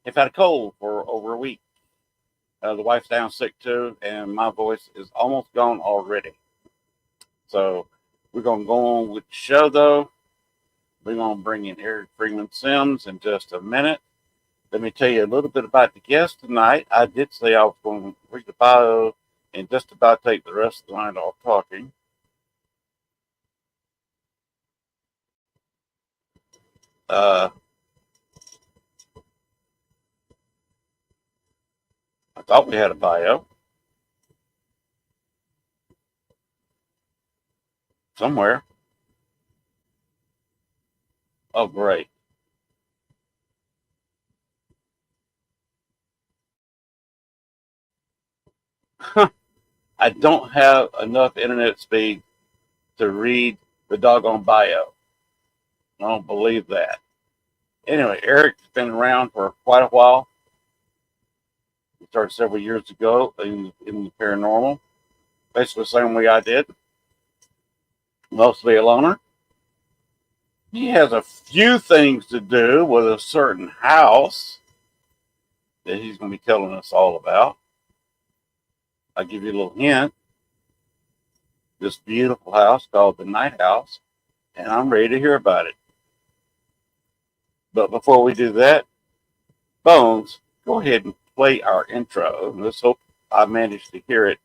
I've had a cold for over a week. The wife's down sick too, and my voice is almost gone already. So we're going to go on with the show, though. We're going to bring in Eric Freeman Sims in just a minute. Let me tell you a little bit about the guest tonight. I did say I was going to read the bio and just about take the rest of the night off talking. I thought we had a bio somewhere. Oh, great. I don't have enough internet speed to read the doggone bio. I don't believe that. Anyway, Eric's been around for quite a while. He started several years ago in the paranormal, basically the same way I did, mostly a loner. He has a few things to do with a certain house that he's going to be telling us all about. I'll give you a little hint. This beautiful house called the Night House, and I'm ready to hear about it. But before we do that, Bones, go ahead and play our intro. And let's hope I managed to hear it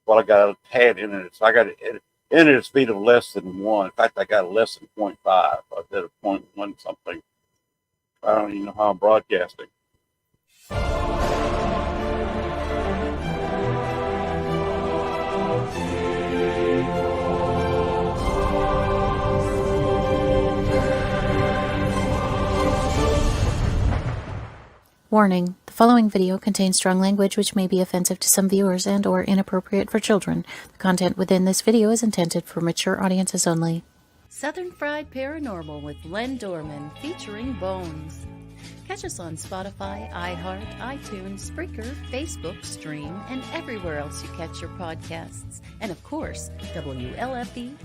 while I got a tad internet. So I got an internet speed of less than 1. In fact, I got a less than 0.5. I did a 0.1 something. I don't even know how I'm broadcasting. Warning, the following video contains strong language which may be offensive to some viewers and or inappropriate for children. The content within this video is intended for mature audiences only. Southern Fried Paranormal with Len Dorman featuring Bones. Catch us on Spotify, iHeart, iTunes, Spreaker, Facebook, Stream, and everywhere else you catch your podcasts. And of course, WLFE-DB.com.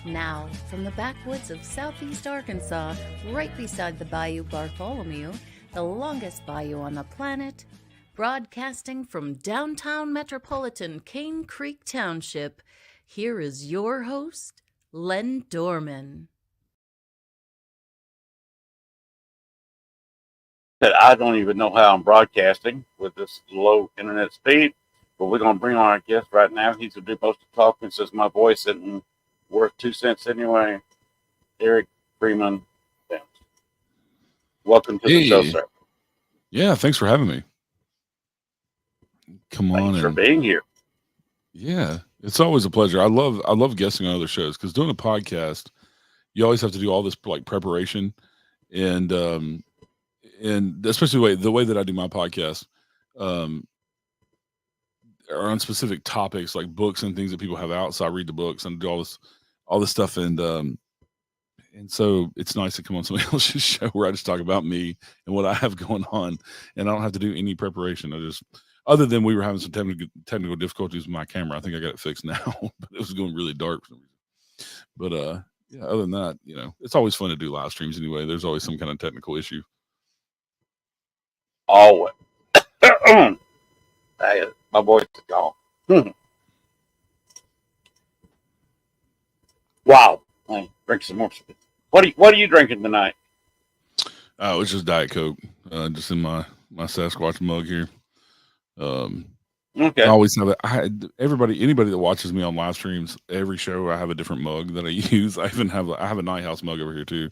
Now, from the backwoods of southeast Arkansas, right beside the Bayou Bartholomew, the longest bayou on the planet, broadcasting from downtown metropolitan Cane Creek Township, here is your host, Len Dorman. That I don't even know how I'm broadcasting with this low internet speed, but we're going to bring on our guest right now. He's going to do most of the talking since my voice isn't worth 2 cents anyway. Eric Freeman. Welcome to the show, sir. Yeah, thanks for having me. Come on. Thanks for being here. Yeah, it's always a pleasure. I love guesting on other shows because doing a podcast, you always have to do all this like preparation, and especially the way that I do my podcast, are on specific topics like books and things that people have out. So I read the books and do all this stuff, and so it's nice to come on somebody else's show where I just talk about me and what I have going on, and I don't have to do any preparation. I just, other than we were having some technical difficulties with my camera. I think I got it fixed now, but it was going really dark for some reason. But yeah, other than that, it's always fun to do live streams anyway. There's always some kind of technical issue. Always. My voice is gone. Wow. I drink some more. What are you drinking tonight? It's just Diet Coke, just in my Sasquatch mug here. Okay. I always have anybody that watches me on live streams, every show I have a different mug that I use. I have a Night House mug over here too,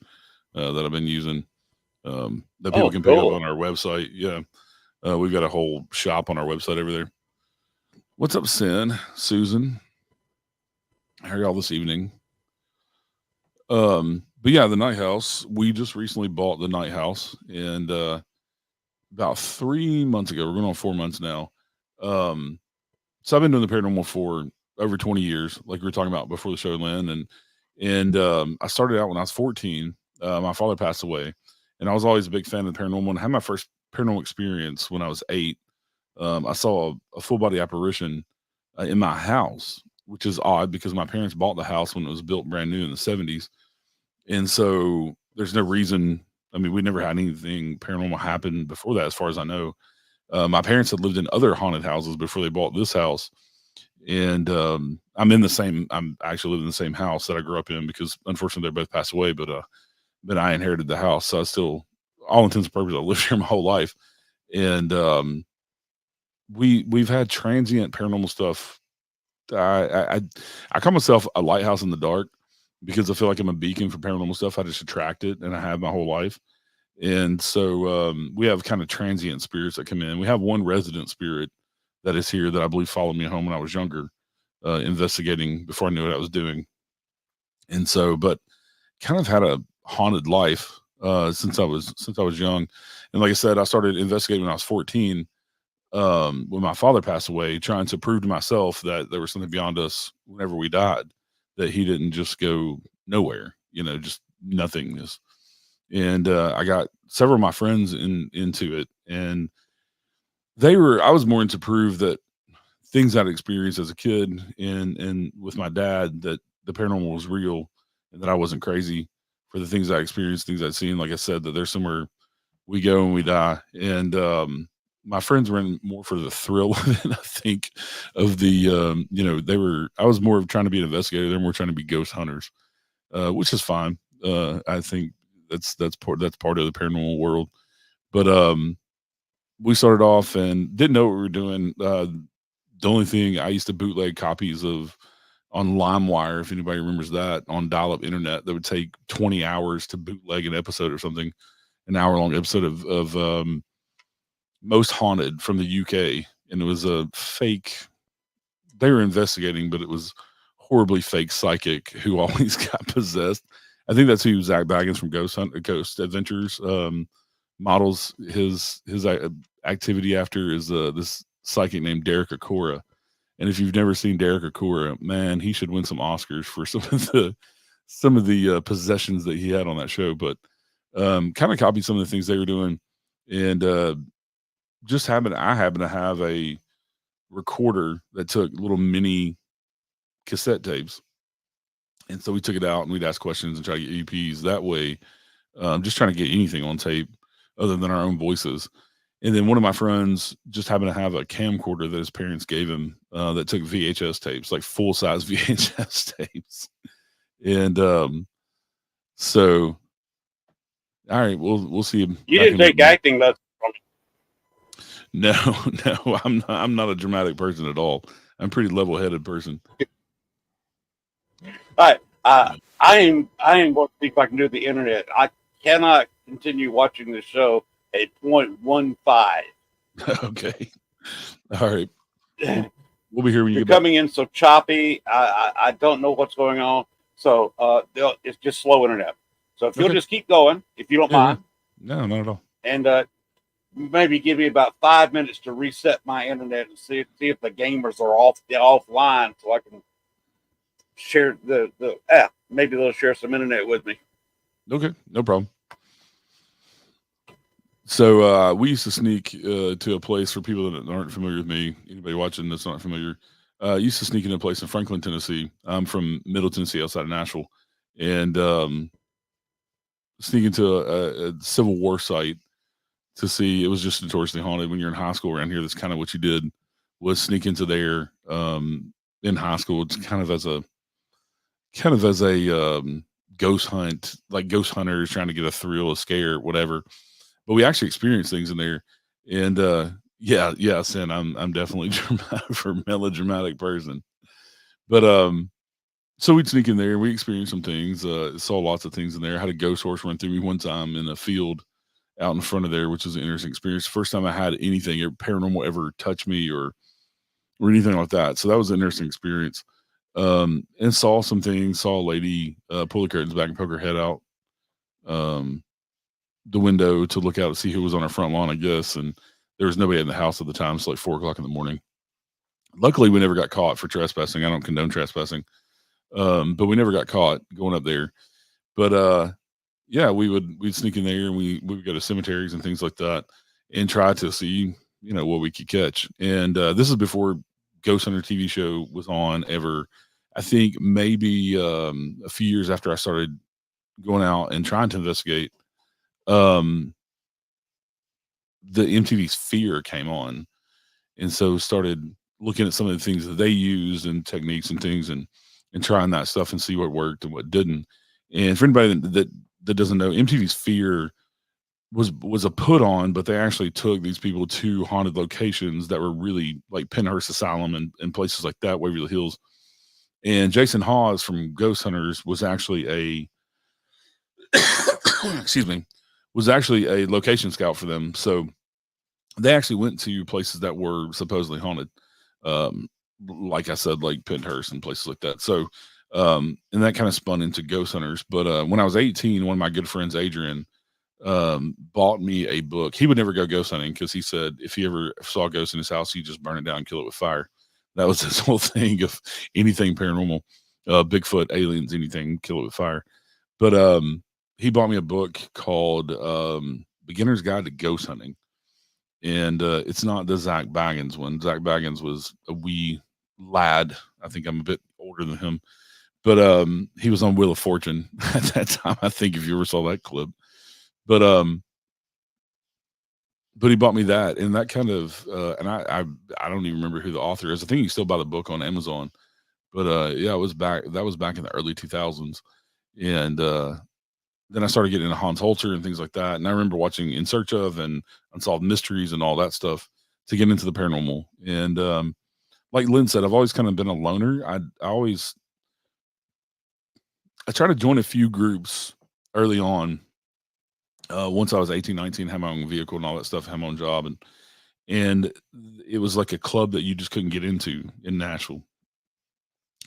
that I've been using. That people can pick up on our website. Yeah. We've got a whole shop on our website over there. What's up, Susan? How are y'all this evening? But yeah, the Night House. We just recently bought the Night House, and about 3 months ago, we're going on 4 months now. So I've been doing the paranormal for over 20 years, like we were talking about before the show, Lynn, and I started out when I was 14. My father passed away, and I was always a big fan of the paranormal. And I had my first paranormal experience when I was 8. I saw a full body apparition in my house, which is odd because my parents bought the house when it was built brand new in the 70s. And so there's no reason I mean, we never had anything paranormal happen before that, as far as I know. My parents had lived in other haunted houses before they bought this house. And I'm actually live in the same house that I grew up in, because unfortunately they both passed away, but I inherited the house. So I still, all intents and purposes, I lived here my whole life. And we've had transient paranormal stuff. I call myself a lighthouse in the dark, because I feel like I'm a beacon for paranormal stuff. I just attract it, and I have my whole life. And so we have kind of transient spirits that come in. We have one resident spirit that is here that I believe followed me home when I was younger, investigating before I knew what I was doing. And so, but kind of had a haunted life since I was young. And like I said, I started investigating when I was 14, when my father passed away, trying to prove to myself that there was something beyond us whenever we died, that he didn't just go nowhere, just nothingness. And I got several of my friends into it, and I was more into prove that things I'd experienced as a kid and with my dad, that the paranormal was real, and that I wasn't crazy for the things I experienced, things I'd seen. Like I said, that there's somewhere we go and we die. And my friends were in more for the thrill than I think of the, I was more of trying to be an investigator. They're more trying to be ghost hunters, which is fine. I think that's part of the paranormal world. But we started off and didn't know what we were doing. The only thing, I used to bootleg copies of on LimeWire, if anybody remembers that, on dial-up internet, that would take 20 hours to bootleg an episode or something, an hour-long episode of Most Haunted from the UK. And it was a fake, they were investigating, but it was horribly fake psychic who always got possessed. I think that's who Zach Baggins from Ghost Adventures models his activity after, is this psychic named Derek Akora. And if you've never seen Derek Akora, man, he should win some Oscars for some of the possessions that he had on that show. But kind of copied some of the things they were doing, and I happen to have a recorder that took little mini cassette tapes, and so we took it out and we'd ask questions and try to get EPs that way, just trying to get anything on tape other than our own voices. And then one of my friends just happened to have a camcorder that his parents gave him that took VHS tapes, like full size VHS tapes. And so, all right, we'll see. You didn't take acting lessons from me. No, I'm not a dramatic person at all. I'm a pretty level-headed person. All right, I am going to see if I can do the internet. I cannot continue watching the show at 0.15. Okay. All right. We'll be here when you're coming in so choppy. I don't know what's going on. So it's just slow internet. So if you'll just keep going, if you don't mind. No, not at all. And maybe give me about 5 minutes to reset my internet and see if the gamers are offline, so I can share maybe they'll share some internet with me. Okay, no problem. So we used to sneak to a place, for people that aren't familiar with me, anybody watching that's not familiar, used to sneak in a place in Franklin, Tennessee. I'm from Middle Tennessee, outside of Nashville, and sneak into a Civil War site to see. It was just notoriously haunted. When you're in high school around here, that's kind of what you did, was sneak into there in high school. It's kind of as a ghost hunt, like ghost hunters trying to get a thrill, a scare, whatever. But we actually experienced things in there, and yes, and I'm definitely for melodramatic person. But so we'd sneak in there. We experienced some things. Saw lots of things in there. I had a ghost horse run through me one time in a field out in front of there, which was an interesting experience. First time I had anything paranormal ever touch me or anything like that. So that was an interesting experience. And saw some things. Saw a lady pull the curtains back and poke her head out the window to look out to see who was on our front lawn, I guess. And there was nobody in the house at the time. It's like 4:00 in the morning. Luckily, we never got caught for trespassing. I don't condone trespassing. But we never got caught going up there. But yeah, we'd sneak in there, and we would go to cemeteries and things like that and try to see, what we could catch. And this is before Ghost Hunter TV show was on ever. I think maybe a few years after I started going out and trying to investigate. um, the MTV Sphere came on, and so started looking at some of the things that they used and techniques and things, and trying that stuff and see what worked and what didn't. And for anybody that doesn't know, MTV Sphere was a put on, but they actually took these people to haunted locations that were really like Penhurst Asylum and places like that, Waverly Hills. And Jason Hawes from Ghost Hunters was actually a excuse me, was actually a location scout for them. So they actually went to places that were supposedly haunted. Um, like I said, like Penhurst and places like that. So and that kind of spun into Ghost Hunters. But when I was 18, one of my good friends, Adrian, bought me a book. He would never go ghost hunting because he said if he ever saw a ghost in his house, he'd just burn it down and kill it with fire. That was his whole thing of anything paranormal, Bigfoot, aliens, anything, kill it with fire. But he bought me a book called Beginner's Guide to Ghost Hunting. And it's not the Zach Baggins one. Zach Baggins was a wee lad. I think I'm a bit older than him. But he was on Wheel of Fortune at that time, I think, if you ever saw that clip. But he bought me that, and that kind of and I don't even remember who the author is. I think you can still buy the book on Amazon. But yeah, that was back in the early 2000s. And then I started getting into Hans Holzer and things like that. And I remember watching In Search of and Unsolved Mysteries and all that stuff to get into the paranormal. And like Lynn said, I've always kind of been a loner. I tried to join a few groups early on. Once I was 18, 19, had my own vehicle and all that stuff, had my own job. And it was like a club that you just couldn't get into in Nashville.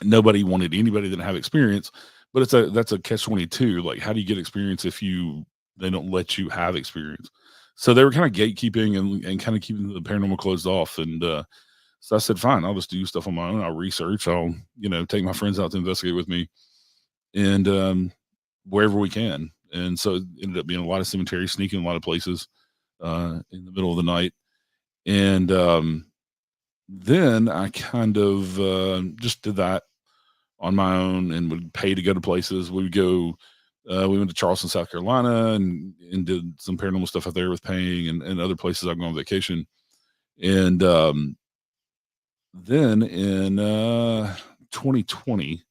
Nobody wanted anybody that didn't have experience, but that's a catch-22. Like, how do you get experience if they don't let you have experience? So they were kind of gatekeeping and kind of keeping the paranormal closed off. And so I said, fine, I'll just do stuff on my own. I'll research. I'll take my friends out to investigate with me, and wherever we can. And so it ended up being a lot of cemeteries, sneaking a lot of places in the middle of the night. And then I kind of just did that on my own and would pay to go to places. We would go, we went to Charleston, South Carolina and did some paranormal stuff out there with paying and other places I'd go on vacation. And then in 2020,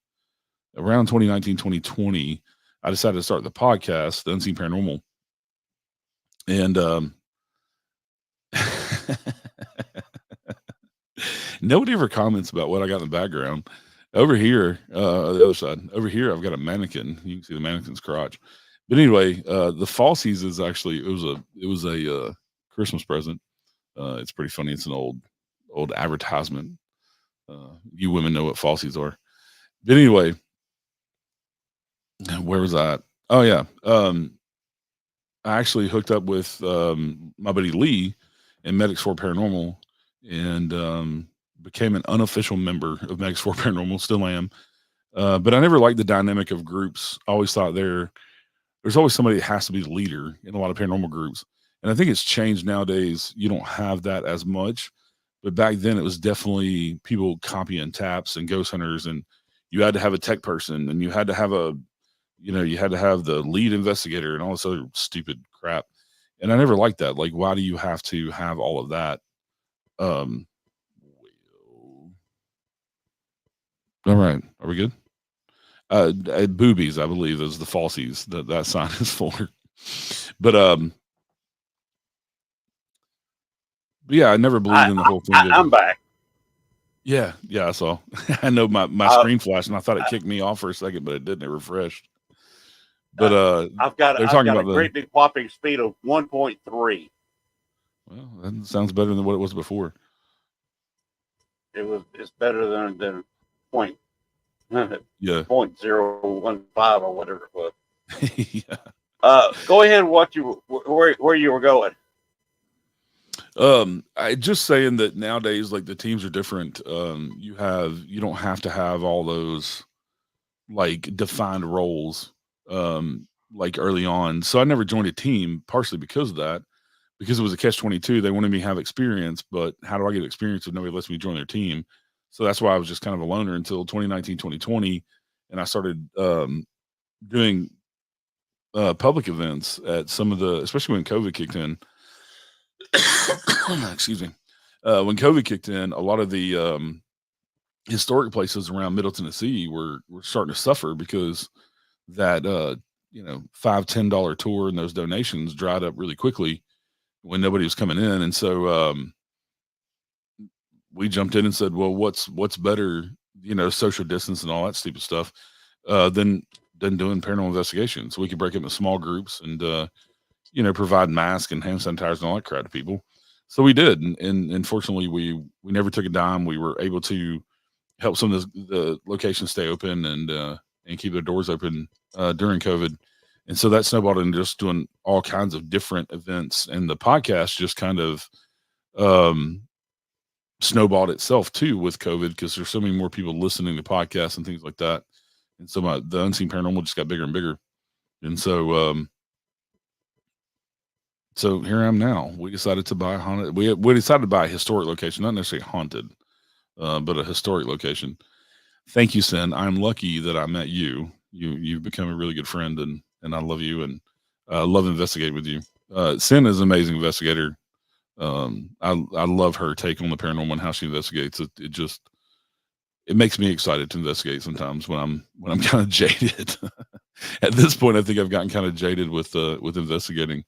around 2019, 2020, I decided to start the podcast, The Unseen Paranormal. And nobody ever comments about what I got in the background. Over here, the other side, over here, I've got a mannequin. You can see the mannequin's crotch. But anyway, the falsies is actually, it was a Christmas present. It's pretty funny. It's an old advertisement. You women know what falsies are. But anyway, where was I at? Oh yeah. I actually hooked up with my buddy Lee and Medics for Paranormal, and became an unofficial member of Medics for Paranormal. Still am. But I never liked the dynamic of groups. I always thought there's always somebody that has to be the leader in a lot of paranormal groups. And I think it's changed nowadays. You don't have that as much. But back then it was definitely people copying taps and ghost hunters, and you had to have a tech person, and you had to have you had to have the lead investigator and all this other stupid crap. And I never liked that. Like, why do you have to have all of that? All right. Are we good? Boobies, I believe, is the falsies that sign is for. But yeah, I never believed in the whole thing. I'm back. Yeah, I saw. I know my screen flashed, and I thought it kicked me off for a second, but it didn't. It refreshed. But I've got a great big whopping speed of 1.3. Well, that sounds better than what it was before. It's better than point. Yeah. 0.015 or whatever it was. Yeah. Go ahead. Where you were going? I just saying that nowadays, like, the teams are different. You don't have to have all those like defined roles like early on. So I never joined a team, partially because of that, because it was a catch-22. They wanted me to have experience, but how do I get experience if nobody lets me join their team? So that's why I was just kind of a loner until 2019, 2020. And I started doing public events at some of the, especially when COVID kicked in. Excuse me. When COVID kicked in, a lot of the historic places around Middle Tennessee were starting to suffer because that $5-10 tour and those donations dried up really quickly when nobody was coming in, and so we jumped in and said, well, what's better, social distance and all that stupid stuff, than doing paranormal investigations. So we could break up into small groups and provide masks and hand sanitizers and all that crap to people. So we did, and fortunately we never took a dime. We were able to help some of the locations stay open and keep their doors open during COVID. And so that snowballed into just doing all kinds of different events. And the podcast just kind of snowballed itself too with COVID, because there's so many more people listening to podcasts and things like that. And so the Unseen Paranormal just got bigger and bigger. And so so here I am now. We decided to buy haunted. We decided to buy a historic location, not necessarily haunted, but a historic location. Thank you, Sin. I'm lucky that I met you. You've become a really good friend, and I love you, and love investigating with you. Sin is an amazing investigator. I love her take on the paranormal and how she investigates. It makes me excited to investigate sometimes when I'm kind of jaded. At this point, I think I've gotten kind of jaded with investigating,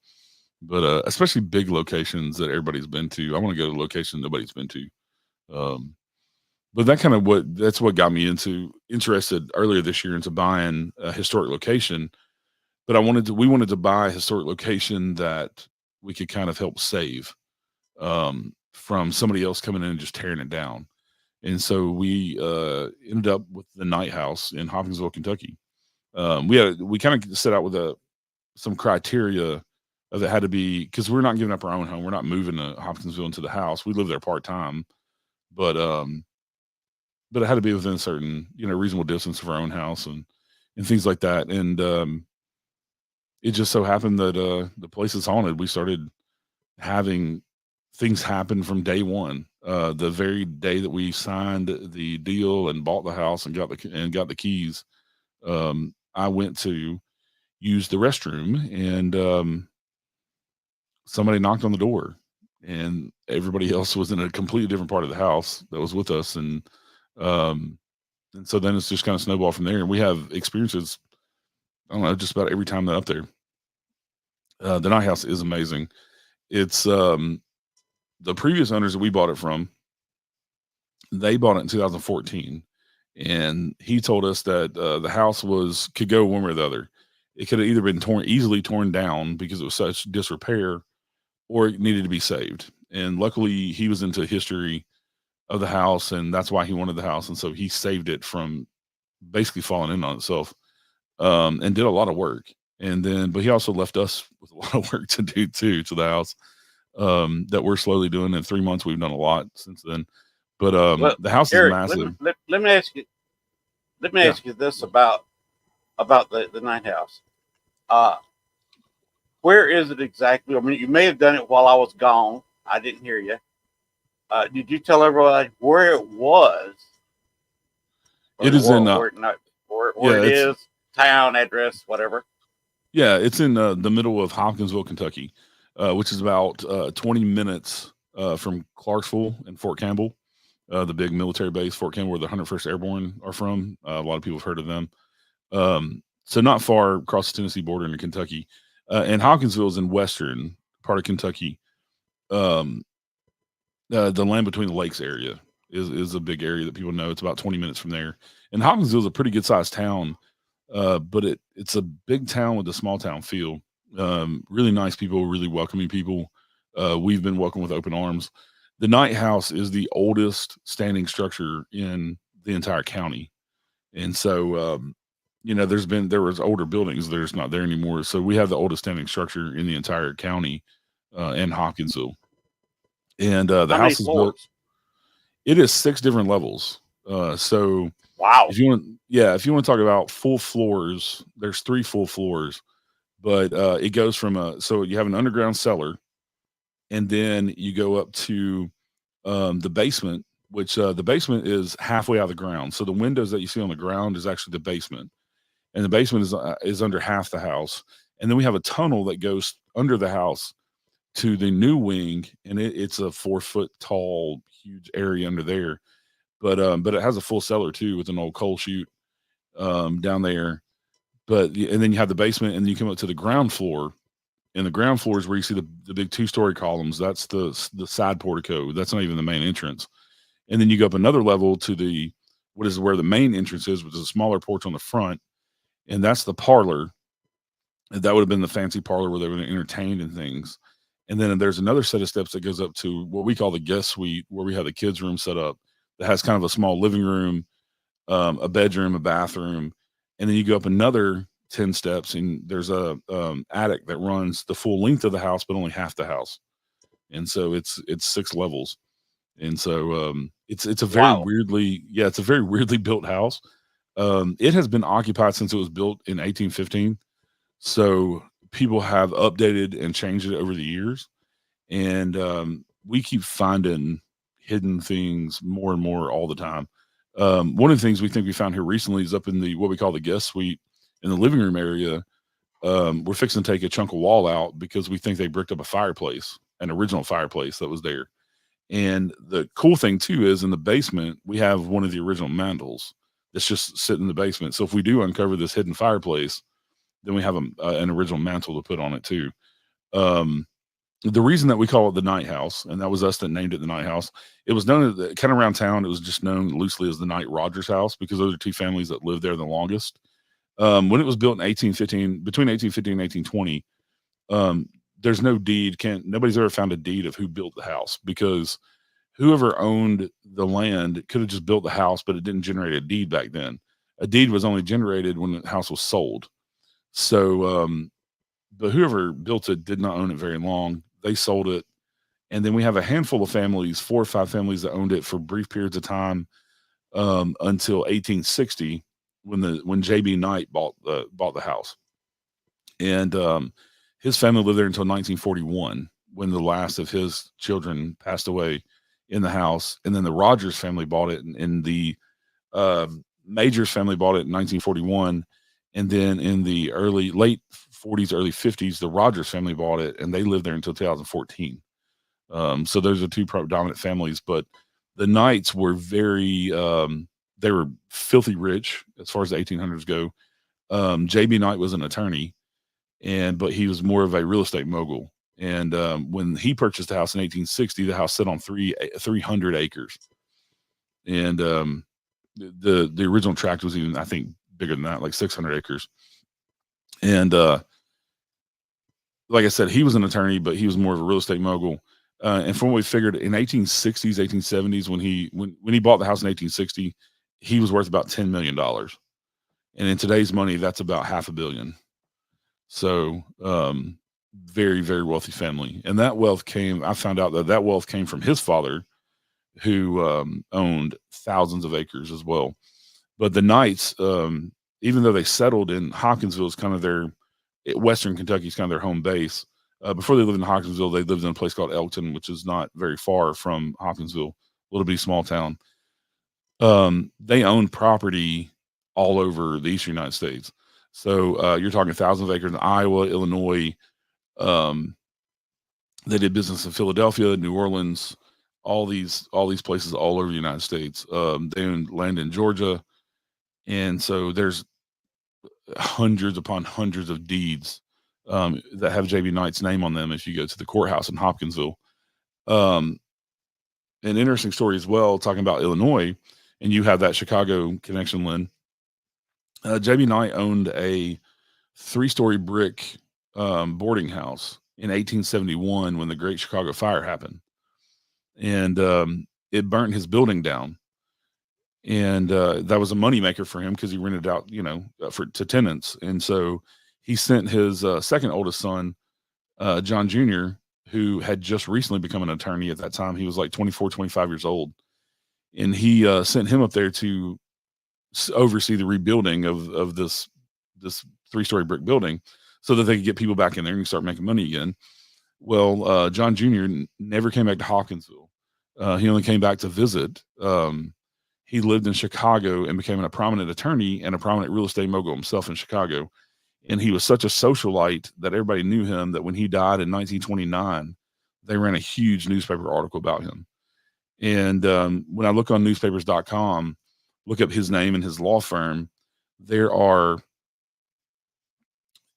but especially big locations that everybody's been to. I want to go to locations nobody's been to. But that's what got me interested earlier this year into buying a historic location. But we wanted to buy a historic location that we could kind of help save from somebody else coming in and just tearing it down. And so we ended up with the Night House in Hopkinsville, Kentucky. We kind of set out with some criteria of it had to be, because we're not giving up our own home. We're not moving to Hopkinsville into the house. We live there part time, but it had to be within a certain, reasonable distance of our own house and things like that. And it just so happened that the place is haunted. We started having things happen from day one. The very day that we signed the deal and bought the house and got the keys, I went to use the restroom, and somebody knocked on the door, and everybody else was in a completely different part of the house that was with us. And so then it's just kind of snowballed from there. And we have experiences, I don't know, just about every time they're up there. The Night House is amazing. It's the previous owners that we bought it from, they bought it in 2014. And he told us that the house could go one way or the other. It could have either been easily torn down because it was such disrepair, or it needed to be saved. And luckily he was into history of the house, and that's why he wanted the house. And so he saved it from basically falling in on itself, and did a lot of work. But he also left us with a lot of work to do too, to the house, that we're slowly doing. In 3 months, we've done a lot since then. But Well, the house Eric, is massive. let me ask you. Let me ask you this about the Night House. Where is it exactly? I mean, you may have done it while I was gone. I didn't hear you. Did you tell everybody where it was? It is in where it is, town address, whatever. Yeah, it's in the middle of Hopkinsville, Kentucky, which is about 20 minutes from Clarksville and Fort Campbell, the big military base, Fort Campbell, where the 101st Airborne are from. A lot of people have heard of them. So not far across the Tennessee border into Kentucky. And Hopkinsville is in western part of Kentucky. The Land Between the Lakes area is a big area that people know. It's about 20 minutes from there. And Hopkinsville is a pretty good sized town, but it's a big town with a small town feel. Really nice people, really welcoming people. We've been welcomed with open arms. The Night House is the oldest standing structure in the entire county. And so, there was older buildings. There's not there anymore. So we have the oldest standing structure in the entire county, in Hopkinsville. And the house is built. It is 6 different levels. So wow. If you want to talk about full floors, there's 3 full floors, but it goes from so you have an underground cellar, and then you go up to the basement, which the basement is halfway out of the ground. So the windows that you see on the ground is actually the basement, and the basement is under half the house. And then we have a tunnel that goes under the house to the new wing, and it's a 4-foot tall, huge area under there. But it has a full cellar too with an old coal chute down there. And then you have the basement, and then you come up to the ground floor. And the ground floor is where you see the big 2-story columns. That's the side portico. That's not even the main entrance. And then you go up another level to where the main entrance is, which is a smaller porch on the front, and that's the parlor. That would have been the fancy parlor where they were entertained and things. And then there's another set of steps that goes up to what we call the guest suite, where we have the kids' room set up that has kind of a small living room, a bedroom, a bathroom, and then you go up another 10 steps, and there's a attic that runs the full length of the house, but only half the house. And so it's 6 levels. And so it's a very it's a very weirdly built house. It has been occupied since it was built in 1815. So people have updated and changed it over the years. And we keep finding hidden things more and more all the time. One of the things we think we found here recently is up in what we call the guest suite in the living room area. We're fixing to take a chunk of wall out because we think they bricked up a fireplace, an original fireplace that was there. And the cool thing too is in the basement, we have one of the original mantles that's just sitting in the basement. So if we do uncover this hidden fireplace, then we have an original mantle to put on it too. The reason that we call it the Night House, and that was us that named it the Night House, it was known kind of around town. It was just known loosely as the Knight Rogers house because those are 2 families that lived there the longest. When it was built in 1815, between 1850 and 1820, there's no deed. Nobody's ever found a deed of who built the house, because whoever owned the land could have just built the house, but it didn't generate a deed back then. A deed was only generated when the house was sold. So, but whoever built it did not own it very long. They sold it. And then we have a handful of families, 4 or 5 families that owned it for brief periods of time, until 1860, when J.B. Knight bought the house. And his family lived there until 1941, when the last of his children passed away in the house. And then the Rogers family bought it, and the Majors family bought it in 1941. And then in the late 40s, early 50s, the Rogers family bought it, and they lived there until 2014. So those are 2 predominant families. But the Knights were they were filthy rich as far as the 1800s go. J.B. Knight was an attorney, but he was more of a real estate mogul. And when he purchased the house in 1860, the house sat on 300 acres. And the original tract was even, I think, bigger than that, like 600 acres. And like I said, he was an attorney, but he was more of a real estate mogul. And from what we figured, in 1860s, 1870s, when he bought the house in 1860, he was worth about $10 million. And in today's money, that's about $500 million. So very, very wealthy family. And that wealth I found out that wealth came from his father, who owned thousands of acres as well. But the Knights, even though they settled in Hopkinsville, is kind of Western Kentucky is kind of their home base. Before they lived in Hopkinsville, they lived in a place called Elkton, which is not very far from Hopkinsville, a little bitty small town. They owned property all over the eastern United States. So you're talking thousands of acres in Iowa, Illinois. They did business in Philadelphia, New Orleans, all these places all over the United States. They owned land in Georgia. And so there's hundreds upon hundreds of deeds that have J.B. Knight's name on them if you go to the courthouse in Hopkinsville. An interesting story as well, talking about Illinois, and you have that Chicago connection, Lynn. J.B. Knight owned a 3-story brick boarding house in 1871 when the Great Chicago Fire happened. And it burnt his building down. And that was a moneymaker for him because he rented out, to tenants. And so he sent his second oldest son, John Jr., who had just recently become an attorney at that time. He was like 24, 25 years old. And he sent him up there to oversee the rebuilding of this 3-story brick building so that they could get people back in there and start making money again. Well, John Jr. never came back to Hopkinsville. He only came back to visit. He lived in Chicago and became a prominent attorney and a prominent real estate mogul himself in Chicago. And he was such a socialite that everybody knew him, that when he died in 1929, they ran a huge newspaper article about him. And when I look on newspapers.com, look up his name and his law firm, there are,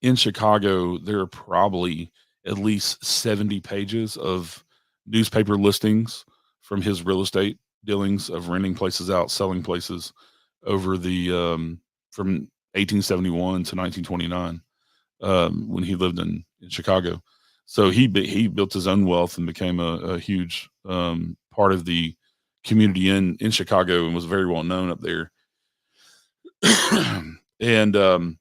in Chicago, there are probably at least 70 pages of newspaper listings from his real estate dealings of renting places out, selling places over the from 1871 to 1929, when he lived in Chicago. So he built his own wealth and became a huge part of the community in Chicago, and was very well known up there. And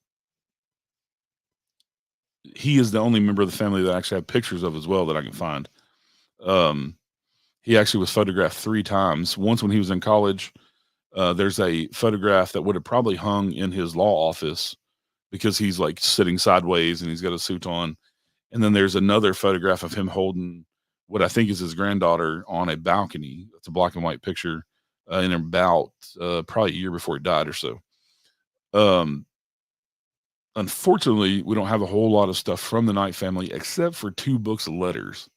he is the only member of the family that I actually have pictures of as well that I can find. He actually was photographed 3 times. Once when he was in college, there's a photograph that would have probably hung in his law office because he's like sitting sideways and he's got a suit on. And then there's another photograph of him holding what I think is his granddaughter on a balcony. It's a black and white picture in about probably a year before he died or so. Unfortunately, we don't have a whole lot of stuff from the Knight family except for 2 books of letters.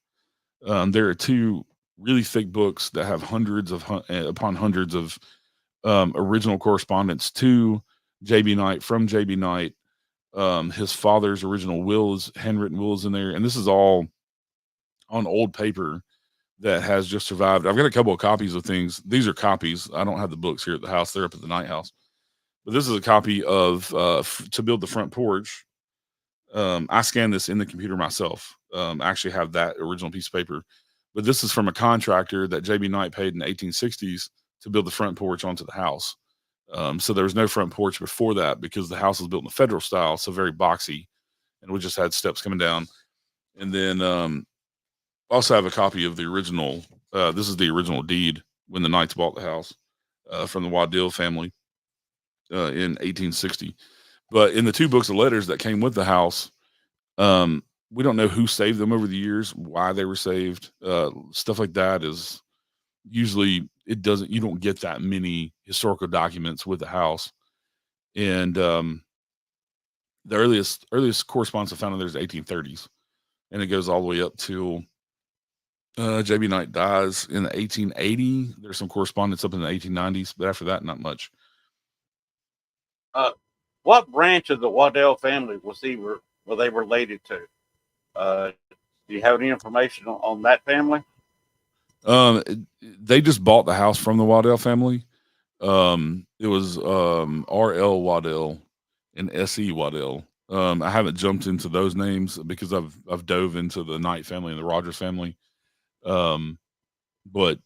There are 2 really thick books that have hundreds upon hundreds of original correspondence to J.B. Knight, from J.B. Knight. His father's original handwritten will is in there. And this is all on old paper that has just survived. I've got a couple of copies of things. These are copies. I don't have the books here at the house. They're up at the Knight house. But this is a copy of To Build the Front Porch. I scanned this in the computer myself. I actually have that original piece of paper. But this is from a contractor that J.B. Knight paid in the 1860s to build the front porch onto the house. So there was no front porch before that because the house was built in the federal style, so very boxy, and we just had steps coming down. And then also have a copy of the original. This is the original deed when the Knights bought the house from the Waddell family in 1860. But in the 2 books of letters that came with the house, we don't know who saved them over the years, why they were saved. Stuff like that is usually you don't get that many historical documents with the house. And the earliest correspondence I found in there is 1830s, and it goes all the way up till J.B. Knight dies in 1880. There's some correspondence up in the 1890s, but after that, not much. What branch of the Waddell family were they related to? Do you have any information on that family? They just bought the house from the Waddell family. It was R.L. Waddell and S.E. Waddell. I haven't jumped into those names because I've dove into the Knight family and the Rogers family. But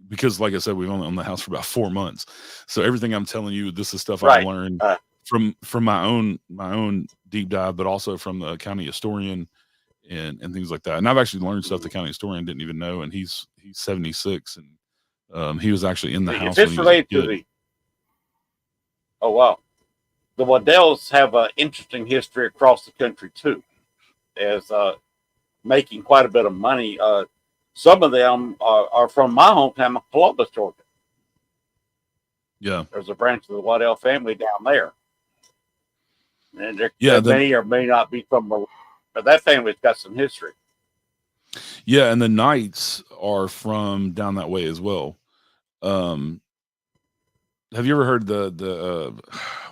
because, like I said, we've only owned the house for about 4 months, so everything I'm telling you, this is stuff I've learned from my own deep dive, but also from the county historian and things like that. And I've actually learned stuff the county historian didn't even know, and he's 76, and he was actually in the house. It's related to the. Oh wow, the Waddells have an interesting history across the country too, as making quite a bit of money. Some of them are from my hometown of Columbus, Georgia. Yeah, there's a branch of the Waddell family down there, and there may or may not be from, but that family's got some history. Yeah, and the Knights are from down that way as well. Have you ever heard the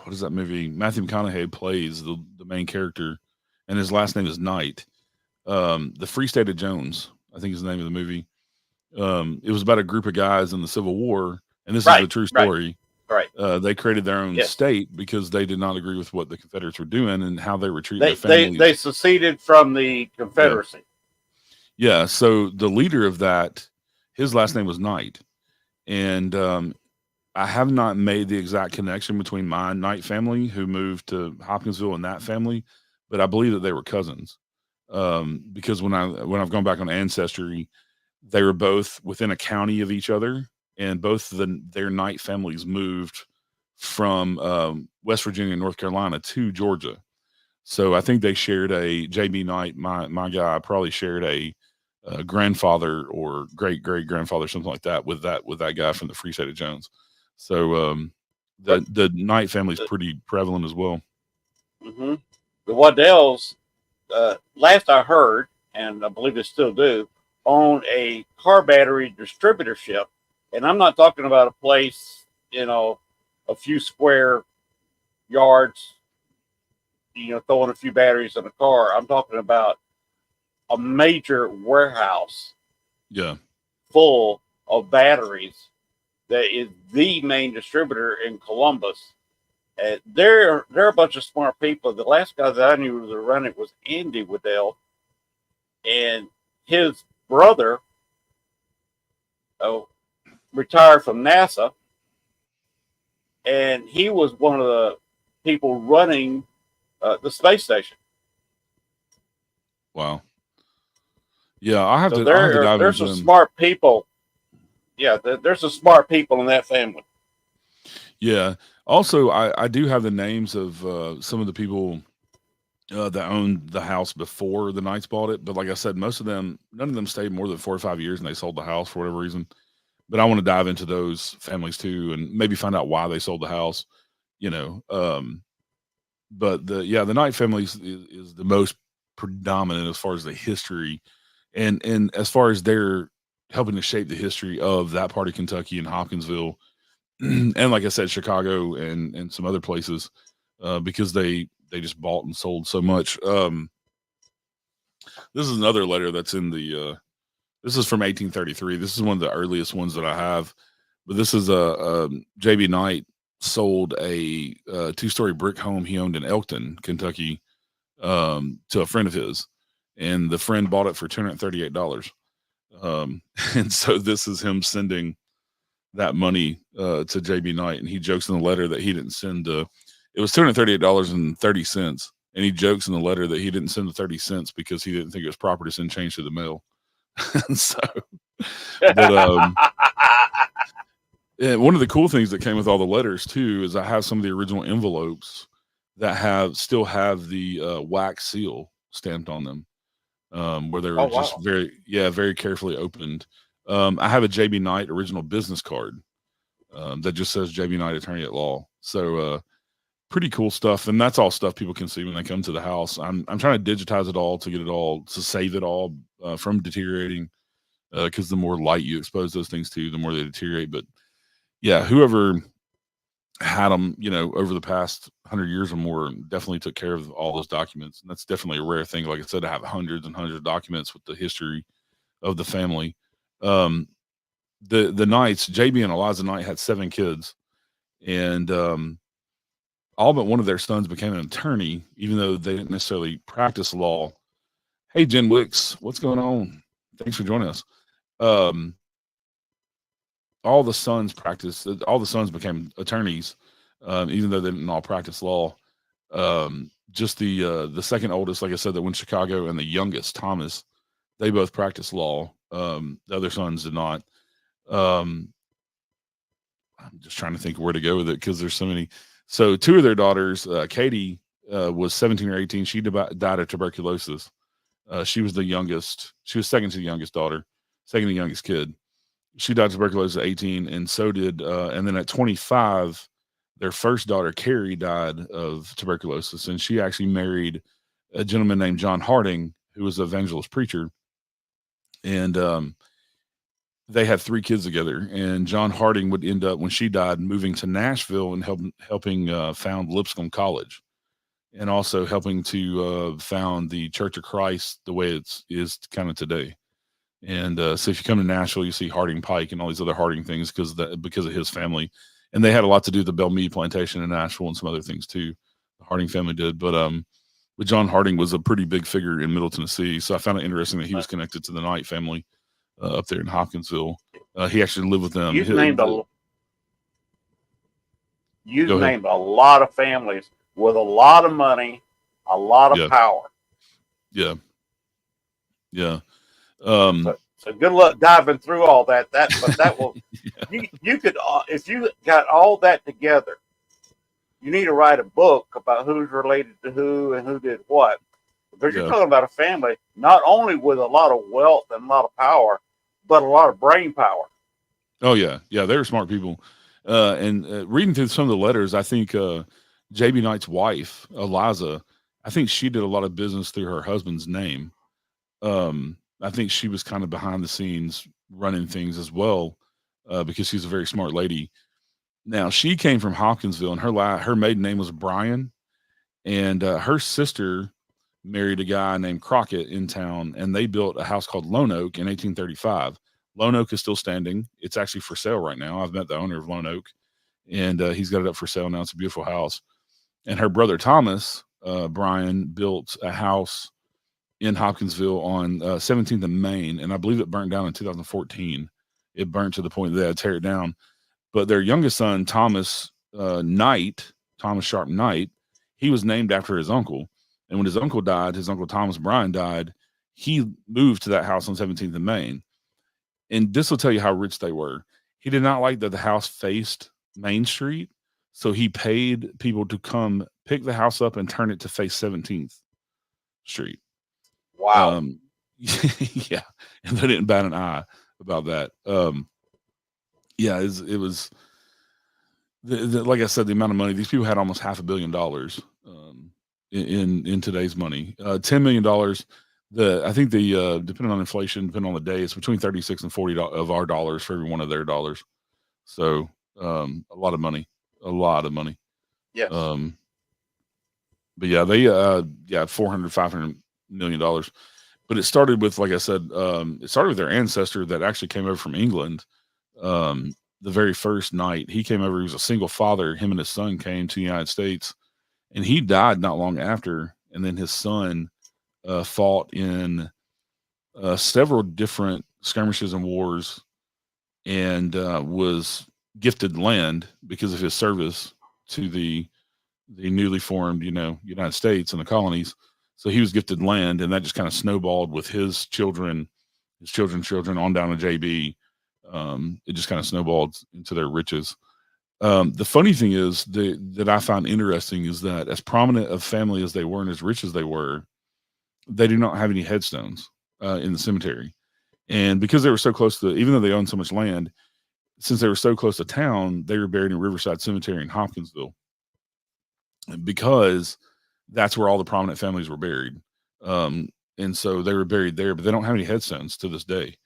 what is that movie? Matthew McConaughey plays the main character, and his last name is Knight. The Free State of Jones, I think is the name of the movie. It was about a group of guys in the Civil War, and this is a true story. Right. They created their own state because they did not agree with what the Confederates were doing and how they were treating their families. They seceded from the Confederacy. Yeah. So the leader of that, his last name was Knight, and I have not made the exact connection between my Knight family who moved to Hopkinsville and that family, but I believe that they were cousins. Because when I've gone back on Ancestry, they were both within a county of each other, and both their Knight families moved from West Virginia and North Carolina to Georgia. So I think they shared a J.B. Knight, my guy, probably shared a grandfather or great grandfather, something like that, with that guy from the Free State of Jones. So the Knight family is pretty prevalent as well. Mm-hmm. the Waddells, last I heard, and I believe they still do, own a car battery distributorship. And I'm not talking about a place, a few square yards, throwing a few batteries in a car. I'm talking about a major warehouse Yeah. full of batteries that is the main distributor in Columbus. And they're a bunch of smart people. The last guy that I knew was running it was Andy Waddell, and his brother oh, retired from NASA, and he was one of the people running the space station. Wow. Yeah, I have So to dive there's into some them. smart people. Yeah, there's some smart people in that family. Yeah. Also, I do have the names of some of the people that owned the house before the Knights bought it. But like I said, most of them, none of them stayed more than 4 or 5 years, and they sold the house for whatever reason. But I want to dive into those families too, and maybe find out why they sold the house. You know, but the Knight family is the most predominant as far as the history, and as far as they're helping to shape the history of that part of Kentucky and Hopkinsville, and like I said, Chicago and some other places, because they just bought and sold so much. This is another letter that's in the. This is from 1833. This is one of the earliest ones that I have, but this is a JB Knight sold a 2-story brick home he owned in Elkton, Kentucky, to a friend of his, and the friend bought it for $238. And so this is him sending that money to JB Knight, and he jokes in the letter that he didn't send. It was $238.30, and he jokes in the letter that he didn't send the 30 cents because he didn't think it was proper to send change to the mail. So, but and one of the cool things that came with all the letters too is I have some of the original envelopes that still have the wax seal stamped on them, where they were just Wow. very carefully opened. I have a JB Knight original business card that just says JB Knight Attorney at Law. So pretty cool stuff, and that's all stuff people can see when they come to the house. I'm trying to digitize it all to save it all from deteriorating, because the more light you expose those things to, the more they deteriorate. But yeah, whoever had them, over the past 100 years or more, definitely took care of all those documents, and that's definitely a rare thing. Like I said, to have hundreds and hundreds of documents with the history of the family. The Knights, JB and Eliza Knight, had 7 kids, and all but one of their sons became an attorney, even though they didn't necessarily practice law. Hey, Jen Wicks, what's going on? Thanks for joining us. All the sons became attorneys, even though they didn't all practice law. Just the second oldest, like I said, that went to Chicago, and the youngest, Thomas, they both practiced law. The other sons did not. I'm just trying to think where to go with it because there's so many. So 2 of their daughters, Katie, was 17 or 18. She died of tuberculosis. She was the youngest. She was second to the youngest daughter, second to the youngest kid. She died of tuberculosis at 18, and so did, and then at 25, their first daughter, Carrie, died of tuberculosis, and she actually married a gentleman named John Harding, who was an evangelist preacher, and they had 3 kids together. And John Harding would end up, when she died, moving to Nashville and helping found Lipscomb College, and also helping to found the Church of Christ the way it is kind of today. And so if you come to Nashville, you see Harding Pike and all these other Harding things because of his family. And they had a lot to do with the Bell Mead plantation in Nashville and some other things too. The Harding family did. But John Harding was a pretty big figure in Middle Tennessee. So I found it interesting that he was connected to the Knight family up there in Hopkinsville. He actually lived with them. You've named a lot of families with a lot of money, a lot of power. Yeah. Yeah. So good luck diving through all that. But that will you could if you got all that together, you need to write a book about who's related to who and who did what. Because you're talking about a family not only with a lot of wealth and a lot of power, but a lot of brain power. Oh yeah, they were smart people. And reading through some of the letters, I think JB Knight's wife, Eliza, I think she did a lot of business through her husband's name. I think she was kind of behind the scenes running things as well, because she's a very smart lady. Now she came from Hopkinsville, and her maiden name was Bryan, and her sister married a guy named Crockett in town, and they built a house called Lone Oak in 1835. Lone Oak is still standing. It's actually for sale right now. I've met the owner of Lone Oak, and he's got it up for sale now. It's a beautiful house. And her brother Thomas, Bryan, built a house in Hopkinsville on 17th and Main, and I believe it burnt down in 2014. It burnt to the point that they had to tear it down. But their youngest son, Thomas Thomas Sharp Knight, he was named after his uncle. And when his uncle died, his uncle Thomas Bryan died, he moved to that house on 17th and Main. And this will tell you how rich they were. He did not like that the house faced Main Street, so he paid people to come pick the house up and turn it to face 17th Street. Wow. Yeah, and they didn't bat an eye about that. Yeah, it was like I said, the amount of money these people had, almost $500 million in today's money. $10 million. I think the depending on inflation, depending on the day, it's between 36 and 40 of our dollars for every one of their dollars. So a lot of money, Yes. But yeah, they $400-500 million. But it started with, like I said, it started with their ancestor that actually came over from England. The very first night he came over, he was a single father. Him and his son came to the United States, and he died not long after. And then his son fought in several different skirmishes and wars, and was gifted land because of his service to the newly formed, United States and the colonies. So he was gifted land, and that just kind of snowballed with his children's children on down to JB. It just kind of snowballed into their riches. The funny thing is that I find interesting is that as prominent a family as they were and as rich as they were, they do not have any headstones in the cemetery. And because they were so close to, even though they owned so much land, since they were so close to town, they were buried in Riverside Cemetery in Hopkinsville, because that's where all the prominent families were buried. And so they were buried there, but they don't have any headstones to this day.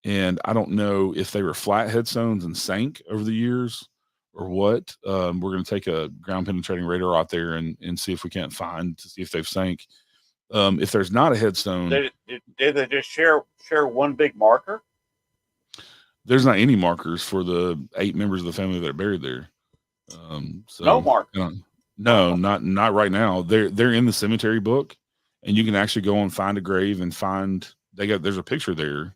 And I don't know if they were flat headstones and sank over the years or what. We're going to take a ground penetrating radar out there and see if we can't find to see if they've sank. If there's not a headstone, did they just share one big marker? There's not any markers for the 8 members of the family that are buried there. So No marker. No, not right now. They're in the cemetery book, and you can actually go and find a grave and find there's a picture there.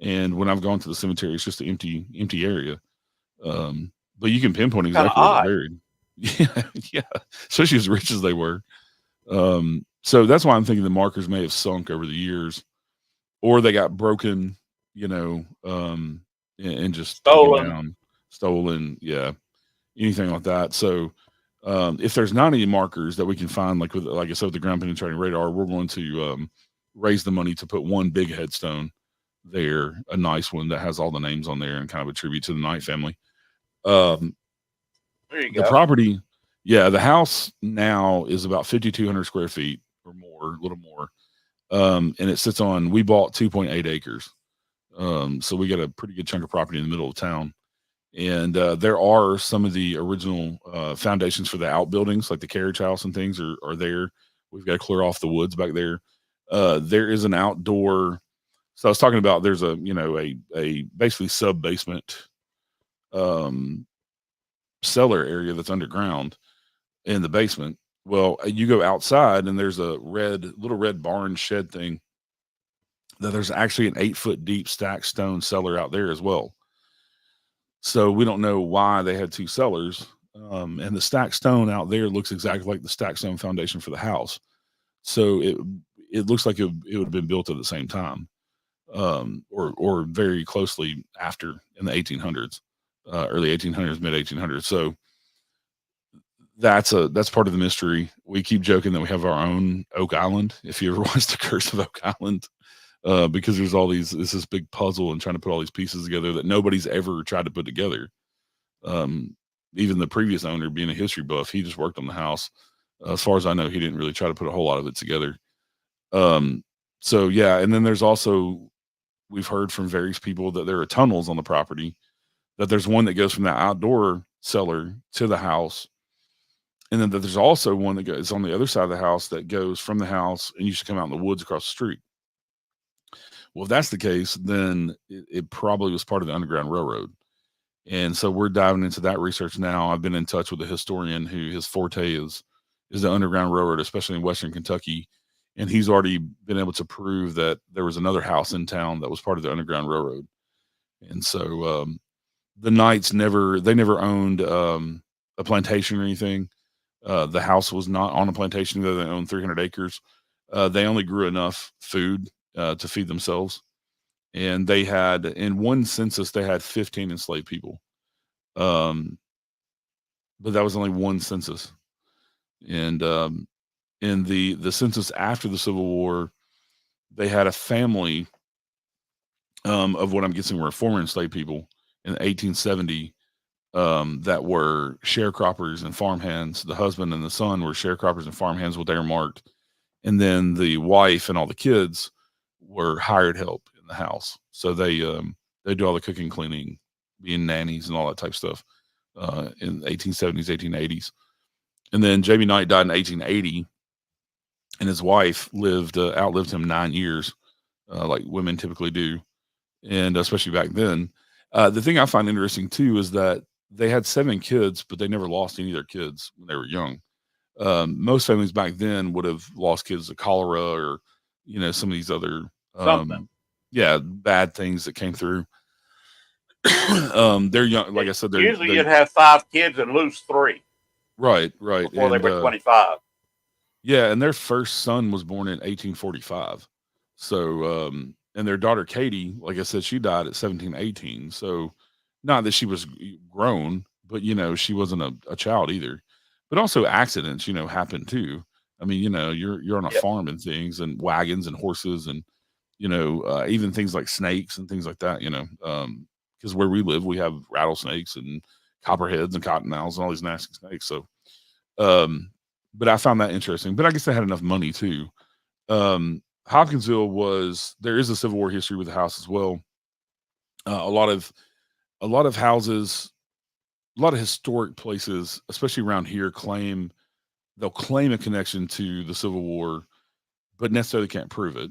And when I've gone to the cemetery, it's just an empty area. But you can pinpoint exactly where they're buried. Yeah, especially as rich as they were. So that's why I'm thinking the markers may have sunk over the years, or they got broken, and just stolen, yeah, anything like that. So if there's not any markers that we can find, like I said, with the ground penetrating radar, we're going to raise the money to put one big headstone there, a nice one that has all the names on there and kind of a tribute to the Knight family. There you go. The property, the house now is about 5,200 square feet or more, a little more. And it sits on, we bought 2.8 acres. So we got a pretty good chunk of property in the middle of town. And there are some of the original foundations for the outbuildings, like the carriage house and things are there. We've got to clear off the woods back there. There is an outdoor. So I was talking about there's a basically sub basement cellar area that's underground in the basement. Well, you go outside and there's a little red barn shed thing that there's actually an 8-foot deep stacked stone cellar out there as well. So we don't know why they had 2 cellars. And the stacked stone out there looks exactly like the stacked stone foundation for the house. So it looks like it would have been built at the same time, or very closely after, in the 1800s, early 1800s, mid 1800s. So that's part of the mystery. We keep joking that we have our own Oak Island. If you ever watched The Curse of Oak Island, because there's this big puzzle and trying to put all these pieces together that nobody's ever tried to put together. Even the previous owner, being a history buff, he just worked on the house. As far as I know, he didn't really try to put a whole lot of it together. So yeah, and then there's also, we've heard from various people that there are tunnels on the property, that there's one that goes from the outdoor cellar to the house, and then that there's also one that goes on the other side of the house that goes from the house and you should come out in the woods across the street. Well, if that's the case, then it probably was part of the Underground Railroad. And so we're diving into that research now. I've been in touch with a historian who his forte is the Underground Railroad, especially in Western Kentucky. And he's already been able to prove that there was another house in town that was part of the Underground Railroad. And so the Knights never owned a plantation or anything. The house was not on a plantation, though they owned 300 acres. They only grew enough food to feed themselves. And they had, in one census, they had 15 enslaved people. But that was only one census. And in the census after the Civil War, they had a family of what I'm guessing were former enslaved people in 1870 that were sharecroppers and farmhands. The husband and the son were sharecroppers and farmhands with their marked. And then the wife and all the kids were hired help in the house. So they do all the cooking, cleaning, being nannies and all that type of stuff in the 1870s, 1880s. And then Jamie Knight died in 1880, and his wife outlived him 9 years, like women typically do, and especially back then. The thing I find interesting too is that they had 7 kids, but they never lost any of their kids when they were young. Most families back then would have lost kids to cholera or, some of these other, bad things that came through. They're young, like I said. Usually you'd have 5 kids and lose 3. Right. Before they were 25. Yeah, and their first son was born in 1845. So, and their daughter Katie, like I said, she died at 17, 18. So, not that she was grown, but she wasn't a child either. But also accidents, happen too. I mean, you're on a farm and things, and wagons and horses, and even things like snakes and things like that. Because where we live, we have rattlesnakes and copperheads and cottonmouths and all these nasty snakes. So, but I found that interesting. But I guess they had enough money too. Hopkinsville there is a Civil War history with the house as well. A lot of houses, a lot of historic places, especially around here, they'll claim a connection to the Civil War, but necessarily can't prove it.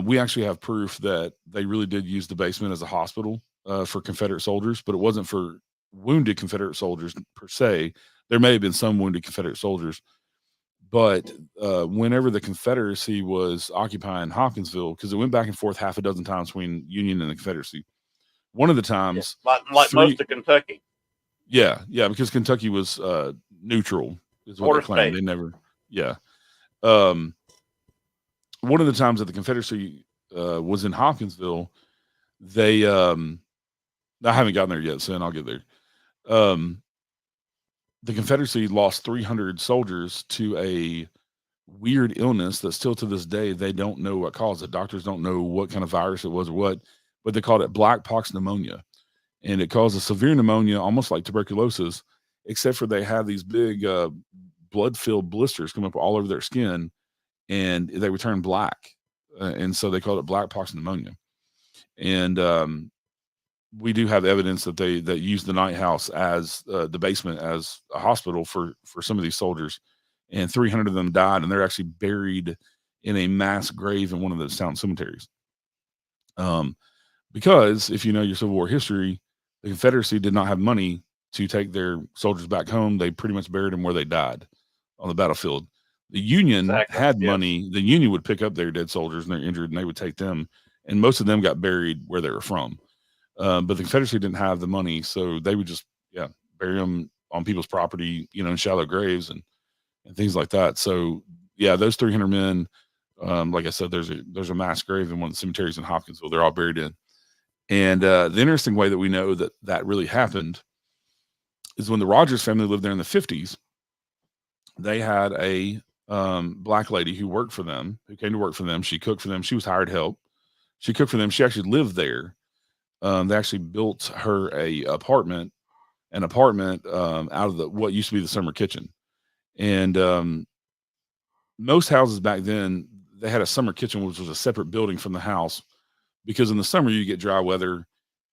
We actually have proof that they really did use the basement as a hospital for Confederate soldiers, but it wasn't for wounded Confederate soldiers per se. There may have been some wounded Confederate soldiers, but whenever the Confederacy was occupying Hopkinsville, because it went back and forth half a dozen times between Union and the Confederacy. One of the times, like most of Kentucky. Yeah, because Kentucky was neutral, is what they claimed. They never, one of the times that the Confederacy was in Hopkinsville, they, I haven't gotten there yet, so I'll get there. The Confederacy lost 300 soldiers to a weird illness that still to this day, they don't know what caused it. Doctors don't know what kind of virus it was or what, but they called it black pox pneumonia. And it caused a severe pneumonia, almost like tuberculosis, except for they had these big blood-filled blisters come up all over their skin, and they would turn black. And so they called it black pox pneumonia. And we do have evidence that they used the Knight house as the basement as a hospital for some of these soldiers, and 300 of them died, and they're actually buried in a mass grave in one of the town cemeteries. Because if you know your Civil War history, the Confederacy did not have money to take their soldiers back home. They pretty much buried them where they died on the battlefield. The Union had money. The Union would pick up their dead soldiers and they're injured, and they would take them, and most of them got buried where they were from. But the Confederacy didn't have the money, so they would just bury them on people's property, in shallow graves and things like that. So those 300 men, like I said, there's a mass grave in one of the cemeteries in Hopkinsville. They're all buried in. And the interesting way that we know that really happened is when the Rogers family lived there in the 50s. They had a black lady who worked for them, who came to work for them. She cooked for them. She was hired help. She cooked for them. She actually lived there. They actually built her an apartment out of what used to be the summer kitchen. And most houses back then, they had a summer kitchen, which was a separate building from the house, because in the summer you get dry weather,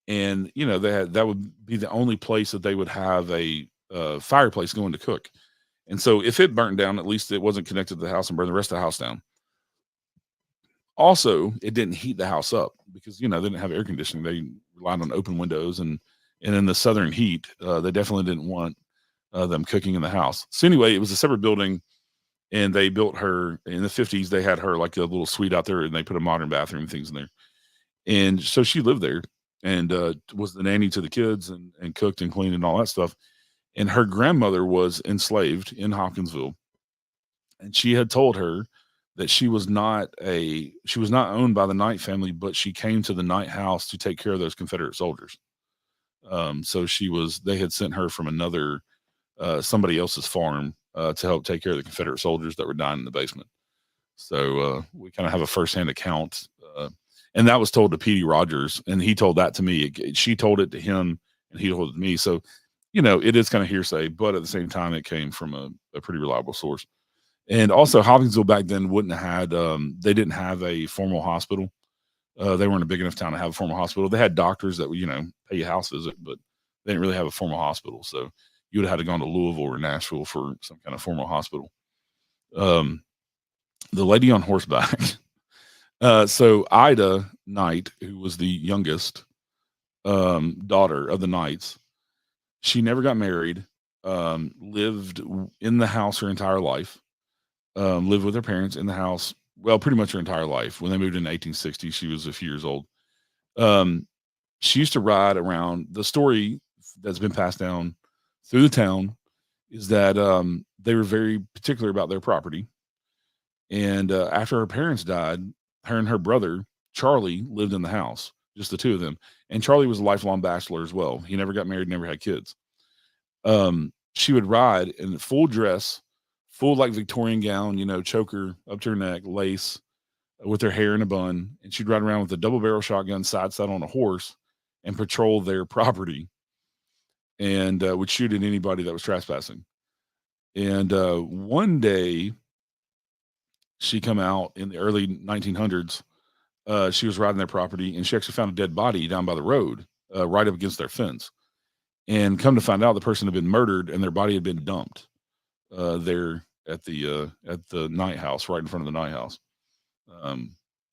and that would be the only place that they would have a fireplace going to cook. And so if it burnt down, at least it wasn't connected to the house and burned the rest of the house down. Also, it didn't heat the house up because they didn't have air conditioning. They relied on open windows, and in the southern heat, they definitely didn't want them cooking in the house. So anyway, it was a separate building, and they built her in the 50s. They had her like a little suite out there, and they put a modern bathroom and things in there. And so she lived there and was the nanny to the kids and cooked and cleaned and all that stuff. And her grandmother was enslaved in Hopkinsville, and she had told her that she was not owned by the Knight family, but she came to the Knight house to take care of those Confederate soldiers. So they had sent her from another somebody else's farm to help take care of the Confederate soldiers that were dying in the basement. So we kind of have a firsthand account, and that was told to Petey Rogers, and he told that to me. She told it to him, and he told it to me. So it is kind of hearsay, but at the same time, it came from a pretty reliable source. And also, Hopkinsville back then they didn't have a formal hospital. They weren't a big enough town to have a formal hospital. They had doctors that would, pay you a house visit, but they didn't really have a formal hospital. So you would have had to go to Louisville or Nashville for some kind of formal hospital. The lady on horseback. So Ida Knight, who was the youngest daughter of the Knights, she never got married, lived in the house her entire life, lived with her parents in the house, well, pretty much her entire life. When they moved in 1860, she was a few years old. She used to ride around. The story that's been passed down through the town is that they were very particular about their property. And after her parents died, her and her brother, Charlie, lived in the house, just the two of them. And Charlie was a lifelong bachelor as well. He never got married, never had kids. She would ride in full dress, full like Victorian gown, choker up to her neck, lace, with her hair in a bun. And she'd ride around with a double barrel shotgun side saddle on a horse and patrol their property, and would shoot at anybody that was trespassing. And one day she come out in the early 1900s. She was riding their property, and she actually found a dead body down by the road, right up against their fence. And come to find out, the person had been murdered, and their body had been dumped there at the Knight house, right in front of the Knight house.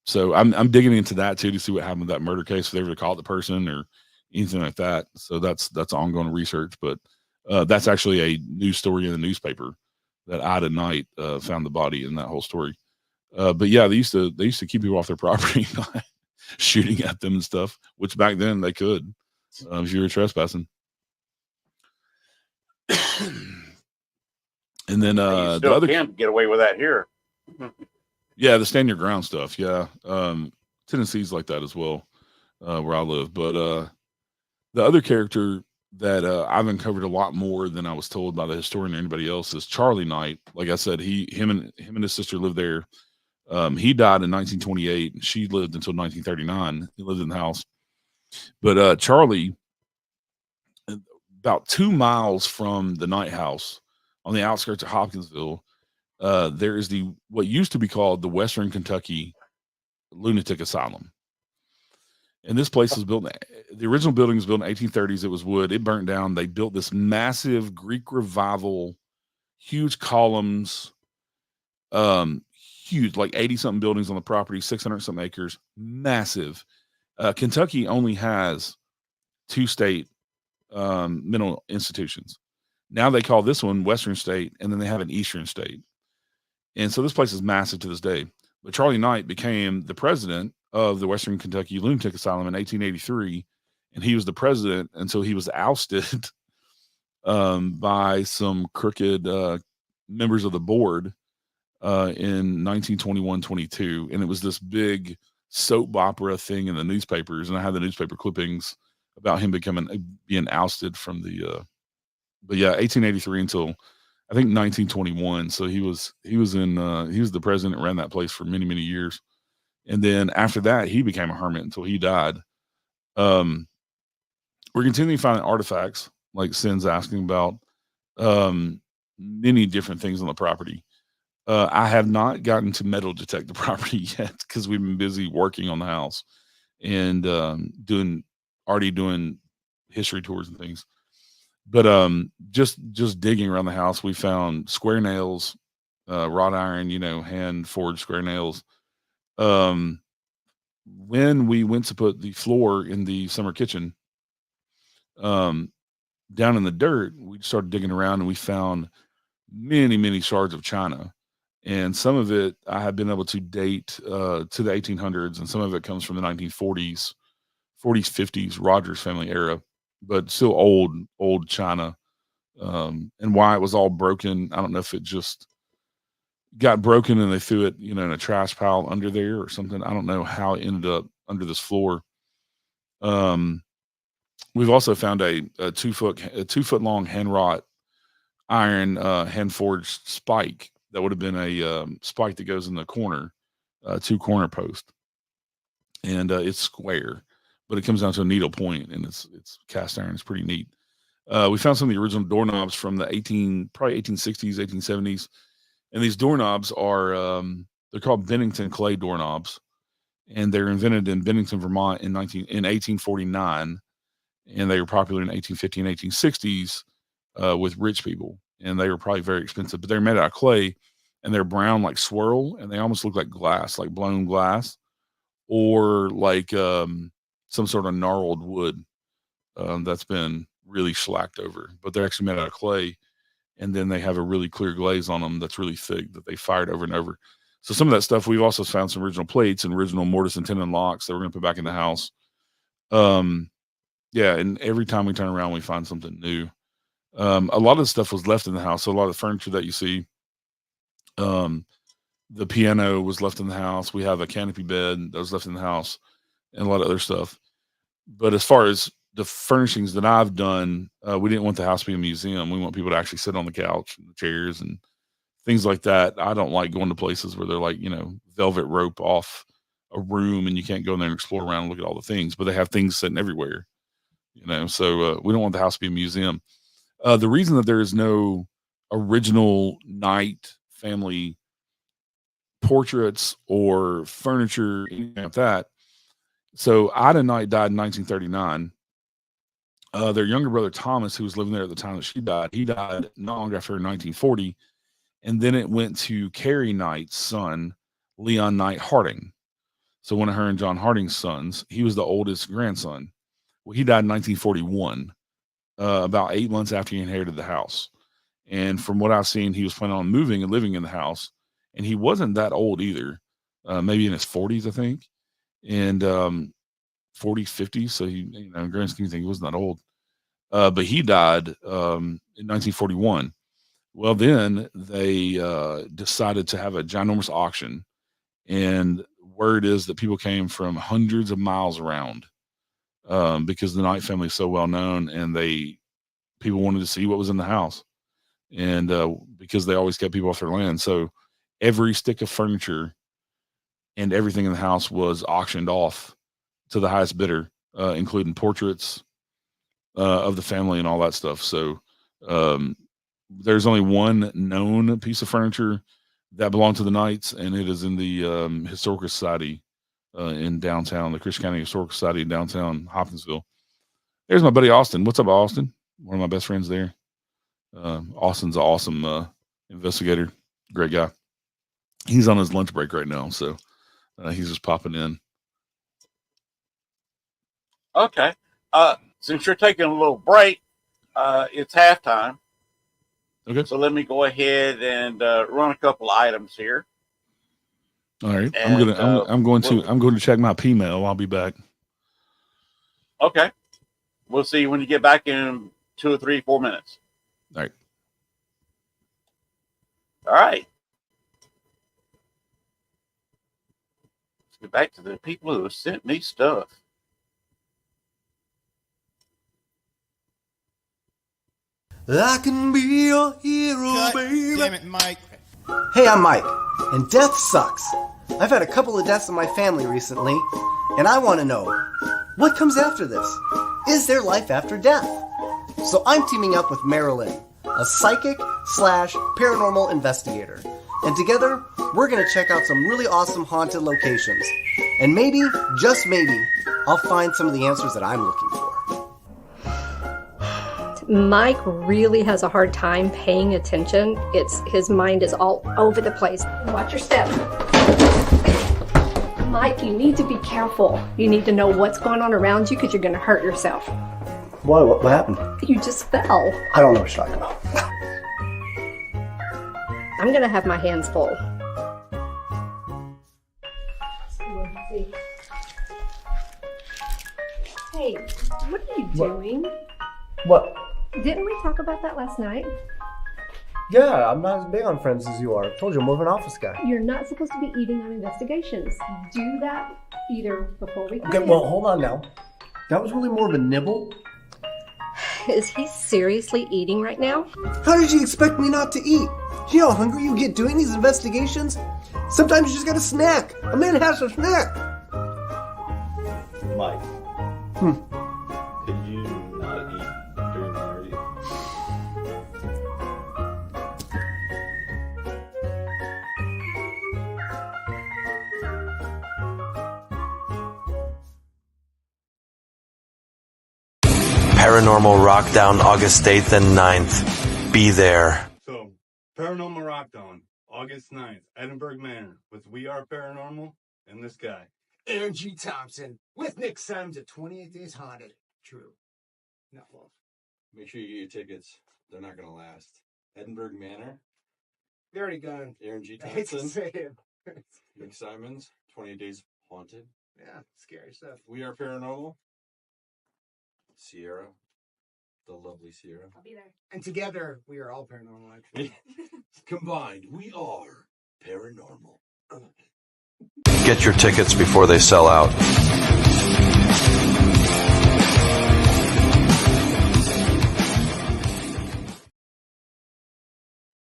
So I'm digging into that too to see what happened with that murder case, if they ever caught the person or anything like that. So that's ongoing research. But that's actually a news story in the newspaper that Ida Knight found the body in that whole story. But yeah, they used to keep people off their property by shooting at them and stuff, which back then they could if you were trespassing. And then you still can't get away with that here. Yeah, the stand your ground stuff. Yeah, Tennessee's like that as well, where I live. But the other character that I've uncovered a lot more than I was told by the historian or anybody else is Charlie Knight. Like I said, him and his sister lived there. He died in 1928, and she lived until 1939. He lived in the house. But Charlie, about 2 miles from the Knight house, on the outskirts of Hopkinsville, there is what used to be called the Western Kentucky Lunatic Asylum. And this place was built, the original building was built in the 1830s. It was wood. It burnt down. They built this massive Greek revival, huge columns, huge, like 80-something buildings on the property, 600-something acres, massive. Kentucky only has 2 state mental institutions. Now they call this one Western State, and then they have an Eastern State. And so this place is massive to this day. But Charlie Knight became the president of the Western Kentucky Lunatic Asylum in 1883, and he was the president until he was ousted by some crooked members of the board in 1921-22. And it was this big soap opera thing in the newspapers, and I had the newspaper clippings about him being ousted from the but yeah, 1883 until I think 1921. So he was the president and ran that place for many, many years. And then after that, he became a hermit until he died. We're continuing finding artifacts like Sin's asking about. many different things on the property. I have not gotten to metal detect the property yet because we've been busy working on the house and already doing history tours and things. But just digging around the house, we found square nails, wrought iron, hand forged square nails. When we went to put the floor in the summer kitchen, down in the dirt, we started digging around and we found many, many shards of china. And some of it I have been able to date to the 1800s, and some of it comes from the 1940s, 40s, 50s, Rogers family era, but still old china. And why it was all broken, I don't know if it just got broken and they threw it, in a trash pile under there or something. I don't know how it ended up under this floor. We've also found a 2 foot long hand wrought iron hand forged spike that would have been a spike that goes in the corner, 2 corner post, and it's square, but it comes down to a needle point, and it's cast iron. It's pretty neat. We found some of the original doorknobs from the 1860s, 1870s, and these doorknobs are they're called Bennington clay doorknobs, and they're invented in Bennington, Vermont in 1849, and they were popular in 1850 and 1860s with rich people, and they were probably very expensive, but they're made out of clay, and they're brown like swirl, and they almost look like glass, like blown glass, or like some sort of gnarled wood that's been really shellacked over, but they're actually made out of clay, and then they have a really clear glaze on them that's really thick that they fired over and over. So some of that stuff, we've also found some original plates and original mortise and tenon locks that we're going to put back in the house. Yeah, and every time we turn around, we find something new. A lot of the stuff was left in the house. So a lot of the furniture that you see, the piano was left in the house. We have a canopy bed that was left in the house, and a lot of other stuff. But as far as the furnishings that I've done, we didn't want the house to be a museum. We want people to actually sit on the couch and the chairs and things like that. I don't like going to places where they're like, velvet rope off a room and you can't go in there and explore around and look at all the things, but they have things sitting everywhere, so we don't want the house to be a museum. The reason that there is no original Knight family portraits or furniture, anything like that. So Ida Knight died in 1939. Their younger brother Thomas, who was living there at the time that she died, he died not long after her in 1940. And then it went to Carrie Knight's son, Leon Knight Harding. So one of her and John Harding's sons. He was the oldest grandson. Well, he died in 1941, about 8 months after he inherited the house. And from what I've seen, he was planning on moving and living in the house. And he wasn't that old either, maybe in his 40s, I think, and 40s, 50s. So he, in grand scheme of things, he wasn't that old. But he died in 1941. Well, then they decided to have a ginormous auction, and word is that people came from hundreds of miles around because the Knight family is so well known, and people wanted to see what was in the house, and because they always kept people off their land, so every stick of furniture and everything in the house was auctioned off to the highest bidder, including portraits of the family and all that stuff. So there's only one known piece of furniture that belonged to the Knights, and it is in the Historical Society in downtown, the Christian County Historical Society in downtown Hopkinsville. There's my buddy Austin. What's up, Austin? One of my best friends there. Austin's an awesome investigator, great guy. He's on his lunch break right now, so he's just popping in. Okay. Since you're taking a little break, it's halftime. Okay. So let me go ahead and run a couple items here. All right. And, I'm going to check my P-mail. I'll be back. Okay. We'll see you when you get back in 2 or 3, 4 minutes. All right. All right. Let's get back to the people who have sent me stuff. I can be your hero, baby. Damn it, Mike. Hey, I'm Mike, and death sucks. I've had a couple of deaths in my family recently, and I want to know, what comes after this? Is there life after death? So I'm teaming up with Marilyn, a psychic slash paranormal investigator. And together, we're gonna check out some really awesome haunted locations. And maybe, just maybe, I'll find some of the answers that I'm looking for. Mike really has a hard time paying attention. His mind is all over the place. Watch your step. Mike, you need to be careful. You need to know what's going on around you because you're going to hurt yourself. What happened? You just fell. I don't know what you're talking about. I'm going to have my hands full. Hey, what are you doing? What? Didn't we talk about that last night? Yeah, I'm not as big on friends as you are. I told you I'm more of an office guy. You're not supposed to be eating on investigations. Do that either before we come Okay, in. well, hold on now. That was really more of a nibble. Is he seriously eating right now? How did you expect me not to eat? You know how hungry you get doing these investigations? Sometimes you just gotta snack. A man has to snack. Mike. Could you not eat during the interview? Paranormal Rockdown August 8th and 9th. Be there. So, Paranormal Rockdown, August 9th, Edinburgh Manor, with We Are Paranormal and this guy. Aaron G. Thompson with Nick Sims at 28 Days Haunted. True. Not false. Make sure you get your tickets. They're not going to last. Edinburgh Manor. They already gone. Aaron G. I hate to Thompson. say it. Nick Simons. 28 Days Haunted. Yeah, scary stuff. We Are Paranormal. Sierra. The lovely Sierra. I'll be there. And together, we are all paranormal, actually. Combined, we are paranormal. Get your tickets before they sell out.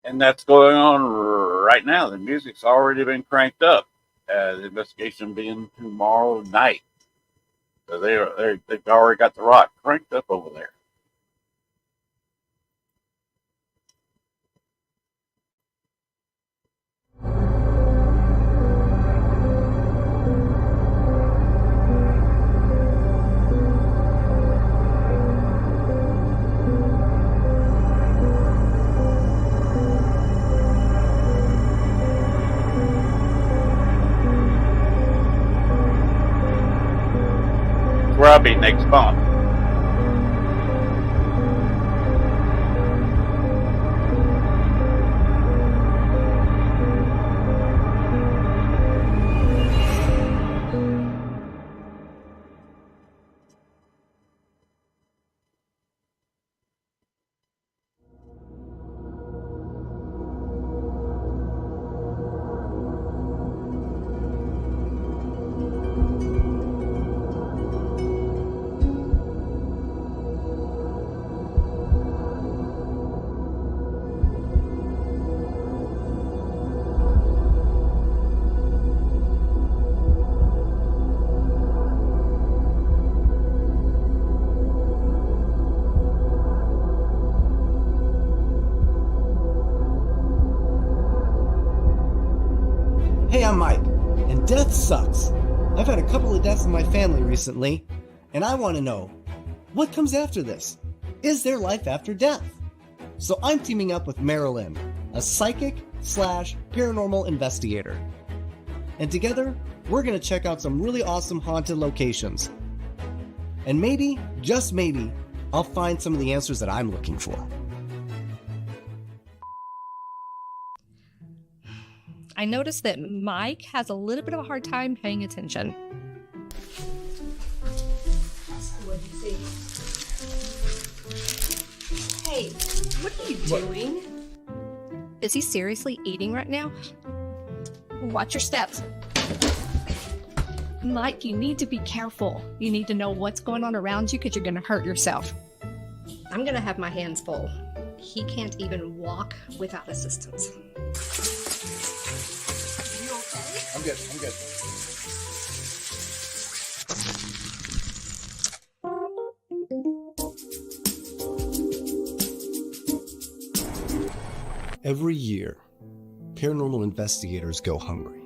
And that's going on right now. The music's already been cranked up. The investigation being tomorrow night. So they've already got the rock cranked up over there. Where I'll be next month. Hey, I'm Mike, and death sucks. I've had a couple of deaths in my family recently, and I want to know, what comes after this? Is there life after death? So I'm teaming up with Marilyn, a psychic slash paranormal investigator. And together, we're going to check out some really awesome haunted locations. And maybe, just maybe, I'll find some of the answers that I'm looking for. I noticed that Mike has a little bit of a hard time paying attention. What did you see? Hey, what are you doing? Is he seriously eating right now? Watch your steps. Mike, you need to be careful. You need to know what's going on around you because you're going to hurt yourself. I'm going to have my hands full. He can't even walk without assistance. I'm good. I'm good. Every year, paranormal investigators go hungry.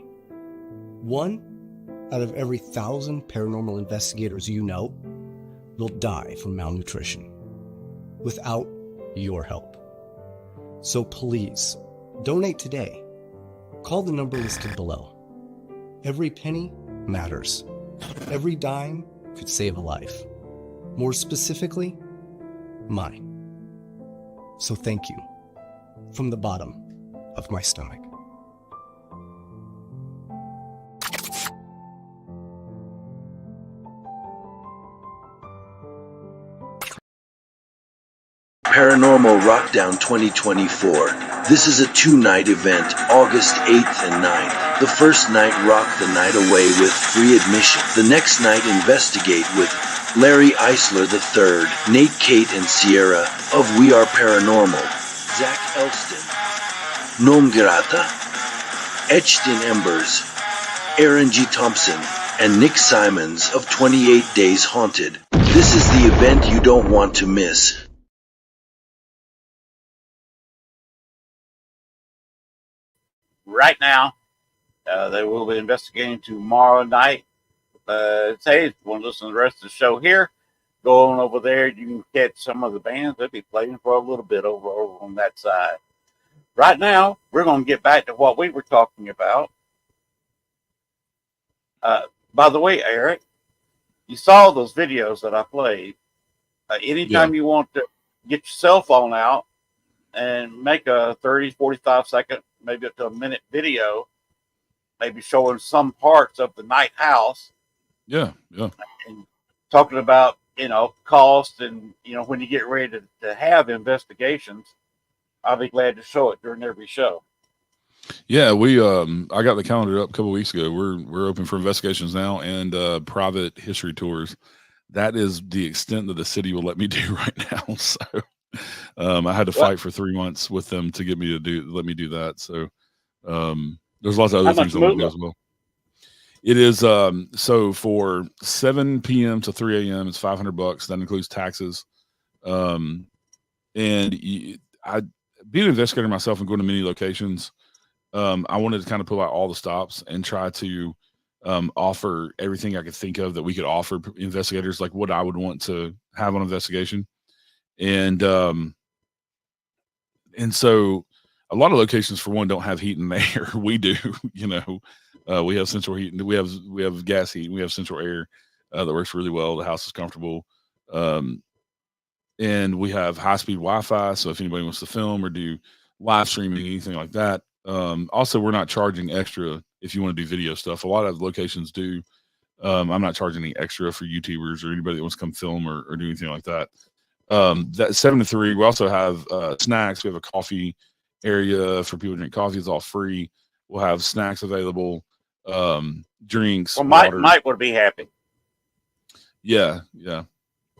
1 out of every 1,000 paranormal investigators you know will die from malnutrition without your help. So please, donate today. Call the number listed below. Every penny matters. Every dime could save a life. More specifically, mine. So thank you from the bottom of my stomach. Paranormal Rockdown 2024. This is a 2-night event, August 8th and 9th. The first night, rock the night away with free admission. The next night, investigate with Larry Eisler III, Nate, Kate, and Sierra of We Are Paranormal, Zach Elston, Noam Girata, Etched in Embers, Aaron G. Thompson, and Nick Simons of 28 Days Haunted. This is the event you don't want to miss. Right now, they will be investigating tomorrow night. Hey, if you want to listen to the rest of the show here, go on over there. You can catch some of the bands. They'll be playing for a little bit over on that side. Right now, we're going to get back to what we were talking about. By the way, Eric, you saw those videos that I played. Anytime you want to get your cell phone out and make a 30, 45 second, maybe up to a minute video, maybe showing some parts of the night house. Yeah. And talking about, cost and, when you get ready to have investigations, I'll be glad to show it during every show. Yeah, we I got the calendar up a couple of weeks ago. We're open for investigations now and private history tours. That is the extent that the city will let me do right now. So I had to fight for 3 months with them to get me to let me do that. So there's lots of other things I want to do as well. It is so for 7 p.m. to 3 a.m. it's $500. That includes taxes. And I being an investigator myself and going to many locations. I wanted to kind of pull out all the stops and try to offer everything I could think of that we could offer investigators, like what I would want to have on investigation. And so a lot of locations, for one, don't have heat and air. We do, we have central heat, and we have gas heat, and we have central air that works really well. The house is comfortable. And we have high-speed Wi-Fi, so if anybody wants to film or do live streaming, anything like that. Also, we're not charging extra if you want to do video stuff. A lot of locations do. I'm not charging any extra for YouTubers or anybody that wants to come film or do anything like that. That 7 to 3, we also have snacks. We have a coffee area for people to drink coffee. It's all free. We'll have snacks available, drinks. Well, water. Mike would be happy. Yeah.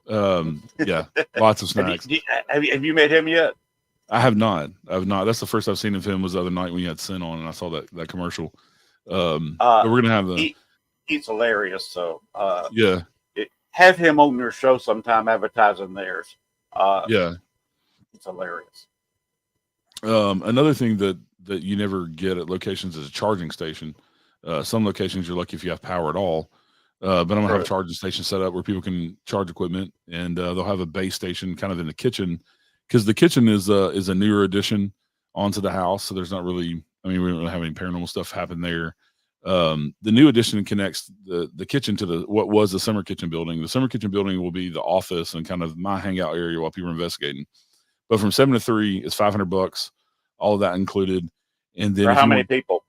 Lots of snacks. Have you met him yet? I have not. That's the first I've seen of him was the other night when you had Sin on, and I saw that commercial. But we're gonna have he's hilarious. So have him on your show sometime advertising theirs. It's hilarious. Another thing that you never get at locations is a charging station. Some locations you're lucky if you have power at all. But I'm gonna have a charging station set up where people can charge equipment, and they'll have a base station kind of in the kitchen. Because the kitchen is a newer addition onto the house, so there's not really. I mean, we don't really have any paranormal stuff happen there. The new addition connects the kitchen to what was the summer kitchen building. The summer kitchen building will be the office and kind of my hangout area while people are investigating. But from 7 to 3, it's $500, all of that included. And then for how many people?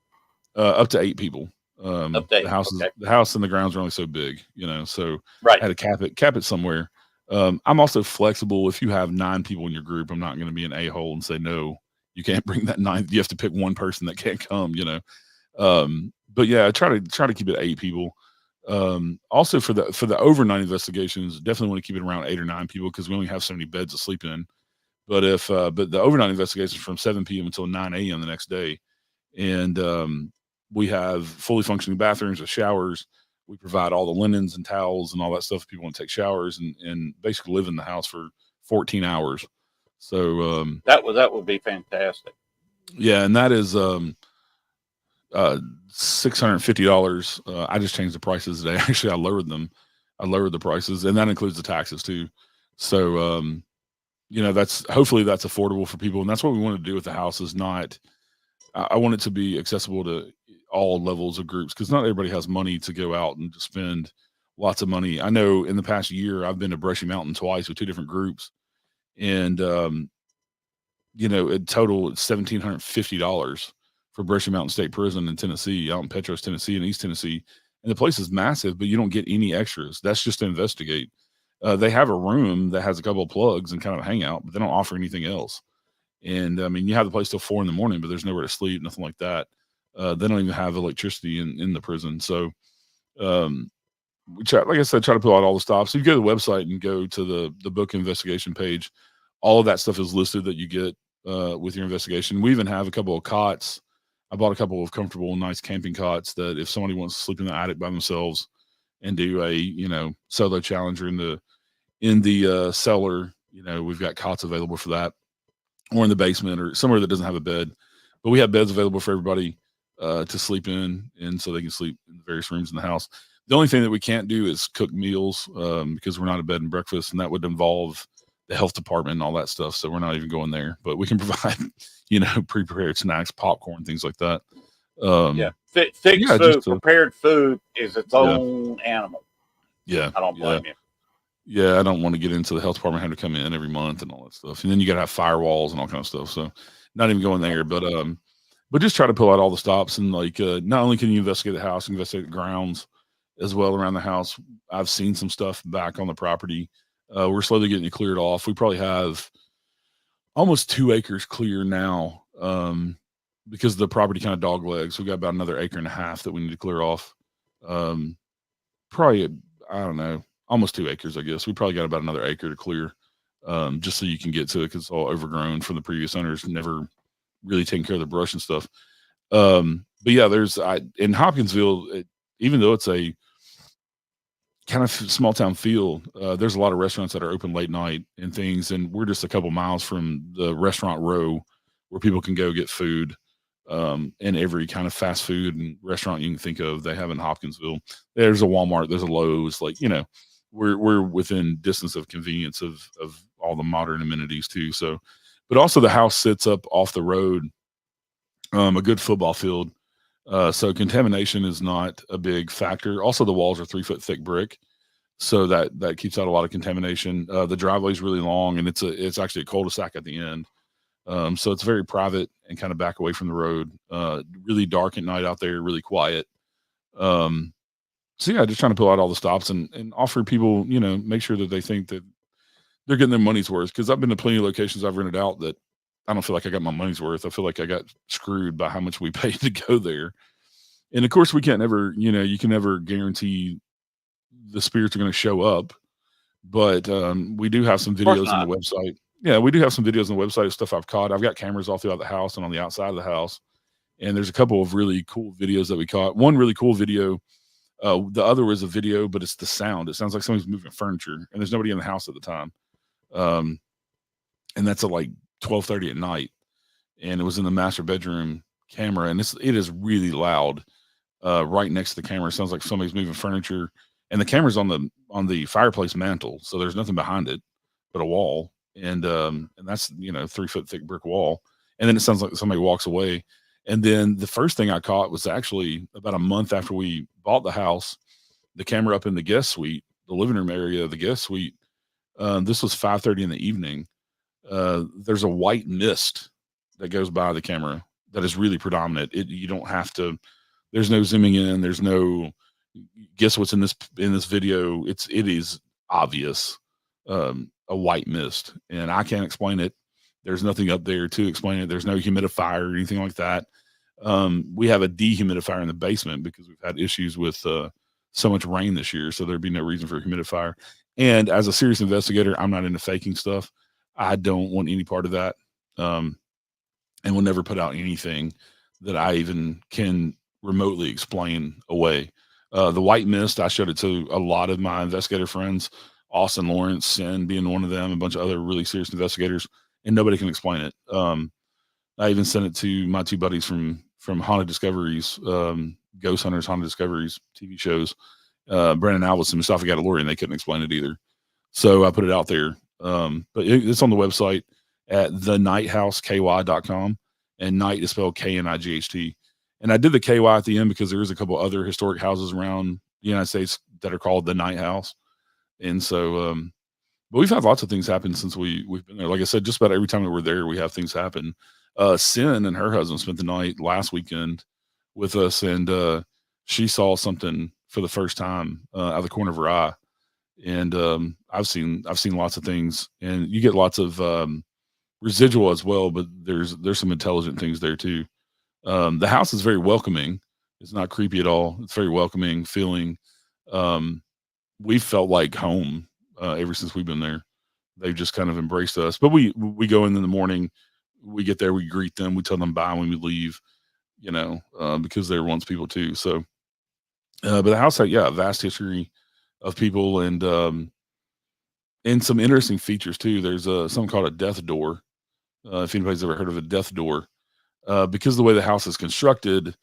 Up to 8 people. Up to 8. The house and the grounds are only so big, So I had to cap it somewhere. I'm also flexible. If you have 9 people in your group, I'm not going to be an a-hole and say, no, you can't bring that 9th. You have to pick one person that can't come, But yeah, I try to keep it 8 people. Also for the overnight investigations, definitely want to keep it around 8 or 9 people because we only have so many beds to sleep in. But but the overnight investigations from 7 p.m. until 9 a.m. the next day. And we have fully functioning bathrooms with showers. We provide all the linens and towels and all that stuff if people want to take showers and basically live in the house for 14 hours. So that would be fantastic. Yeah, and that is $650. I just changed the prices today. Actually, I lowered them. I lowered the prices, and that includes the taxes too. So that's hopefully that's affordable for people, and that's what we want to do with the house. Is not I want it to be accessible to all levels of groups because not everybody has money to go out and to spend lots of money. I know in the past year I've been to Brushy Mountain twice with two different groups, and in total it's $1,750 for Brushy Mountain State Prison in Tennessee, out in Petros, Tennessee, and East Tennessee. And the place is massive, but you don't get any extras. That's just to investigate. They have a room that has a couple of plugs and kind of a hangout, but they don't offer anything else. And I mean, you have the place till 4 a.m, but there's nowhere to sleep, nothing like that. They don't even have electricity in the prison. So, we try, like I said, try to pull out all the stops. So you go to the website and go to the book investigation page. All of that stuff is listed that you get with your investigation. We even have a couple of cots. I bought a couple of comfortable, nice camping cots that if somebody wants to sleep in the attic by themselves and do a solo challenger in the cellar, we've got cots available for that, or in the basement or somewhere that doesn't have a bed. But we have beds available for everybody to sleep in, and so they can sleep in the various rooms in the house. The only thing that we can't do is cook meals because we're not a bed and breakfast, and that would involve the health department and all that stuff. So we're not even going there. But we can provide, pre-prepared snacks, popcorn, things like that. Fixed food, prepared food is its own animal. Yeah, I don't blame you. Yeah, I don't want to get into the health department having to come in every month and all that stuff. And then you got to have firewalls and all kind of stuff. So not even going there, but just try to pull out all the stops. And not only can you investigate the house, investigate the grounds as well around the house. I've seen some stuff back on the property. We're slowly getting it cleared off. We probably have almost 2 acres clear now because the property kind of dog legs. We got about another 1.5 acres that we need to clear off. Probably, I don't know, almost 2 acres, I guess. We probably got about another acre to clear just so you can get to it because it's all overgrown from the previous owners, never really taking care of the brush and stuff. But yeah, in Hopkinsville, even though it's a kind of small town feel, there's a lot of restaurants that are open late night and things. And we're just a couple miles from the restaurant row where people can go get food. And every kind of fast food and restaurant you can think of, they have in Hopkinsville. There's a Walmart, there's a Lowe's, we're within distance of convenience of all the modern amenities too. So, but also the house sits up off the road, a good football field. So contamination is not a big factor. Also, the walls are 3-foot thick brick, so that keeps out a lot of contamination. The driveway is really long, and it's actually a cul-de-sac at the end. So it's very private and kind of back away from the road. Really dark at night out there, really quiet. So yeah, just trying to pull out all the stops and offer people, make sure that they think that they're getting their money's worth. Because I've been to plenty of locations I've rented out that I don't feel like I got my money's worth. I feel like I got screwed by how much we paid to go there. And of course, we can't ever, you can never guarantee the spirits are going to show up. But we do have some videos on the website. Yeah, we do have some videos on the website of stuff I've caught. I've got cameras all throughout the house and on the outside of the house. And there's a couple of really cool videos that we caught. One really cool video. The other was a video, but it's the sound. It sounds like somebody's moving furniture, and there's nobody in the house at the time. And that's at 12:30 at night. And it was in the master bedroom camera, and it is really loud. Right next to the camera, it sounds like somebody's moving furniture, and the camera's on the fireplace mantle, so there's nothing behind it but a wall. And that's 3-foot thick brick wall. And then it sounds like somebody walks away. And then the first thing I caught was actually about a month after we bought the house, the camera up in the guest suite, the living room area of the guest suite. This was 5:30 in the evening. There's a white mist that goes by the camera that is really predominant. You don't have to. There's no zooming in. There's no. Guess what's in this video? It is obvious. A white mist, and I can't explain it. There's nothing up there to explain it. There's no humidifier or anything like that. We have a dehumidifier in the basement because we've had issues with so much rain this year, so there'd be no reason for a humidifier. And as a serious investigator, I'm not into faking stuff. I don't want any part of that, and will never put out anything that I even can remotely explain away. The white mist, I showed it to a lot of my investigator friends, Austin Lawrence and being one of them, a bunch of other really serious investigators, and nobody can explain it. I even sent it to my two buddies from Haunted Discoveries, Ghost Hunters, Haunted Discoveries TV shows, Brandon Alvis and Mustafa Gadalori, and they couldn't explain it either. So I put it out there. But it's on the website at thenightHouseKY.com, and night is spelled KNIGHT. And I did the KY at the end because there is a couple other historic houses around the United States that are called the Night House. And so, but we've had lots of things happen since we've been there. Like I said, just about every time that we're there, we have things happen. Sin and her husband spent the night last weekend with us, and she saw something for the first time out of the corner of her eye. And I've seen lots of things, and you get lots of residual as well. But there's some intelligent things there too. The house is very welcoming. It's not creepy at all. It's very welcoming feeling. We felt like home ever since we've been there. They've just kind of embraced us. But we go in the morning, we get there, we greet them, we tell them bye when we leave, because they're once people too. So, but the house had a vast history of people, and some interesting features too. There's something called a death door. If anybody's ever heard of a death door, because the way the house is constructed,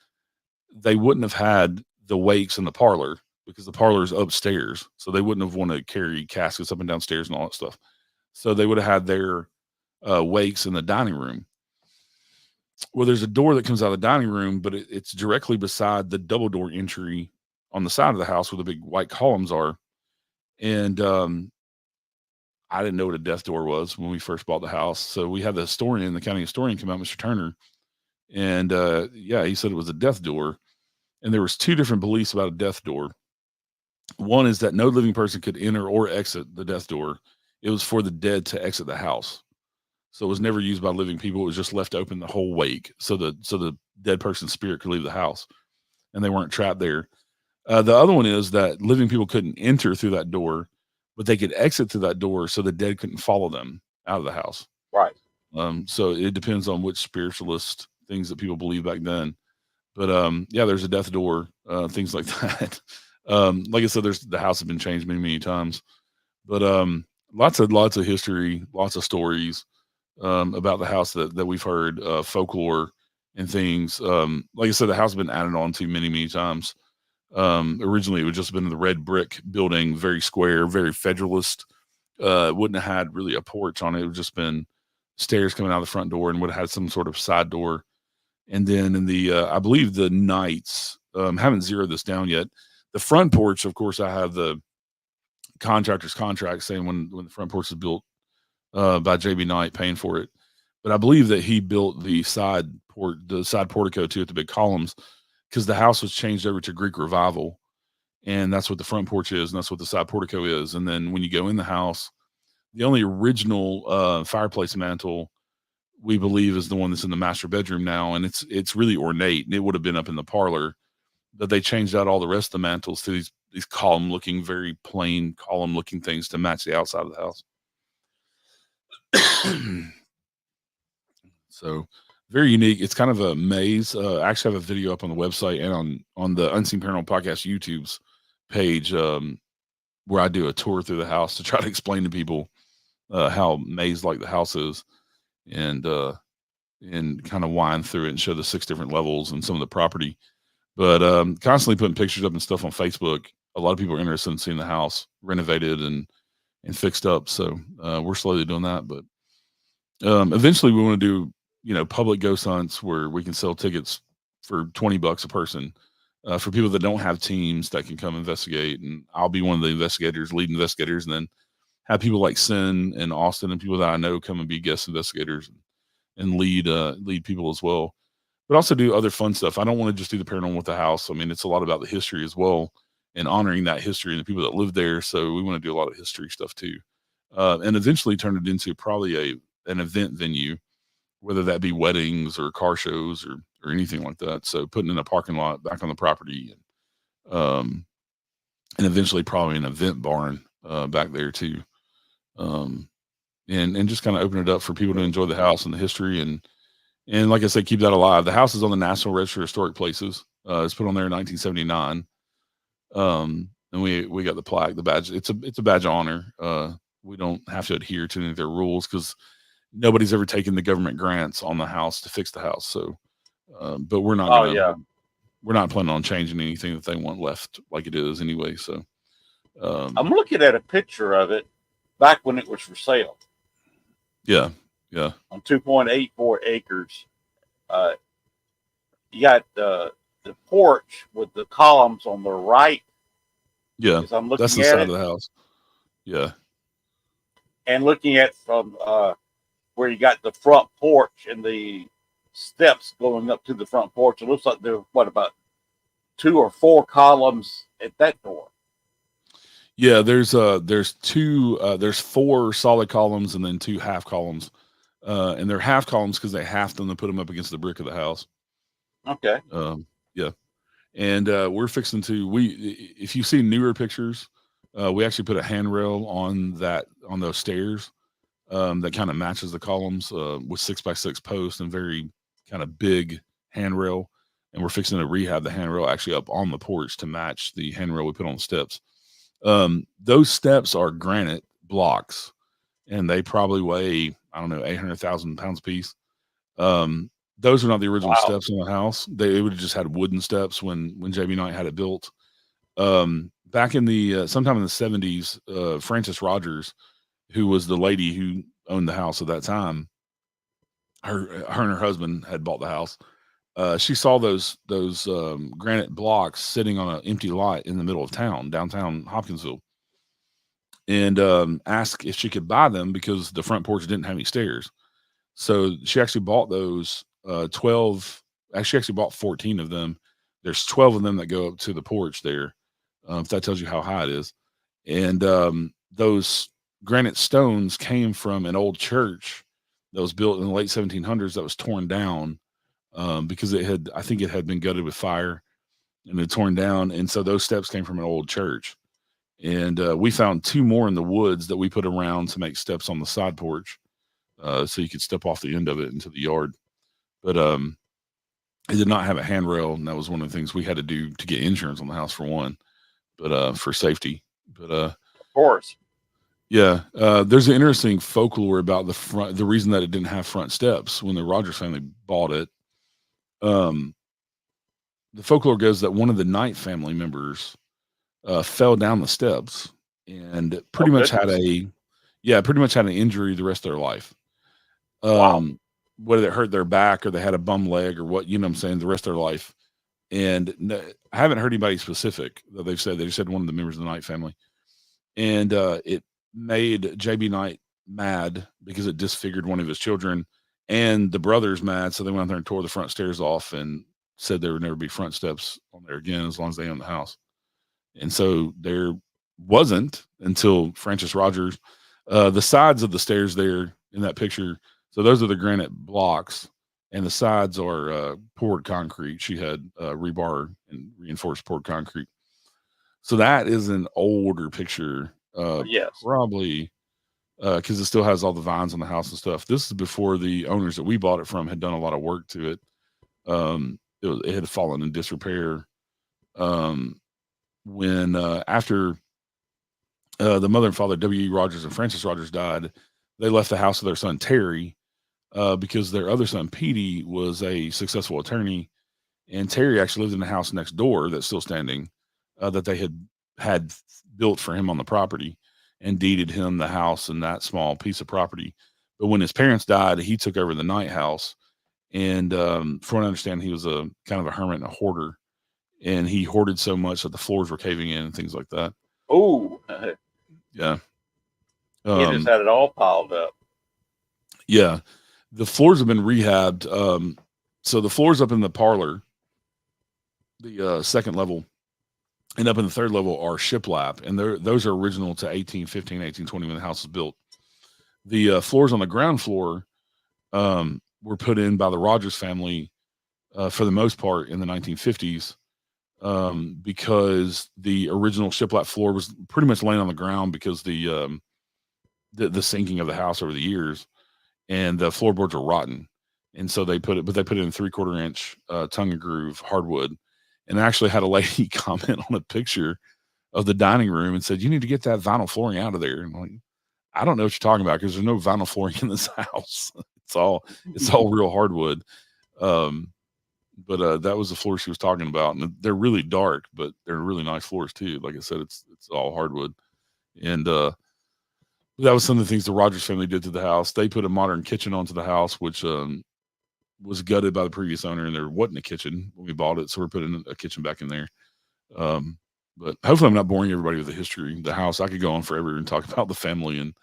they wouldn't have had the wakes in the parlor because the parlor is upstairs. So they wouldn't have wanted to carry caskets up and downstairs and all that stuff. So they would have had their wakes in the dining room. Well, there's a door that comes out of the dining room, but it's directly beside the double door entry on the side of the house where the big white columns are. And I didn't know what a death door was when we first bought the house. So we had the county historian come out, Mr. Turner. And he said it was a death door. And there was two different beliefs about a death door. One is that no living person could enter or exit the death door. It was for the dead to exit the house. So it was never used by living people. It was just left open the whole wake. So the dead person's spirit could leave the house and they weren't trapped there. The other one is that living people couldn't enter through that door, but they could exit through that door so the dead couldn't follow them out of the house. Right. So it depends on which spiritualist things that people believe back then. But there's a death door, things like that. Like I said, the house has been changed many, many times. But lots of history, lots of stories about the house that we've heard, folklore and things. Like I said, the house has been added on to many, many times. Originally, it would just been the red brick building, very square, very Federalist. Wouldn't have had really a porch on it. It would just been stairs coming out of the front door, and would have had some sort of side door. And then in the, I believe the nights, haven't zeroed this down yet. The front porch, of course, I have the contractor's contract saying when the front porch is built by JB Knight, paying for it. But I believe that he built the side portico too at the big columns, because the house was changed over to Greek Revival, and that's what the front porch is, and that's what the side portico is. And then when you go in the house, the only original fireplace mantle we believe is the one that's in the master bedroom now, and it's really ornate, and it would have been up in the parlor, but they changed out all the rest of the mantles to these column looking, very plain column looking things to match the outside of the house. So very unique. It's kind of a maze. I actually have a video up on the website and on the Unseen Paranormal Podcast YouTube's page, where I do a tour through the house to try to explain to people how maze like the house is, and kind of wind through it and show the 6 different levels and some of the property. But constantly putting pictures up and stuff on Facebook. A lot of people are interested in seeing the house renovated and fixed up. So we're slowly doing that. But eventually we want to do, public ghost hunts where we can sell tickets for $20 a person for people that don't have teams that can come investigate. And I'll be one of the lead investigators, and then have people like Sin and Austin and people that I know come and be guest investigators and lead people as well. But also do other fun stuff. I don't want to just do the paranormal with the house. I mean, it's a lot about the history as well, and honoring that history and the people that live there. So we want to do a lot of history stuff too, and eventually turn it into probably an event venue, whether that be weddings or car shows or anything like that. So putting in a parking lot back on the property, and eventually probably an event barn back there too, and just kind of open it up for people to enjoy the house and the history, and like I said, keep that alive. The house is on the National Register of Historic Places. It's put on there in 1979. And we got the plaque, the badge. It's a badge of honor. We don't have to adhere to any of their rules, because nobody's ever taken the government grants on the house to fix the house. So, but we're not Oh gonna yeah. we're not planning on changing anything that they want left like it is anyway. So, I'm looking at a picture of it back when it was for sale yeah, on 2.84 acres. You got the porch with the columns on the right. yeah. As I'm That's looking the at side it of the house. Yeah, and looking at from where you got the front porch and the steps going up to the front porch, it looks like there's about 2 or 4 columns at that door. yeah. There's there's 4 solid columns and then 2 half columns, and they're half columns because they halved them to put them up against the brick of the house. Okay. Yeah, and we're fixing to if you see newer pictures, we actually put a handrail on those stairs that kind of matches the columns with 6x6 posts and very kind of big handrail, and we're fixing to rehab the handrail actually up on the porch to match the handrail we put on the steps. Those steps are granite blocks, and they probably weigh, I don't know, 800,000 pounds a piece. Those are not the original steps in the house. They would have just had wooden steps when JB Knight had it built. Back in the sometime in the 70s, Frances Rogers, who was the lady who owned the house at that time, her and her husband had bought the house. She saw those granite blocks sitting on an empty lot in the middle of town, downtown Hopkinsville, and asked if she could buy them because the front porch didn't have any stairs. So she actually bought those 12. She actually bought 14 of them. There's 12 of them that go up to the porch there. If that tells you how high it is. And those granite stones came from an old church that was built in the late 1700s that was torn down because I think it had been gutted with fire and it torn down. And so those steps came from an old church. And we found 2 more in the woods that we put around to make steps on the side porch. So you could step off the end of it into the yard. But it did not have a handrail, and that was one of the things we had to do to get insurance on the house for one, but for safety. But of course, yeah. There's an interesting folklore about the reason that it didn't have front steps when the Rogers family bought it. The folklore goes that one of the Knight family members fell down the steps and pretty much had an injury the rest of their life. Whether it hurt their back or they had a bum leg or what, you know what I'm saying, the rest of their life. And I haven't heard anybody specific that they've said. They just said one of the members of the Knight family. And it made JB Knight mad because it disfigured one of his children and the brothers mad. So they went out there and tore the front stairs off and said there would never be front steps on there again as long as they own the house. And so there wasn't until Frances Rogers. The sides of the stairs there in that picture, so those are the granite blocks, and the sides are poured concrete. She had rebar and reinforced poured concrete. So that is an older picture. yes, probably because it still has all the vines on the house and stuff. This is before the owners that we bought it from had done a lot of work to it. It had fallen in disrepair. When after the mother and father, W.E. Rogers and Frances Rogers, died, they left the house with their son Terry because their other son Petey was a successful attorney, and Terry actually lived in the house next door that's still standing that they had built for him on the property and deeded him the house and that small piece of property. But when his parents died, he took over the Knight house, and from what I understand, he was a kind of a hermit and a hoarder. And he hoarded so much that the floors were caving in and things like that. Oh, yeah. He just had it all piled up. Yeah. The floors have been rehabbed. So the floors up in the parlor, the second level, and up in the third level are shiplap. And those are original to 1815, 1820 when the house was built. The floors on the ground floor were put in by the Rogers family for the most part in the 1950s. Because the original shiplap floor was pretty much laying on the ground because the sinking of the house over the years, and the floorboards are rotten, and so they put it in 3/4 inch tongue and groove hardwood, and I actually had a lady comment on a picture of the dining room and said, "You need to get that vinyl flooring out of there." And I'm like, I don't know what you're talking about because there's no vinyl flooring in this house. It's all real hardwood. But that was the floor she was talking about, and they're really dark, but they're really nice floors too. Like I said, it's all hardwood, and that was some of the things the Rogers family did to the house. They put a modern kitchen onto the house, which was gutted by the previous owner, and there wasn't a kitchen when we bought it, so we're putting a kitchen back in there. Um, but hopefully, I'm not boring everybody with the history of the house. I could go on forever and talk about the family and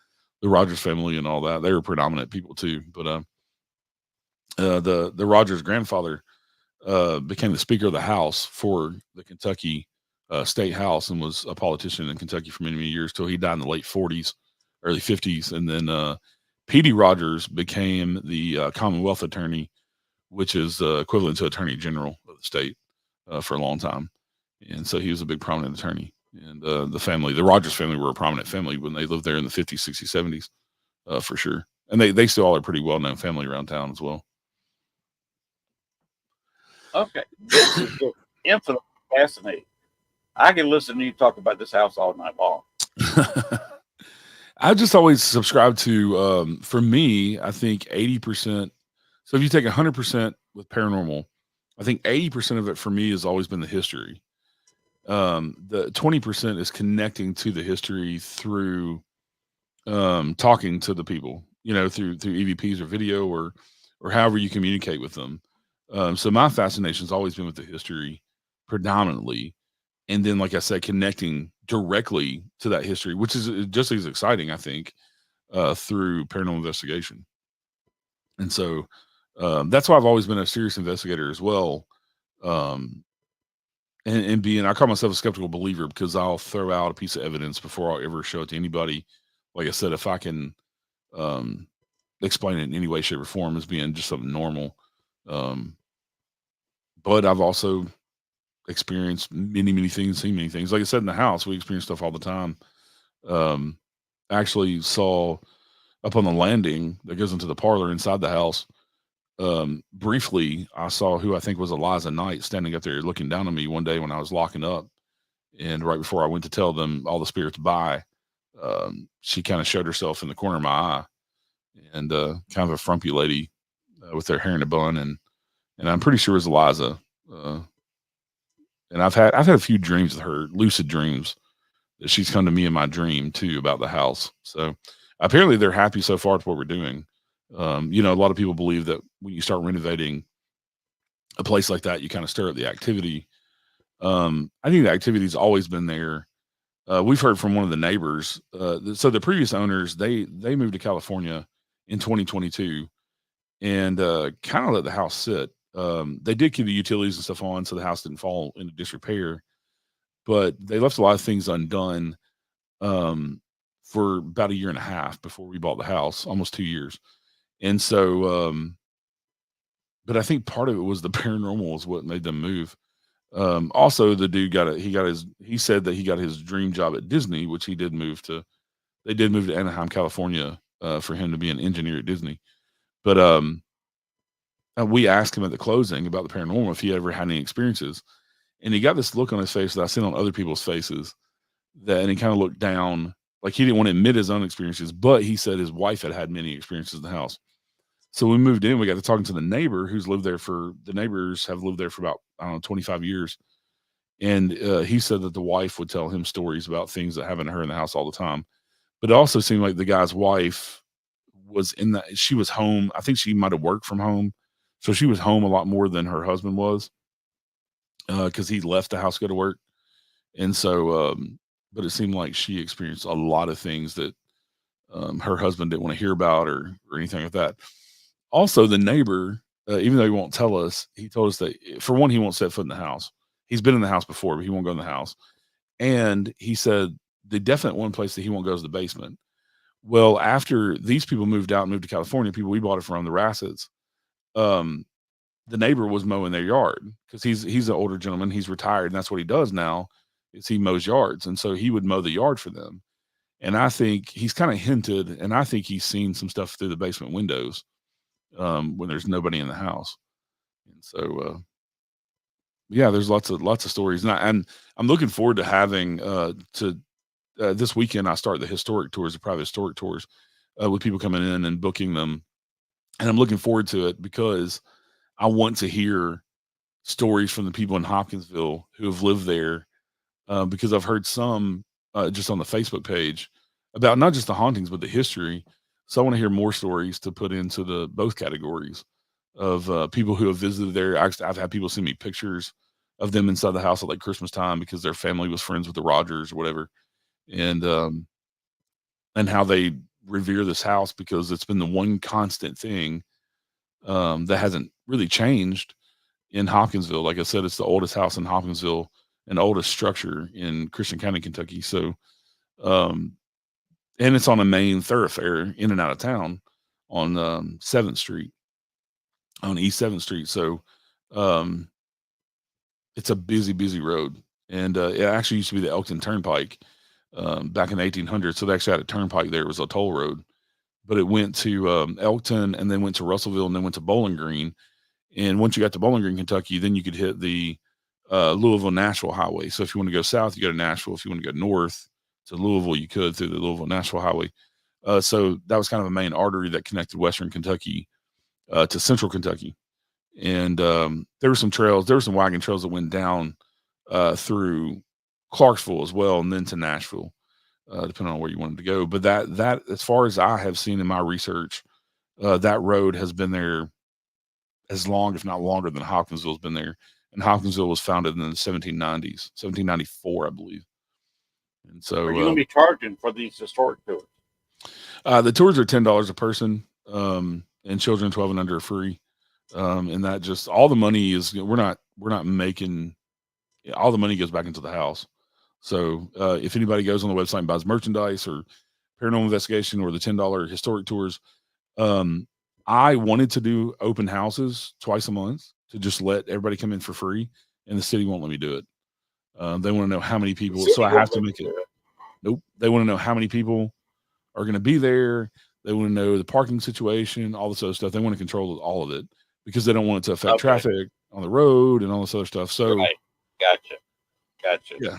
the Rogers family and all that. They were predominant people too, but the Rogers grandfather became the Speaker of the House for the Kentucky State House and was a politician in Kentucky for many, many years till he died in the late 40s, early 50s. And then P.D. Rogers became the Commonwealth Attorney, which is equivalent to Attorney General of the state for a long time. And so he was a big prominent attorney. And the Rogers family were a prominent family when they lived there in the 50s, 60s, 70s for sure. And they still are a pretty well-known family around town as well. Okay, this is infinitely fascinating. I can listen to you talk about this house all night long. I just always subscribe to, for me, I think 80%. So if you take 100% with paranormal, I think 80% of it for me has always been the history. The 20% is connecting to the history through talking to the people, through EVPs or video or however you communicate with them. So my fascination has always been with the history predominantly. And then, like I said, connecting directly to that history, which is just as exciting, I think, through paranormal investigation. And so that's why I've always been a serious investigator as well. And I call myself a skeptical believer because I'll throw out a piece of evidence before I'll ever show it to anybody. Like I said, if I can explain it in any way, shape, or form as being just something normal. But I've also experienced many, many things, seen many things. Like I said, in the house, we experience stuff all the time. Actually saw up on the landing that goes into the parlor inside the house. Briefly, I saw who I think was Eliza Knight standing up there looking down on me one day when I was locking up. And right before I went to tell them all the spirits bye, she kind of showed herself in the corner of my eye, and kind of a frumpy lady with their hair in a bun. And I'm pretty sure it was Eliza. And I've had a few dreams with her, lucid dreams, that she's come to me in my dream too about the house. So apparently they're happy so far with what we're doing. A lot of people believe that when you start renovating a place like that, you kind of stir up the activity. I think the activity's always been there. We've heard from one of the neighbors. So the previous owners, they moved to California in 2022 and kind of let the house sit. They did keep the utilities and stuff on, so the house didn't fall into disrepair. But they left a lot of things undone for about a year and a half before we bought the house, almost 2 years. And so, but I think part of it was the paranormal is what made them move. Also, the dude he said that he got his dream job at Disney, which they did move to Anaheim, California, for him to be an engineer at Disney. But we asked him at the closing about the paranormal if he ever had any experiences. And he got this look on his face that I seen on other people's faces, and he kind of looked down, like he didn't want to admit his own experiences, but he said his wife had many experiences in the house. So we moved in, we got to talking to the neighbor the neighbors have lived there for about, 25 years. And he said that the wife would tell him stories about things that happened to her in the house all the time. But it also seemed like the guy's wife she was home. I think she might have worked from home. So she was home a lot more than her husband was. Because he left the house to go to work. And so, but it seemed like she experienced a lot of things that her husband didn't want to hear about or anything like that. Also, the neighbor, even though he won't tell us, he told us that, for one, he won't set foot in the house. He's been in the house before, but he won't go in the house. And he said the definite one place that he won't go is the basement. Well, after these people moved to California, people we bought it from, the Rassets, the neighbor was mowing their yard because he's an older gentleman. He's retired, and that's what he does now is he mows yards. And so he would mow the yard for them. And I think he's kind of hinted, and I think he's seen some stuff through the basement windows when there's nobody in the house. And so, yeah, there's lots of stories. And I'm looking forward to having to this weekend I start the historic tours, the private historic tours, with people coming in and booking them, and I'm looking forward to it because I want to hear stories from the people in Hopkinsville who have lived there, because I've heard some just on the Facebook page about not just the hauntings but the history. So I want to hear more stories to put into the both categories of people who have visited there. I've had people send me pictures of them inside the house at like Christmas time because their family was friends with the Rogers or whatever, and how they revere this house because it's been the one constant thing that hasn't really changed in Hopkinsville. Like I said, it's the oldest house in Hopkinsville and oldest structure in Christian County, Kentucky. So, um, and it's on a main thoroughfare in and out of town on 7th Street, on East 7th Street. So, um, it's a busy, busy road. And it actually used to be the Elkton Turnpike back in the 1800s. So they actually had a turnpike there. It was a toll road, but it went to Elkton and then went to Russellville and then went to Bowling Green. And once you got to Bowling Green, Kentucky, then you could hit the Louisville-Nashville highway. So if you want to go south, you go to Nashville. If you want to go north to Louisville, you could through the Louisville-Nashville highway. So that was kind of a main artery that connected Western Kentucky to Central Kentucky. And there were some trails. There were some wagon trails that went down through Clarksville as well, and then to Nashville, depending on where you wanted to go. But that as far as I have seen in my research, that road has been there as long, if not longer, than Hopkinsville's been there. And Hopkinsville was founded in the 1790s, 1794, I believe. And so, are you going to be charging for these historic tours? The tours are $10 a person, and children 12 and under are free. And that just all the money is we're not making. All the money goes back into the house. So if anybody goes on the website and buys merchandise or paranormal investigation or the $10 historic tours, I wanted to do open houses twice a month to just let everybody come in for free, and the city won't let me do it. They want to know how many people, so I have to make it. Nope. They want to know how many people are going to be there. They want to know the parking situation, all this other stuff. They want to control all of it because they don't want it to affect traffic on the road and all this other stuff. So, right. Gotcha. Yeah.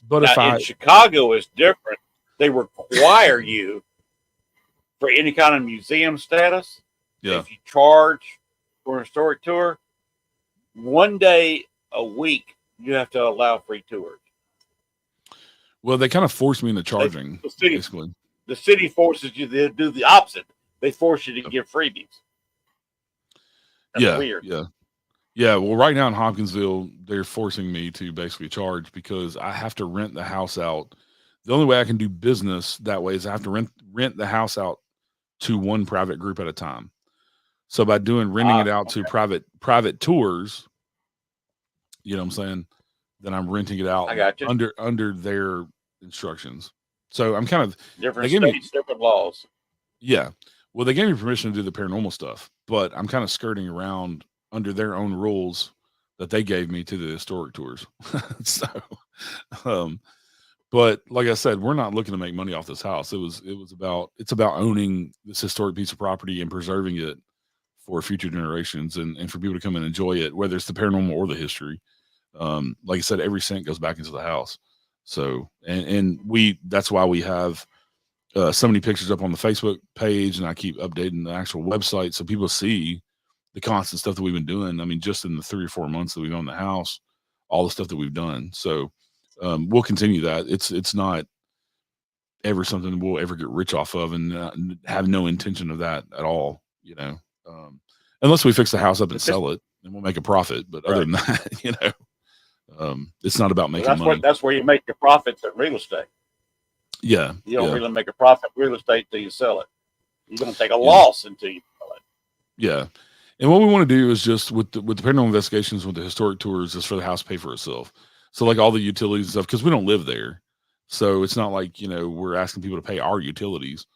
But now, in Chicago, it's different. They require you for any kind of museum status. Yeah. If you charge for a historic tour, one day a week you have to allow free tours. Well, they kind of force me into charging. Basically, the city forces you to do the opposite. They force you to give freebies. That's weird. Yeah. Well, right now in Hopkinsville, they're forcing me to basically charge because I have to rent the house out. The only way I can do business that way is I have to rent the house out to one private group at a time. So by renting it out to private tours, you know what I'm saying? Then I'm renting it out under their instructions. So I'm kind of different states, different laws. Yeah. Well, they gave me permission to do the paranormal stuff, but I'm kind of skirting around under their own rules that they gave me to the historic tours. So, but like I said, we're not looking to make money off this house. It's about owning this historic piece of property and preserving it for future generations and for people to come and enjoy it, whether it's the paranormal or the history. Like I said, every cent goes back into the house. So, and that's why we have so many pictures up on the Facebook page, and I keep updating the actual website so people see the constant stuff that we've been doing. I mean, just in the 3 or 4 months that we've owned the house, all the stuff that we've done. So we'll continue that. It's not ever something we'll ever get rich off of, and have no intention of that at all. You know, unless we fix the house up and sell it, and we'll make a profit. But other than that, you know, it's not about making money. That's where you make your profits in real estate. Yeah. You don't really make a profit in real estate till you sell it. You're going to take a loss until you sell it. Yeah. And what we want to do is just with the paranormal investigations, with the historic tours, is for the house to pay for itself. So like all the utilities and stuff, because we don't live there. So it's not like, we're asking people to pay our utilities.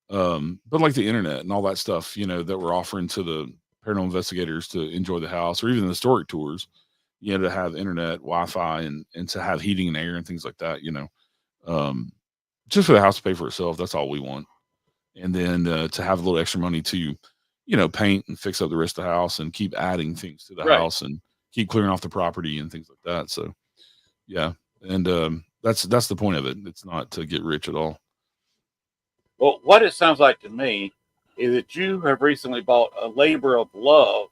But like the internet and all that stuff, that we're offering to the paranormal investigators to enjoy the house, or even the historic tours, to have internet, Wi-Fi, and to have heating and air and things like that, just for the house to pay for itself. That's all we want. And then to have a little extra money to, paint and fix up the rest of the house and keep adding things to the house and keep clearing off the property and things like that. So, yeah. And That's the point of it. It's not to get rich at all. Well, what it sounds like to me is that you have recently bought a labor of love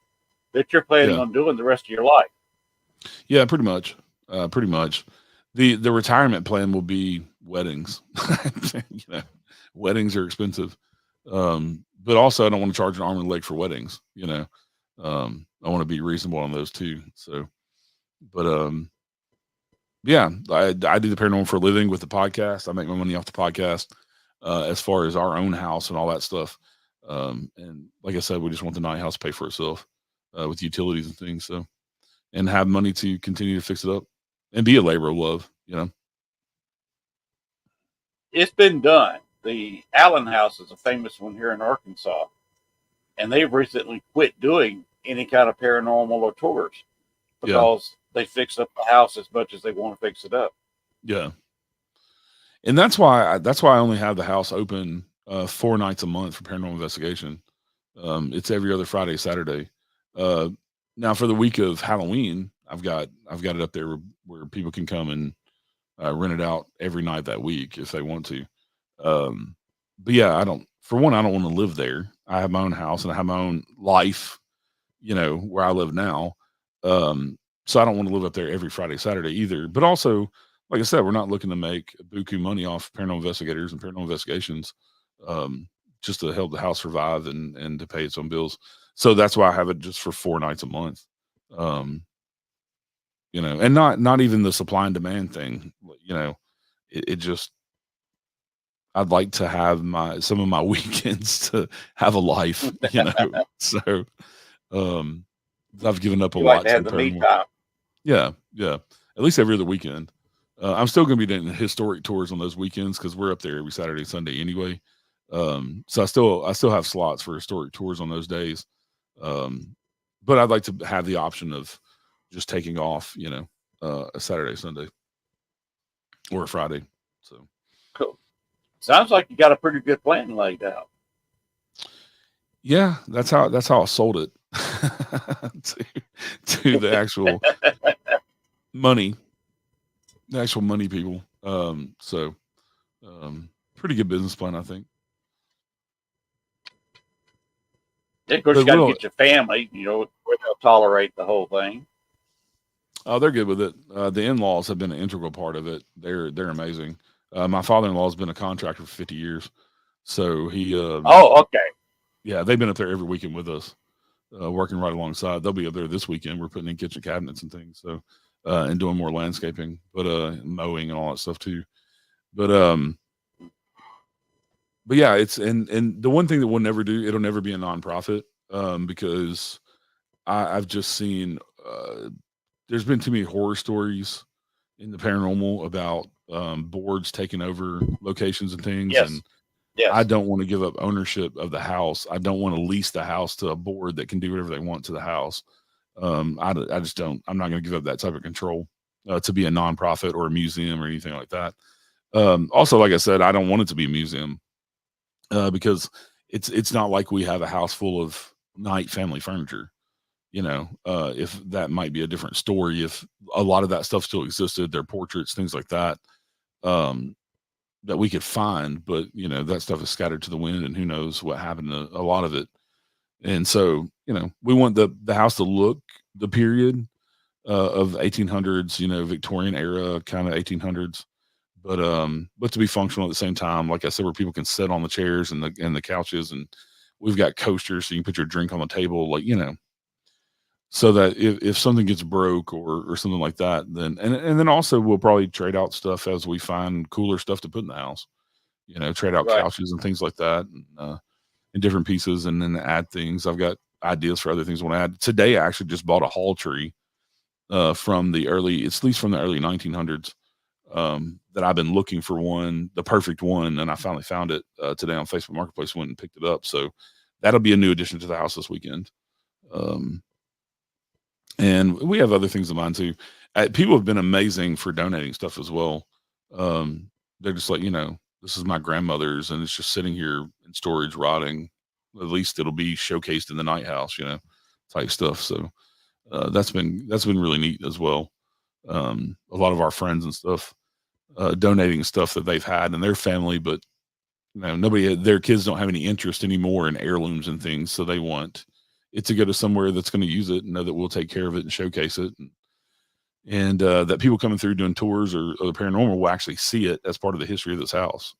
that you're planning Yeah. on doing the rest of your life. Yeah, pretty much. Pretty much. The retirement plan will be weddings. You know, weddings are expensive. But also I don't want to charge an arm and a leg for weddings, you know. I want to be reasonable on those too. So, but yeah, I do the paranormal for a living with the podcast. I make my money off the podcast. As far as our own house and all that stuff. And like I said, we just want the night house to pay for itself with utilities and things. So, and have money to continue to fix it up and be a labor of love, you know. It's been done. The Allen House is a famous one here in Arkansas, and they've recently quit doing any kind of paranormal or tours because they fix up the house as much as they want to fix it up. Yeah. And that's why I only have the house open 4 nights a month for paranormal investigation. It's every other Friday, Saturday. Now for the week of Halloween, I've got it up there where people can come and rent it out every night that week if they want to. But yeah, I don't want to live there. I have my own house and I have my own life, you know, where I live now. So I don't want to live up there every Friday, Saturday either. But also, like I said, we're not looking to make buku money off paranormal investigators and paranormal investigations, just to help the house survive and to pay its own bills. So that's why I have it just for 4 nights a month. You know, and not even the supply and demand thing. You know, it just, I'd like to have some of my weekends to have a life, you know. So I've given up a You lot like to have to the the me paranormal. time. Yeah. At least every other weekend. I'm still going to be doing historic tours on those weekends because we're up there every Saturday, Sunday anyway. So I still have slots for historic tours on those days. But I'd like to have the option of just taking off, you know, a Saturday, Sunday, or a Friday. So Cool. Sounds like you got a pretty good plan laid out. yeah, that's how I sold it to the actual money, people. Pretty good business plan, I think. Of course, But you got to we'll, get your family, you know, where they'll tolerate the whole thing. oh, they're good with it. The in-laws have been an integral part of it. They're amazing. My father-in-law has been a contractor for 50 years, so he. Oh, okay. Yeah, they've been up there every weekend with us, working right alongside. They'll be up there this weekend. We're putting in kitchen cabinets and things, so and doing more landscaping, but mowing and all that stuff too. But yeah, it's and the one thing that we'll never do, it'll never be a nonprofit, because I've just seen there's been too many horror stories in the paranormal about boards taking over locations and things. Yes. And Yes. I don't want to give up ownership of the house. I don't want to lease the house to a board that can do whatever they want to the house. I just don't. I'm not going to give up that type of control to be a nonprofit or a museum or anything like that. Also, like I said, I don't want it to be a museum because it's not like we have a house full of night family furniture. You know, if that might be a different story, if a lot of that stuff still existed, their portraits, things like that, that we could find, but you know, that stuff is scattered to the wind and who knows what happened to a lot of it. And so, you know, we want the house to look the period of 1800s, you know, Victorian era, kind of 1800s, but to be functional at the same time, like I said, where people can sit on the chairs and the couches, and we've got coasters so you can put your drink on the table, like, you know, so that if something gets broke or something like that, then and then also we'll probably trade out stuff as we find cooler stuff to put in the house. You know, trade out Right. couches and things like that, and different pieces, and then add things. I've got ideas for other things I want to add. Today, I actually just bought a hall tree from the early, it's at least from the early 1900s. That I've been looking for the perfect one, and I finally found it today on Facebook Marketplace. Went and picked it up, so that'll be a new addition to the house this weekend. And we have other things in mind too. People have been amazing for donating stuff as well. They're just like, you know, this is my grandmother's, and it's just sitting here in storage, rotting. At least it'll be showcased in the night house, you know, type stuff. So that's been really neat as well. A lot of our friends and stuff donating stuff that they've had in their family, but their kids don't have any interest anymore in heirlooms and things, so they want it to go to somewhere that's going to use it and know that we'll take care of it and showcase it, and that people coming through doing tours or the paranormal will actually see it as part of the history of this house.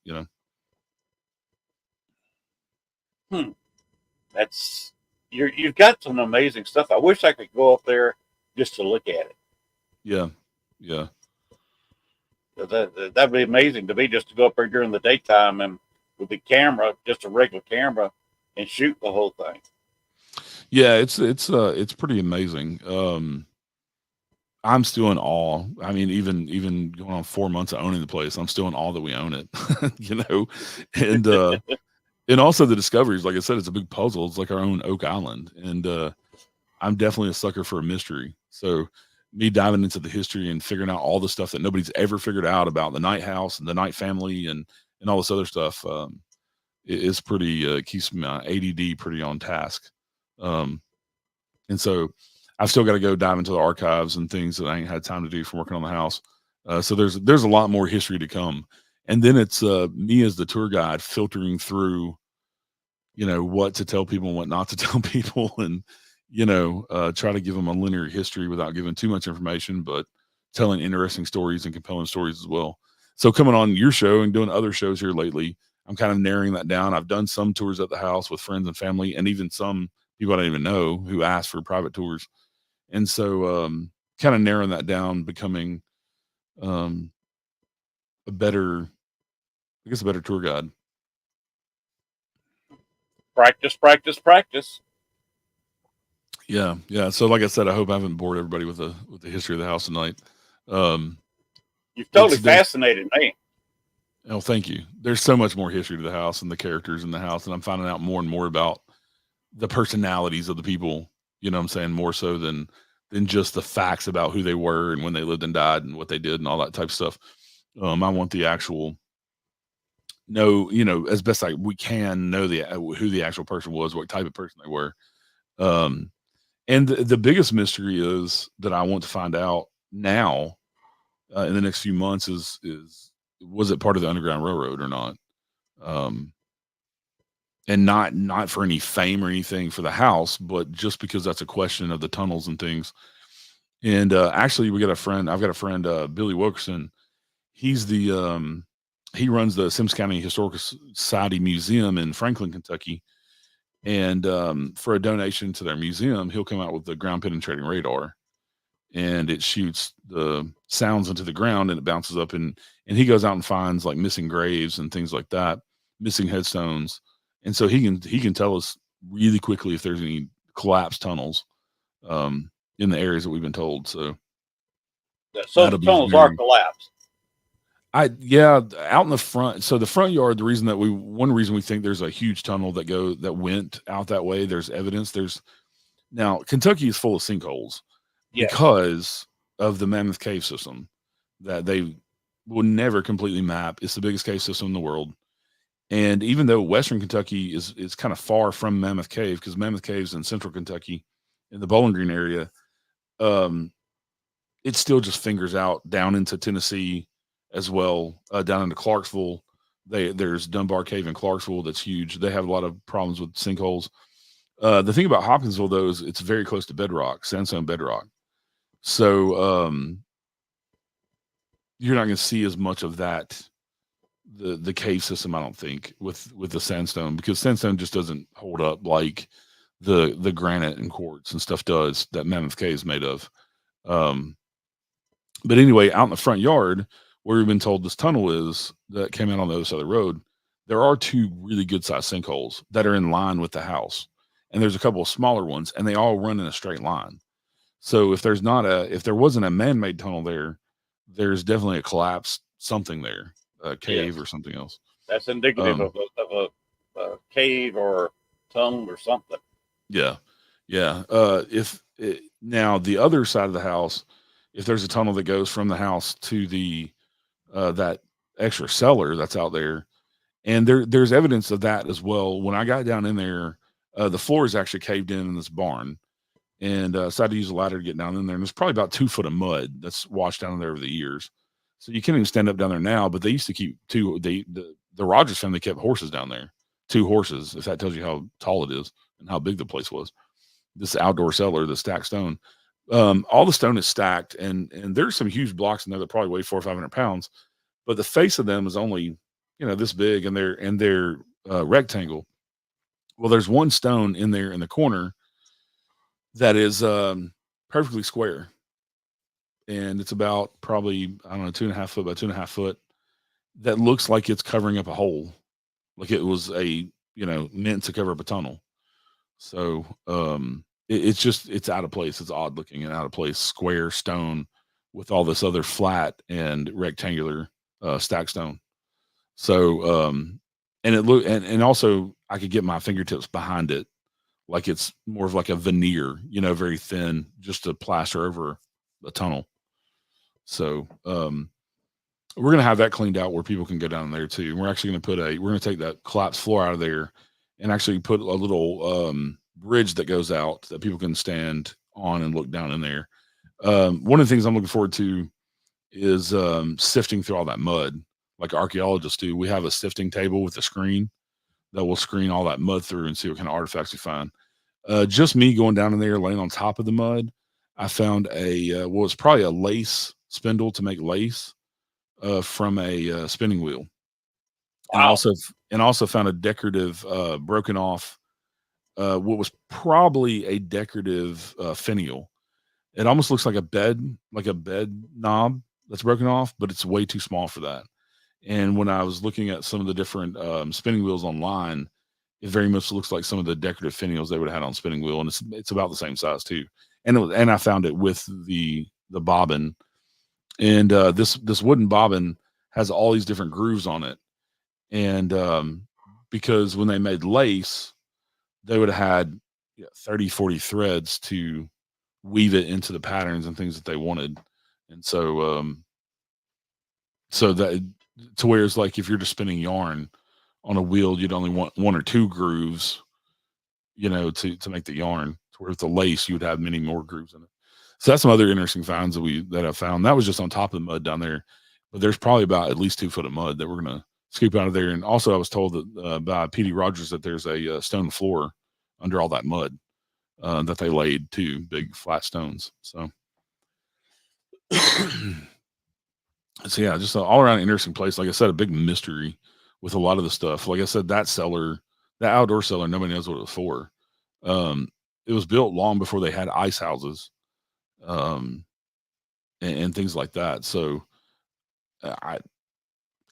That's you've got some amazing stuff. I wish I could go up there just to look at it. Yeah. That'd be amazing to me, just to go up there during the daytime and with the camera, just a regular camera, and shoot the whole thing. Yeah, it's pretty amazing. I'm still in awe. I mean, even going on 4 months of owning the place, I'm still in awe that we own it. And and also the discoveries. Like I said, it's a big puzzle. It's like our own Oak Island, and I'm definitely a sucker for a mystery. So me diving into the history and figuring out all the stuff that nobody's ever figured out about the Knight house and the Knight family and all this other stuff is pretty keeps my ADD pretty on task. And so I've still got to go dive into the archives and things that I ain't had time to do from working on the house. So there's a lot more history to come. And then it's me as the tour guide filtering through, what to tell people and what not to tell people, and try to give them a linear history without giving too much information, but telling interesting stories and compelling stories as well. So coming on your show and doing other shows here lately, I'm kind of narrowing that down. I've done some tours at the house with friends and family, and even some people I don't even know who asked for private tours. And so kind of narrowing that down, becoming a better tour guide. Practice. Yeah. So like I said, I hope I haven't bored everybody with the history of the house tonight. You've totally fascinated me. Oh, thank you. There's so much more history to the house and the characters in the house, and I'm finding out more and more about the personalities of the people. You know what I'm saying? More so than just the facts about who they were and when they lived and died and what they did and all that type of stuff. I want the actual as best we can know who the actual person was, what type of person they were. And the biggest mystery is that I want to find out now in the next few months is was it part of the Underground Railroad or not? And not for any fame or anything for the house, but just because that's a question of the tunnels and things. And actually, I've got a friend, Billy Wilkerson. He's he runs the Sims County Historical Society Museum in Franklin, Kentucky. And for a donation to their museum, he'll come out with the ground penetrating radar, and it shoots the sounds into the ground, and it bounces up, and he goes out and finds like missing graves and things like that, missing headstones. And so he can tell us really quickly if there's any collapsed tunnels in the areas that we've been told. So the tunnels are collapsed. Out in the front. So the front yard, one reason we think there's a huge tunnel that went out that way. There's evidence. Now Kentucky is full of sinkholes because of the Mammoth Cave system that they will never completely map. It's the biggest cave system in the world. And even though Western Kentucky is kind of far from Mammoth Cave, because Mammoth Cave's in Central Kentucky in the Bowling Green area, it still just fingers out down into Tennessee as well, down into Clarksville. There's Dunbar Cave in Clarksville that's huge. They have a lot of problems with sinkholes. The thing about Hopkinsville, though, is it's very close to bedrock, sandstone bedrock. So you're not going to see as much of that, the cave system, I don't think, with the sandstone, because sandstone just doesn't hold up like the granite and quartz and stuff does that Mammoth Cave is made of. But anyway, out in the front yard, where we've been told this tunnel is, that came out on the other side of the road, there are two really good sized sinkholes that are in line with the house. And there's a couple of smaller ones, and they all run in a straight line. So if there wasn't a man-made tunnel there, there's definitely a collapsed something there, a cave or something else. That's indicative of a cave or tunnel or something. Yeah. Now the other side of the house, if there's a tunnel that goes from the house to the that extra cellar that's out there, and there's evidence of that as well. When I got down in there, the floor is actually caved in this barn, and so I had to use a ladder to get down in there. And there's probably about 2 foot of mud that's washed down in there over the years. So you can't even stand up down there now. But they used to keep the Rogers family kept horses down there, 2 horses. If that tells you how tall it is and how big the place was. This outdoor cellar, the stacked stone. All the stone is stacked, and there's some huge blocks in there that probably weigh 400 or 500 pounds, but the face of them is only this big, and they're rectangle. Well, there's one stone in there in the corner that is perfectly square, and it's about probably, I don't know, 2.5 foot by 2.5 foot. That looks like it's covering up a hole, like it was meant to cover up a tunnel. So it's out of place. It's odd looking and out of place. Square stone with all this other flat and rectangular stacked stone. So and also I could get my fingertips behind it, like it's more of like a veneer, very thin, just to plaster over the tunnel. So we're gonna have that cleaned out where people can go down there too. And we're actually gonna take that collapsed floor out of there and actually put a little bridge that goes out that people can stand on and look down in there. One of the things I'm looking forward to is sifting through all that mud, like archaeologists do. We have a sifting table with a screen that will screen all that mud through and see what kind of artifacts we find. Just me going down in there, laying on top of the mud, I found it's probably a lace spindle to make lace from a spinning wheel. Wow. And also found a decorative broken off what was probably a decorative finial. It almost looks like a bed knob that's broken off, but it's way too small for that. And when I was looking at some of the different spinning wheels online, it very much looks like some of the decorative finials they would have had on spinning wheel, and it's about the same size too. And I found it with the bobbin, and this wooden bobbin has all these different grooves on it, and because when they made lace, they would have had 30, 40 threads to weave it into the patterns and things that they wanted. And so that to where it's like if you're just spinning yarn on a wheel, you'd only want 1 or 2 grooves, to make the yarn. To where with the lace, you would have many more grooves in it. So that's some other interesting finds that I found. That was just on top of the mud down there, but there's probably about at least 2 foot of mud that we're gonna scoop out of there. And also, I was told that by P.D. Rogers that there's a stone floor under all that mud that they laid, 2 big flat stones. So, so yeah, just an all around interesting place. Like I said, a big mystery with a lot of the stuff. Like I said, that outdoor cellar, nobody knows what it was for. It was built long before they had ice houses, and things like that. So, like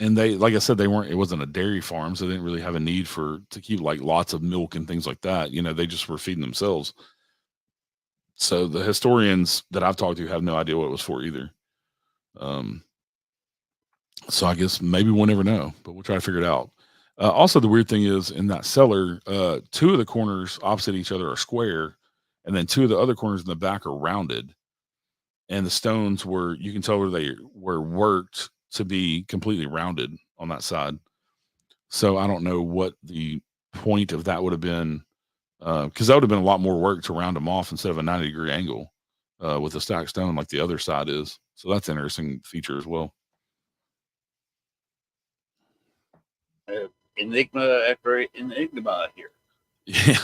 I said, it wasn't a dairy farm, so they didn't really have a need to keep like lots of milk and things like that. They just were feeding themselves. So the historians that I've talked to have no idea what it was for either. So I guess maybe we'll never know, but we'll try to figure it out. Also, the weird thing is in that cellar, 2 of the corners opposite each other are square, and then 2 of the other corners in the back are rounded. And the stones you can tell where they were worked to be completely rounded on that side. So I don't know what the point of that would have been, because that would have been a lot more work to round them off instead of a 90-degree angle with a stacked stone like the other side is. So that's an interesting feature as well. Enigma after enigma here. Yeah.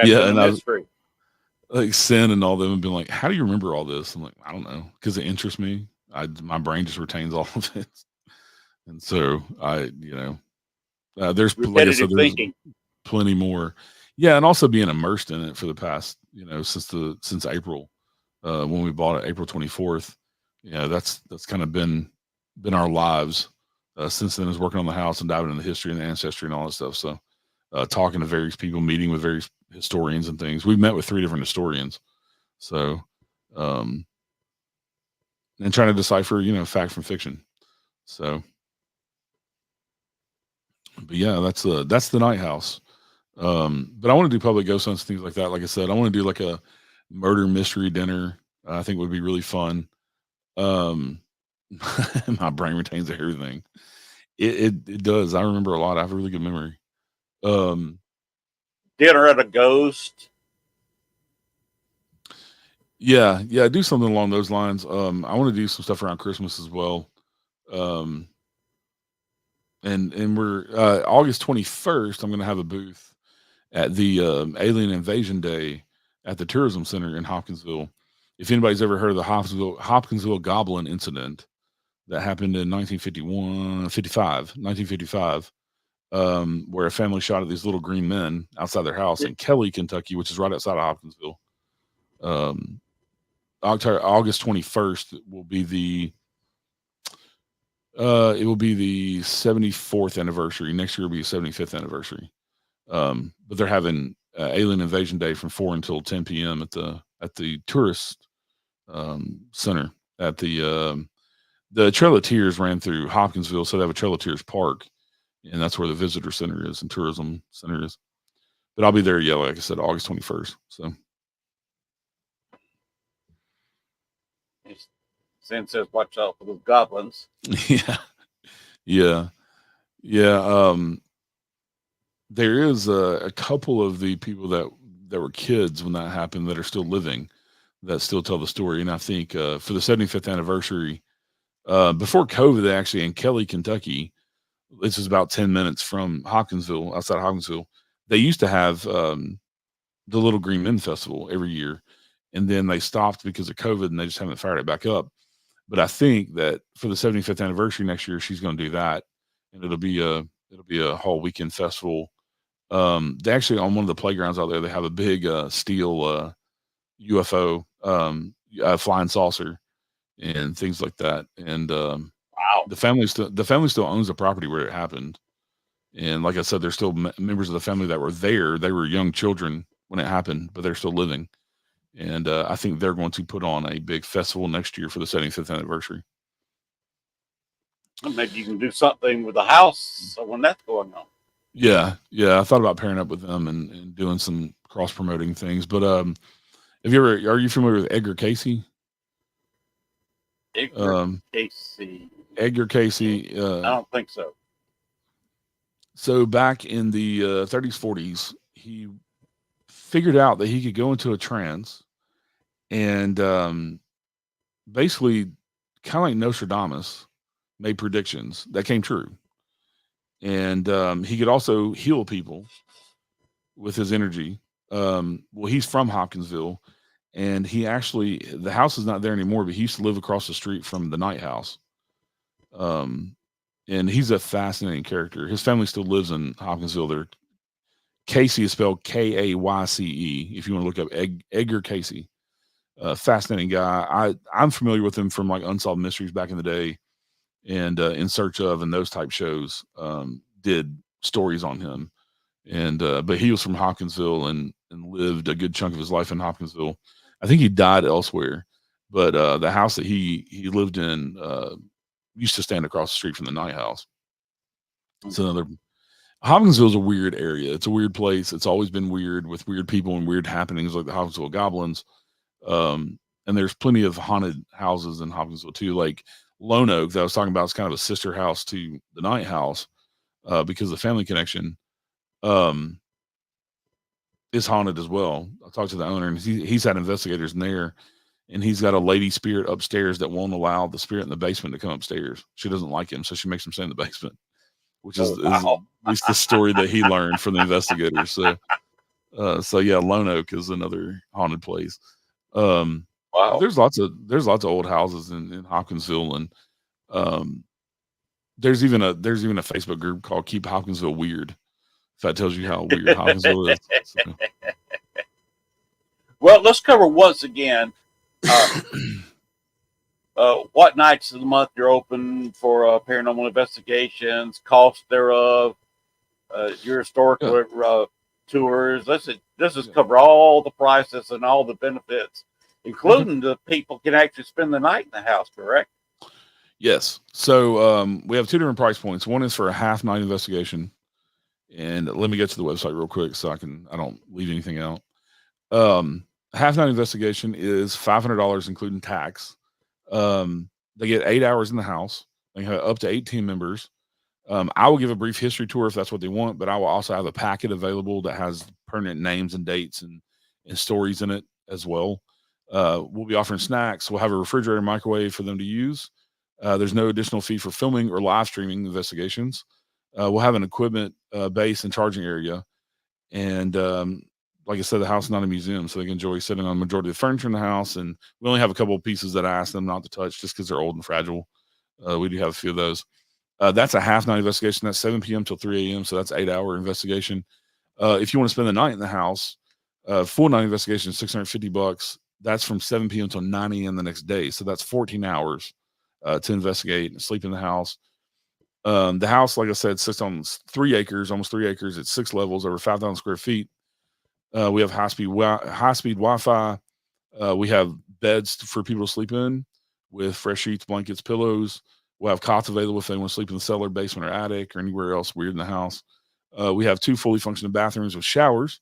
Yeah, and mystery. Like Sin and all them have been like, how do you remember all this? I'm like, I don't know, because it interests me. My brain just retains all of it, and so there's thinking. Plenty more. Yeah, and also being immersed in it for the past, since April, when we bought it, April 24th. That's kind of been our lives since then. Is working on the house and diving into the history and the ancestry and all that stuff. So, talking to various people, meeting with various historians and things. We've met with 3 different historians. So, and trying to decipher, fact from fiction. So, but yeah, that's the night house. But I want to do public ghost hunts, things like that. Like I said, I want to do like a murder mystery dinner. I think would be really fun. My brain retains everything. It does. I remember a lot. I have a really good memory. Dinner at a ghost. Yeah, yeah, do something along those lines. I want to do some stuff around Christmas as well. Um, and we're August 21st. I'm going to have a booth at the Alien Invasion Day at the Tourism Center in Hopkinsville. If anybody's ever heard of the Hopkinsville Goblin incident that happened in 1955, where a family shot at these little green men outside their house in Kelly, Kentucky, which is right outside of Hopkinsville. August 21st will be it will be the 74th anniversary. Next year will be a 75th anniversary. But they're having Alien Invasion Day from 4 until 10 p.m. at the tourist center at the Trail of Tears ran through Hopkinsville, so they have a Trail of Tears park, and that's where the visitor center is and tourism center is. But I'll be there, yeah, like I said, August 21st. So Sam says, "Watch out for those goblins." yeah. There is a couple of the people that were kids when that happened that are still living, that still tell the story. And I think for the 75th anniversary, before COVID, they actually in Kelly, Kentucky, this is about 10 minutes from Hopkinsville, outside of Hopkinsville, they used to have the Little Green Men Festival every year. And then they stopped because of COVID and they just haven't fired it back up. But I think that for the 75th anniversary next year, she's going to do that. And it'll be a whole weekend festival. They actually, on one of the playgrounds out there, they have a big steel UFO, flying saucer, and things like that. And wow, the family still owns the property where it happened. And like I said, there's still members of the family that were there. They were young children when it happened, but they're still living. And I think they're going to put on a big festival next year for the 75th anniversary. Maybe you can do something with the house when that's going on. Yeah. I thought about pairing up with them and doing some cross promoting things. But are you familiar with Edgar Casey? Edgar Casey. Edgar Casey. I don't think so. So back in the 30s, 40s, he figured out that he could go into a trance and basically, kind of like Nostradamus, made predictions that came true. And he could also heal people with his energy. Well, he's from Hopkinsville, and the house is not there anymore, but he used to live across the street from the Night House. And he's a fascinating character. His family still lives in Hopkinsville. Casey is spelled Kayce. If you want to look up Edgar Casey, fascinating guy. I'm familiar with him from like Unsolved Mysteries back in the day, and In Search of and those type shows. Did stories on him, and but he was from Hopkinsville and lived a good chunk of his life in Hopkinsville. I think he died elsewhere, but the house that he lived in used to stand across the street from the Night House. It's another. Hopkinsville is a weird area. It's a weird place. It's always been weird with weird people and weird happenings like the Hopkinsville Goblins. And there's plenty of haunted houses in Hopkinsville too. Like Lone Oak that I was talking about is kind of a sister house to the Night House because of the family connection is haunted as well. I talked to the owner and he's had investigators in there, and he's got a lady spirit upstairs that won't allow the spirit in the basement to come upstairs. She doesn't like him, so she makes him stay in the basement, which is at least the story that he learned from the investigators. So yeah, Lone Oak is another haunted place. Wow. There's lots of old houses in Hopkinsville, and there's even a Facebook group called Keep Hopkinsville Weird. If that tells you how weird Hopkinsville is. So. Well, let's cover once again what nights of the month you're open for paranormal investigations, cost thereof, your historical tours. Let's just cover all the prices and all the benefits, including the people can actually spend the night in the house, correct? Yes. So we have two different price points. One is for a half night investigation. And let me get to the website real quick so I don't leave anything out. Half night investigation is $500, including tax. They get 8 hours in the house. They have up to 18 members. I will give a brief history tour if that's what they want, but I will also have a packet available that has pertinent names and dates and stories in it as well. We'll be offering snacks. We'll have a refrigerator and microwave for them to use. There's no additional fee for filming or live streaming investigations. We'll have an equipment base and charging area. And like I said, the house is not a museum, so they can enjoy sitting on the majority of the furniture in the house. And we only have a couple of pieces that I asked them not to touch just because they're old and fragile. We do have a few of those. That's a half night investigation. That's 7 p.m. till 3 a.m. So that's 8-hour investigation. If you want to spend the night in the house, full night investigation is $650. That's from 7 p.m. till 9 a.m. the next day. So that's 14 hours to investigate and sleep in the house. The house, like I said, sits on 3 acres, almost 3 acres. It's 6 levels, over 5,000 square feet. We have high-speed Wi-Fi. We have beds for people to sleep in with fresh sheets, blankets, pillows. We'll have cots available if they want to sleep in the cellar, basement, or attic, or anywhere else weird in the house. We have 2 fully functioning bathrooms with showers,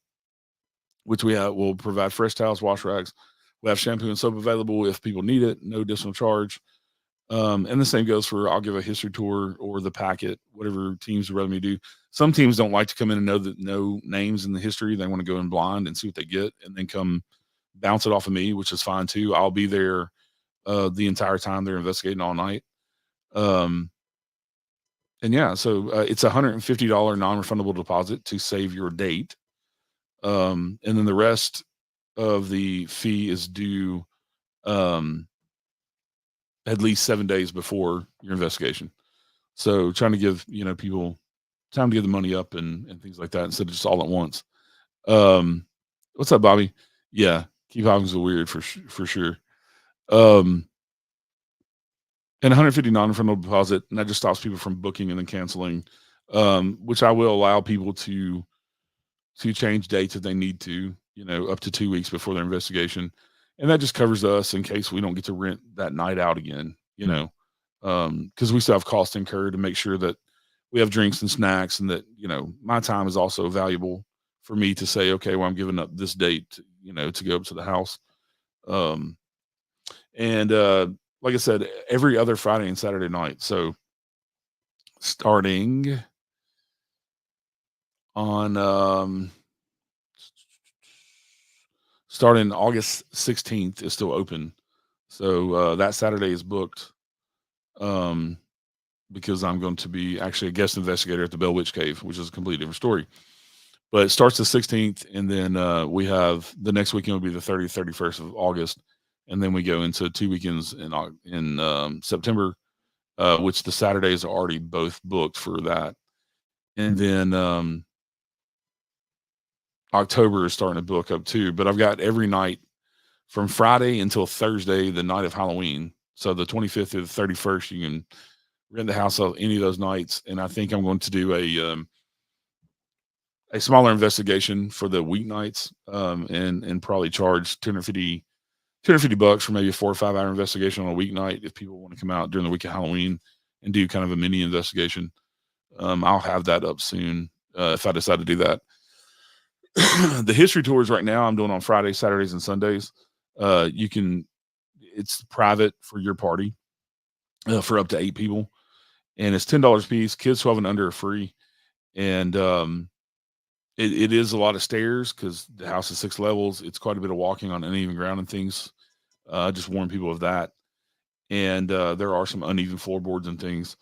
which will provide fresh towels, wash rags. We have shampoo and soap available if people need it, no additional charge. And the same goes for I'll give a history tour or the packet, whatever teams would rather me do. Some teams don't like to come in and know names in the history. They want to go in blind and see what they get and then come bounce it off of me, which is fine too. I'll be there the entire time they're investigating all night. And yeah, so it's $150 non-refundable deposit to save your date. And then the rest of the fee is due at least 7 days before your investigation. So trying to give, people time to get the money up and things like that instead of just all at once. What's up, Bobby? Yeah, Keith Hawkins is weird for sure. And $150 non-refundable deposit, and that just stops people from booking and then canceling, which I will allow people to change dates if they need to, up to 2 weeks before their investigation. And that just covers us in case we don't get to rent that night out again, because we still have costs incurred to make sure that we have drinks and snacks and that, my time is also valuable for me to say, okay, well, I'm giving up this date, to go up to the house. Like I said, every other Friday and Saturday night. So starting on starting August 16th is still open. So that Saturday is booked because I'm going to be actually a guest investigator at the Bell Witch Cave, which is a completely different story. But it starts the 16th, and then we have the next weekend will be the 30th, 31st of August. And then we go into 2 weekends in September, which the Saturdays are already both booked for that. And then October is starting to book up too. But I've got every night from Friday until Thursday, the night of Halloween. So the 25th through the 31st, you can rent the house on any of those nights. And I think I'm going to do a smaller investigation for the weeknights and probably charge $250 for maybe a 4 or 5 hour investigation on a weeknight if people want to come out during the week of Halloween and do kind of a mini investigation. I'll have that up soon if I decide to do that. The history tours right now I'm doing on Fridays, Saturdays, and Sundays. It's private for your party for up to 8 people, and it's $10 a piece. Kids 12 and under are free, and it is a lot of stairs because the house is 6 levels. It's quite a bit of walking on uneven ground and things. Just warn people of that. And there are some uneven floorboards and things,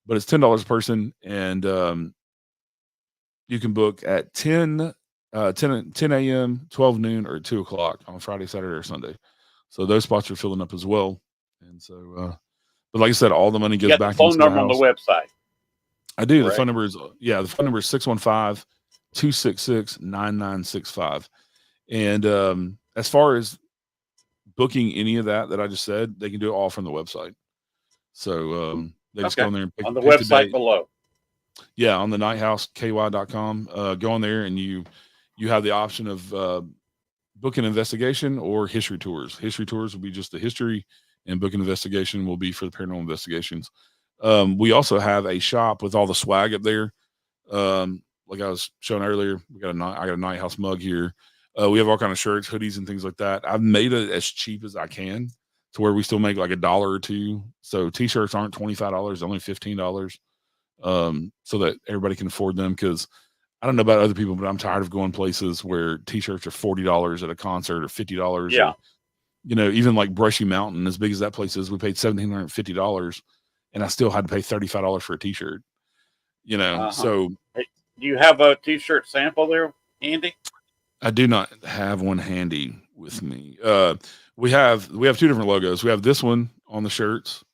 but it's $10 a person. And you can book at 10 a.m., 12 noon, or 2 o'clock on Friday, Saturday, or Sunday. So those spots are filling up as well. And so, but like I said, all the money goes back into the house. Phone number on the website. I do. Correct. The phone number is 615-266-9965. And as far as booking any of that I just said, they can do it all from the website. So they just go in there and pick on the website below. Yeah, on the nighthouseky.com. Go on there and you have the option of book an investigation or history tours. History tours will be just the history, and book an investigation will be for the paranormal investigations. We also have a shop with all the swag up there. Like I was showing earlier, I got a Night House mug here. We have all kind of shirts, hoodies, and things like that. I've made it as cheap as I can to where we still make like $1 or $2. So t-shirts aren't $25, only $15. So that everybody can afford them. Cause I don't know about other people, but I'm tired of going places where t-shirts are $40 at a concert or $50. Yeah. even like Brushy Mountain, as big as that place is, we paid $1,750, and I still had to pay $35 for a T-shirt. So Hey, do you have a T-shirt sample there, Andy? I do not have one handy with me. We have two different logos. We have this one on the shirts,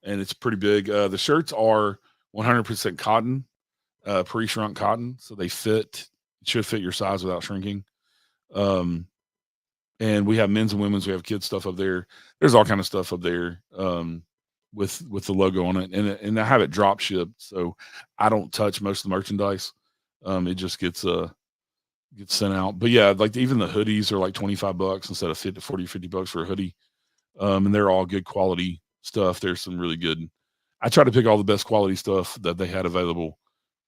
and it's pretty big. The shirts are 100% cotton, pre-shrunk cotton, so they should fit your size without shrinking. And we have men's and women's. We have kids stuff up there. There's all kind of stuff up there with the logo on it, and I have it drop shipped, so I don't touch most of the merchandise. It just gets sent out. But yeah, like even the hoodies are like $25 instead of $50 for a hoodie. And they're all good quality stuff. There's some really good. I try to pick all the best quality stuff that they had available.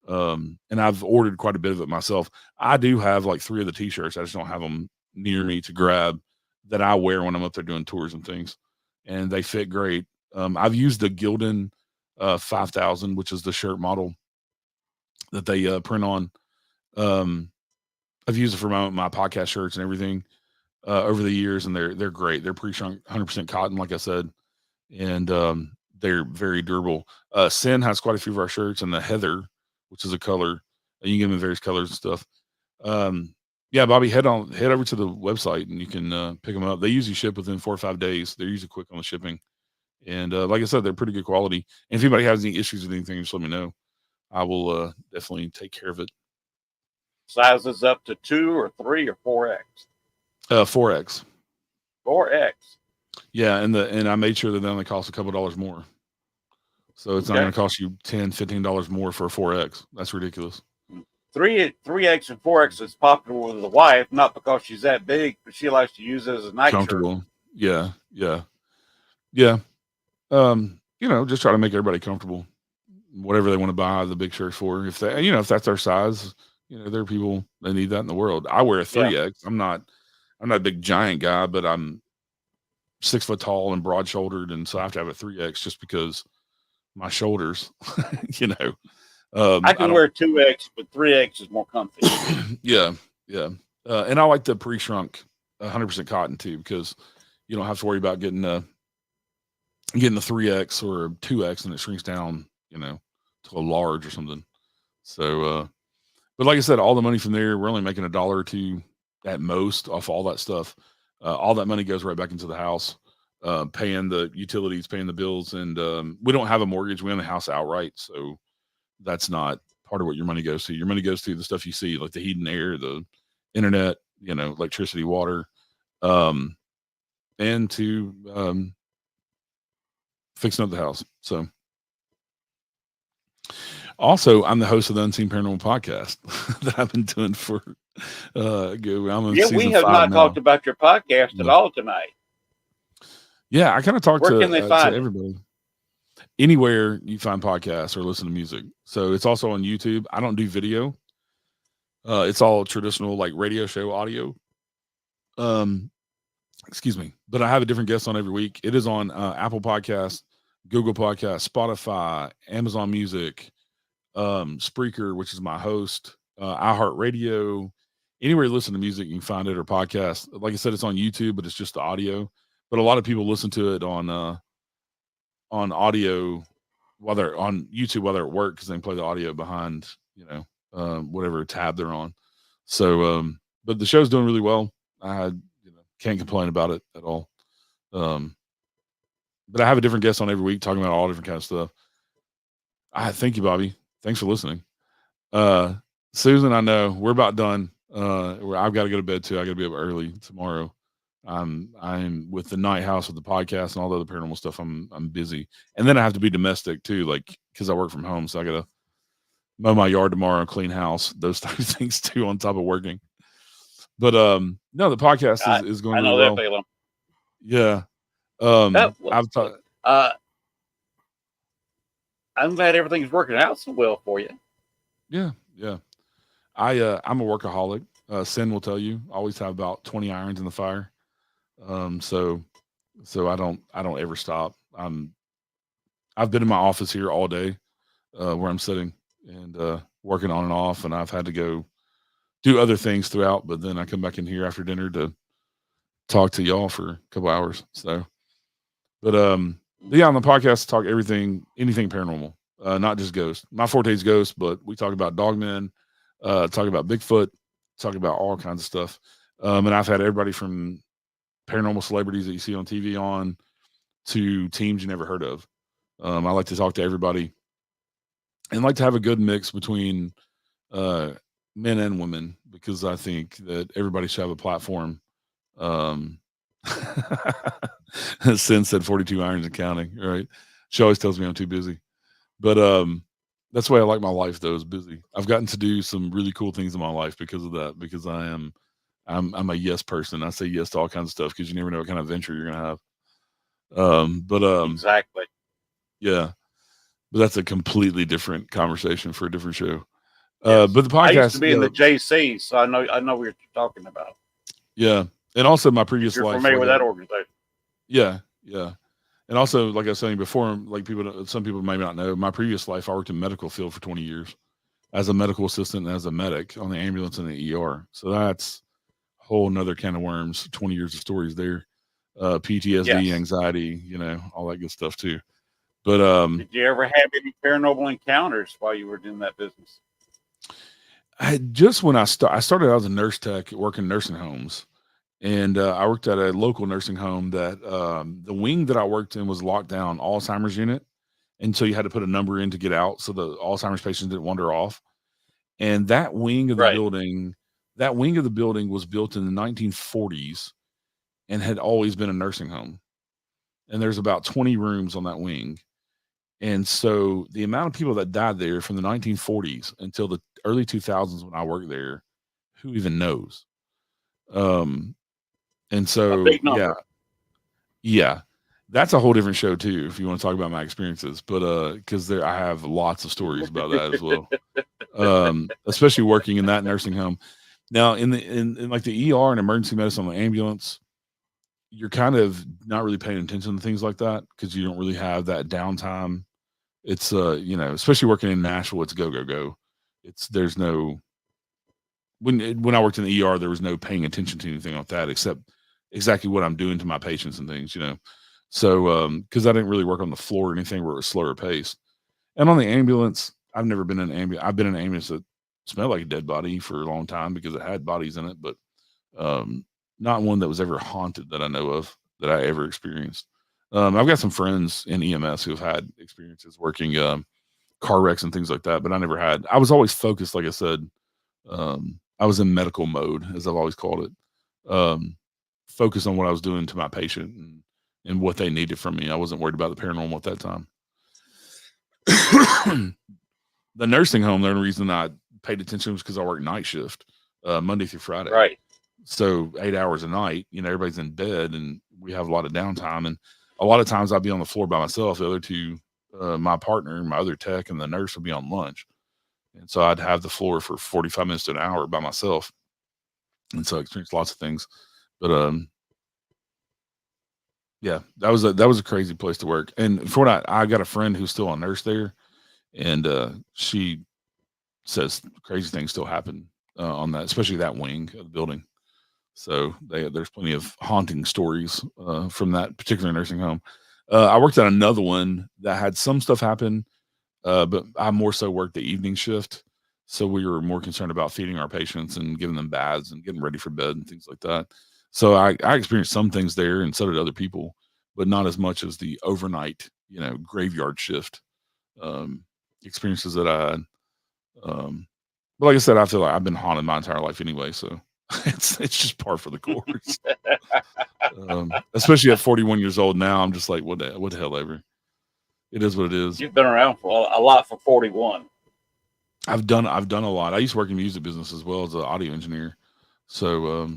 And I've ordered quite a bit of it myself. I do have like 3 of the T-shirts. I just don't have them near me to grab that I wear when I'm up there doing tours and things. And they fit great. I've used the Gildan 5000, which is the shirt model that they print on. I've used it for my podcast shirts and everything over the years, and they're great. They're pre-shrunk, 100% cotton, like I said, and they're very durable. Sin has quite a few of our shirts, and the Heather, which is a color, and you can get them in various colors and stuff. Yeah, Bobby, head over to the website, and you can pick them up. They usually ship within 4 or 5 days. They're usually quick on the shipping, and like I said, they're pretty good quality. And if anybody has any issues with anything, just let me know. I will definitely take care of it. Sizes up to 2 or 3 or 4X. 4X. 4X. Yeah, and I made sure that they only cost a couple dollars more. So it's not going to cost you $10, $15 more for a 4X. That's ridiculous. 3X and 4X is popular with the wife, not because she's that big, but she likes to use it as a nightshirt. Comfortable. Yeah. Just try to make everybody comfortable. Whatever they want to buy the big shirts for. If that's their size, there are people that need that in the world. I wear a 3X. Yeah. I'm not a big giant guy, but I'm 6 foot tall and broad shouldered, and so I have to have a 3X just because my shoulders, I can wear 2X, but 3X is more comfy. Yeah. And I like the pre-shrunk 100% cotton too, because you don't have to worry about getting a 3X or a 2X and it shrinks down, to a large or something. So, but like I said, all the money from there, we're only making $1 or $2 at most off all that stuff. All that money goes right back into the house, paying the utilities, paying the bills. And we don't have a mortgage. We own the house outright. So that's not part of what your money goes to. Your money goes to the stuff you see, like the heat and air, the internet, electricity, water, and to fixing up the house. So also, I'm the host of the Unseen Paranormal podcast that I've been doing for we have not talked about your podcast at all tonight. Yeah, I kind of talked to everybody. Anywhere you find podcasts or listen to music. So it's also on YouTube. I don't do video. It's all traditional, like radio show audio. Excuse me. But I have a different guest on every week. It is on Apple Podcasts, Google Podcasts, Spotify, Amazon Music, Spreaker, which is my host, iHeartRadio. Anywhere you listen to music, you can find it, or podcast. Like I said, it's on YouTube, but it's just the audio. But a lot of people listen to it on audio while they're on YouTube while they're at work, because they can play the audio behind, whatever tab they're on. So, but the show's doing really well. I can't complain about it at all. But I have a different guest on every week talking about all different kinds of stuff. Thank you, Bobby. Thanks for listening. Susan, I know we're about done. I've got to go to bed too. I got to be up early tomorrow. I'm with the night house with the podcast and all the other paranormal stuff. I'm busy, and then I have to be domestic too, like because I work from home, so I got to mow my yard tomorrow, clean house, those type of things too, on top of working. But no, the podcast is going really well. That feeling. Yeah. I've talked. I'm glad everything's working out so well for you. Yeah. I'm a workaholic. Sin will tell you, I always have about 20 irons in the fire. So I don't ever stop. I've been in my office here all day, where I'm sitting and working on and off, and I've had to go do other things throughout, but then I come back in here after dinner to talk to y'all for a couple hours. So, but yeah, on the podcast, talk anything paranormal, not just ghosts. My forte is ghosts, but we talk about dogmen, talk about Bigfoot, talk about all kinds of stuff. And I've had everybody from paranormal celebrities that you see on TV on to teams you never heard of. I like to talk to everybody and like to have a good mix between men and women, because I think that everybody should have a platform. Sin said 42 irons and counting, right? She always tells me I'm too busy. But that's the way I like my life, though, is busy. I've gotten to do some really cool things in my life because of that, because I'm a yes person. I say yes to all kinds of stuff because you never know what kind of venture you're gonna have. Exactly. Yeah. But that's a completely different conversation for a different show. Yes. But the podcast, I used to be in the JC, so I know what you're talking about. Yeah, and also my previous You're life. familiar with that organization? Yeah, yeah, and also, like I was saying before, like some people may not know, my previous life, I worked in medical field for 20 years as a medical assistant and as a medic on the ambulance and the ER. So that's a whole nother can of worms. 20 years of stories there, PTSD, Yes. anxiety, all that good stuff too. But did you ever have any paranormal encounters while you were doing that business? When I started out as a nurse tech working nursing homes, and I worked at a local nursing home that the wing that I worked in was locked down Alzheimer's unit, and so you had to put a number in to get out so the Alzheimer's patients didn't wander off. And that wing of the building was built in the 1940s and had always been a nursing home. And there's about 20 rooms on that wing. And so the amount of people that died there from the 1940s until the early 2000s when I worked there, who even knows? And so, a big number. Yeah, that's a whole different show too, if you want to talk about my experiences. But because I have lots of stories about that as well. Especially working in that nursing home. Now, in like the ER and emergency medicine on the ambulance, you're kind of not really paying attention to things like that because you don't really have that downtime. It's especially working in Nashville, it's go go go. There's no when I worked in the ER, there was no paying attention to anything like that except exactly what I'm doing to my patients and things, So because I didn't really work on the floor or anything where it was slower pace. And on the ambulance, I've never been in an ambulance. I've been in an ambulance that smelled like a dead body for a long time because it had bodies in it, but not one that was ever haunted that I know of that I ever experienced. I've got some friends in EMS who have had experiences working car wrecks and things like that, but I never had. I was always focused, like I said. I was in medical mode, as I've always called it. Focused on what I was doing to my patient and what they needed from me. I wasn't worried about the paranormal at that time. The nursing home, the only reason I paid attention was because I worked night shift, Monday through Friday. Right. So 8 hours a night, everybody's in bed and we have a lot of downtime. And a lot of times I'd be on the floor by myself. The other two, my partner, my other tech, and the nurse would be on lunch. And so I'd have the floor for 45 minutes to an hour by myself. And so I experienced lots of things. But yeah, that was a crazy place to work. And for what I got a friend who's still a nurse there, and she says crazy things still happen on that, especially that wing of the building. So there's plenty of haunting stories from that particular nursing home. I worked at another one that had some stuff happen, but I more so worked the evening shift. So we were more concerned about feeding our patients and giving them baths and getting ready for bed and things like that. So I experienced some things there, and so did other people, but not as much as the overnight, graveyard shift experiences that I had. But like I said, I feel like I've been haunted my entire life anyway, so it's just par for the course. Especially at 41 years old now, I'm just like, what the hell ever. It is what it is. You've been around for a lot for 41. I've done a lot. I used to work in the music business as well as an audio engineer. So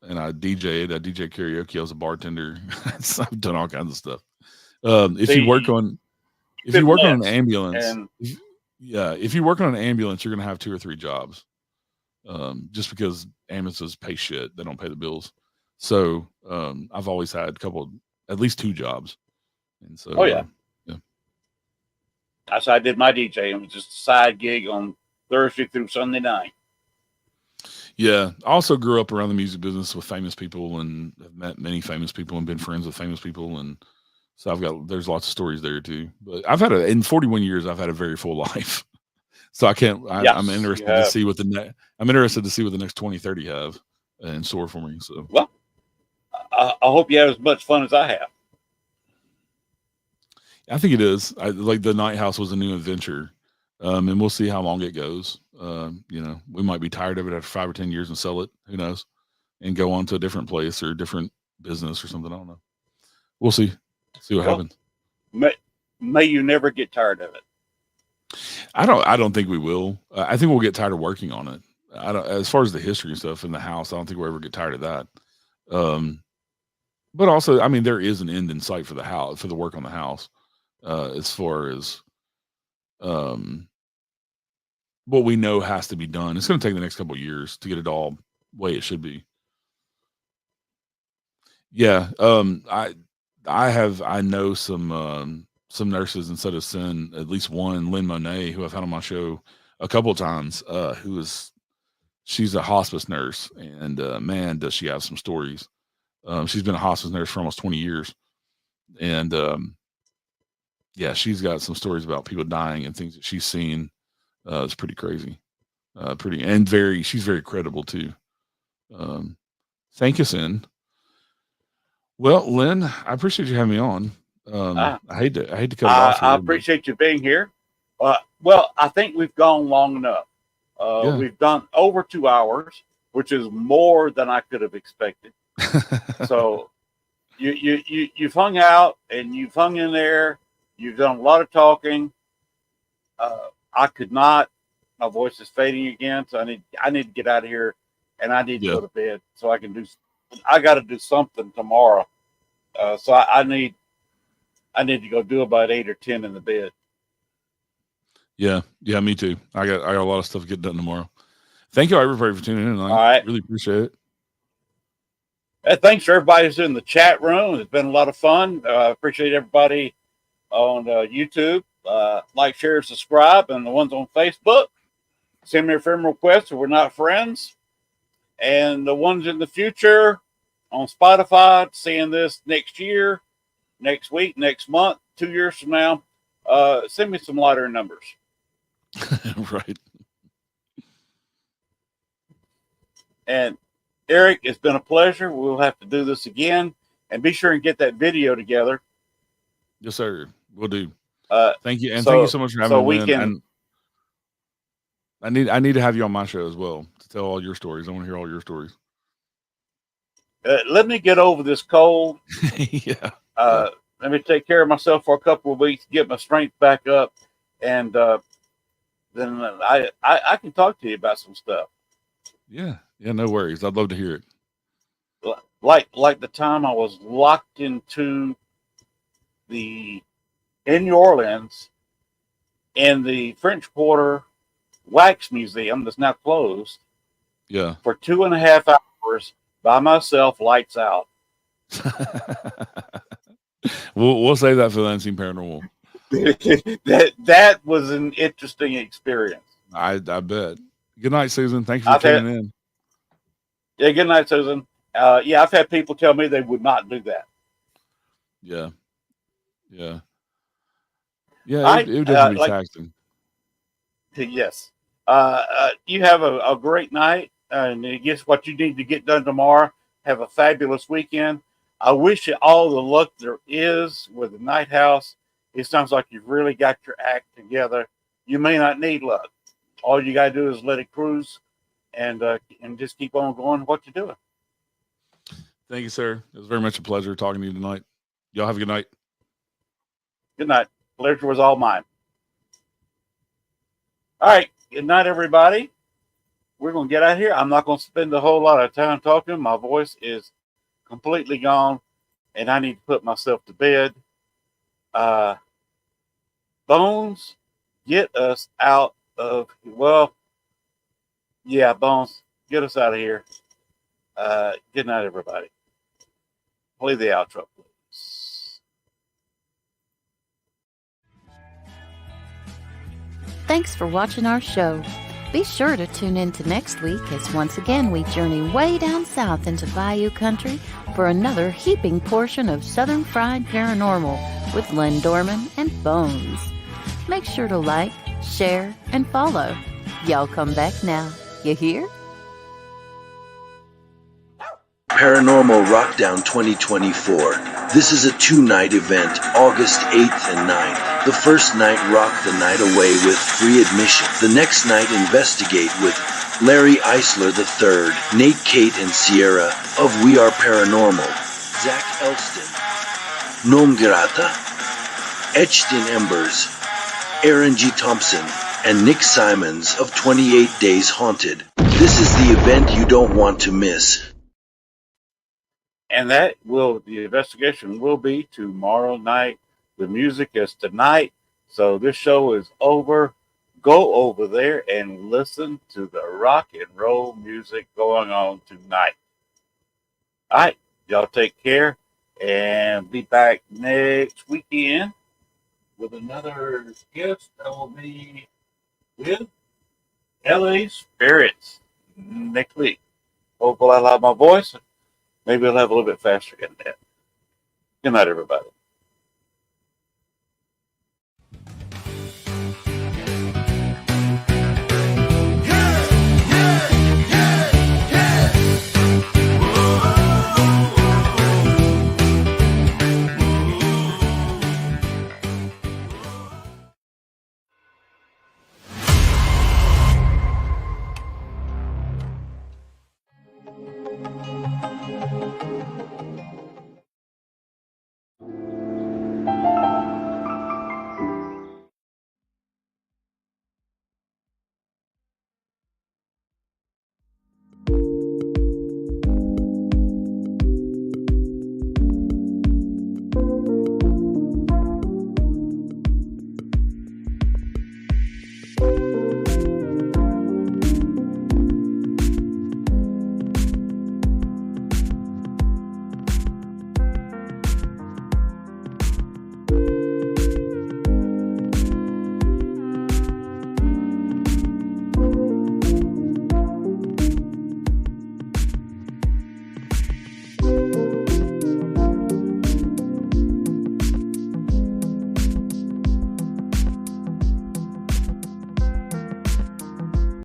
and I DJ'd. I DJ karaoke. I was a bartender. I've done all kinds of stuff. If you work on an ambulance, if you work on an ambulance, you're gonna have 2 or 3 jobs. Just because ambulances pay shit, they don't pay the bills. So I've always had at least 2 jobs. And so yeah. That's how I did my DJ. It was just a side gig on Thursday through Sunday night. Yeah. I also grew up around the music business with famous people and have met many famous people and been friends with famous people. And so there's lots of stories there too. But in 41 years, I've had a very full life. So I'm Yes, you interested to have. see I'm interested to see what the next 20, 30 have in store for me. So, Well, I hope you have as much fun as I have. I think it is. Like the Night House was a new adventure, and we'll see how long it goes. We might be tired of it after 5 or 10 years and sell it. Who knows? And go on to a different place or a different business or something. I don't know. We'll see. See what Well, happens. may you never get tired of it. I don't think we will. I think we'll get tired of working on it. I don't. As far as the history and stuff in the house, I don't think we'll ever get tired of that. But also, I mean, there is an end in sight for the house, for the work on the house. As far as what we know has to be done. It's going to take the next couple of years to get it all the way it should be. Yeah. I know some nurses in Citizen, at least one, Lynn Monet, who I've had on my show a couple of times, she's a hospice nurse, and man, does she have some stories. She's been a hospice nurse for almost 20 years. And yeah, she's got some stories about people dying and things that she's seen. It's pretty crazy. She's very credible too. Thank you, Sin. Well, Lynn, I appreciate you having me on. I hate to cut it off here. I appreciate you being here. Well, I think we've gone long enough. Yeah. We've done over 2 hours, which is more than I could have expected. So you've hung out and you've hung in there. You've done a lot of talking. I could not. My voice is fading again, so I need to get out of here, and I need to go to bed so I can do. I got to do something tomorrow, so I need to go do about 8 or 10 in the bed. Yeah, me too. I got a lot of stuff to get done tomorrow. Thank you, everybody, for tuning in. All right, really appreciate it. Thanks for everybody who's in the chat room. It's been a lot of fun. Appreciate everybody on YouTube. Like, share, subscribe, and the ones on Facebook. Send me a friend request if we're not friends. And the ones in the future on Spotify, seeing this next year, next week, next month, 2 years from now, send me some lighter numbers. Right. And Eric, it's been a pleasure. We'll have to do this again. And be sure and get that video together. Yes, sir. We'll do. Thank you. And so, thank you so much for having me. And I need to have you on my show as well to tell all your stories. I want to hear all your stories. Let me get over this cold. Yeah. Let me take care of myself for a couple of weeks, get my strength back up, and then I can talk to you about some stuff. Yeah, no worries. I'd love to hear it. Like the time I was locked into in New Orleans in the French Quarter Wax Museum that's now closed. Yeah. For 2.5 hours by myself, lights out. We'll save that for the Unseen Paranormal. that was an interesting experience. I bet. Good night, Susan. Thank you for tuning in. Yeah, good night, Susan. Yeah, I've had people tell me they would not do that. Yeah. It would definitely be taxing. Yes. You have a great night, and guess what you need to get done tomorrow. Have a fabulous weekend. I wish you all the luck there is with the Night House. It sounds like you've really got your act together. You may not need luck. All you got to do is let it cruise and just keep on going what you're doing. Thank you, sir. It was very much a pleasure talking to you tonight. Y'all have a good night. Good night. Pleasure was all mine. All right. Good night, everybody. We're going to get out of here. I'm not going to spend a whole lot of time talking. My voice is completely gone, and I need to put myself to bed. Bones, get us out of, Bones, get us out of here. Good night, everybody. Play the outro, please. Thanks for watching our show. Be sure to tune in to next week as once again we journey way down south into Bayou Country for another heaping portion of Southern Fried Paranormal with Len Dorman and Bones. Make sure to like, share, and follow. Y'all come back now. You hear? Paranormal Rockdown 2024. This is a 2-night event, August 8th and 9th. The first night, rock the night away with free admission. The next night, investigate with Larry Eisler III, Nate, Kate, and Sierra of We Are Paranormal, Zach Elston, Nom Grata, Etched in Embers, Aaron G. Thompson, and Nick Simons of 28 Days Haunted. This is the event you don't want to miss. And the investigation will be tomorrow night. The music is tonight. So this show is over. Go over there and listen to the rock and roll music going on tonight. All right. Y'all take care and be back next weekend with another guest that will be with LA Spirits next week. Hopefully I'll have my voice. Maybe I'll have a little bit faster than that. Good night, everybody.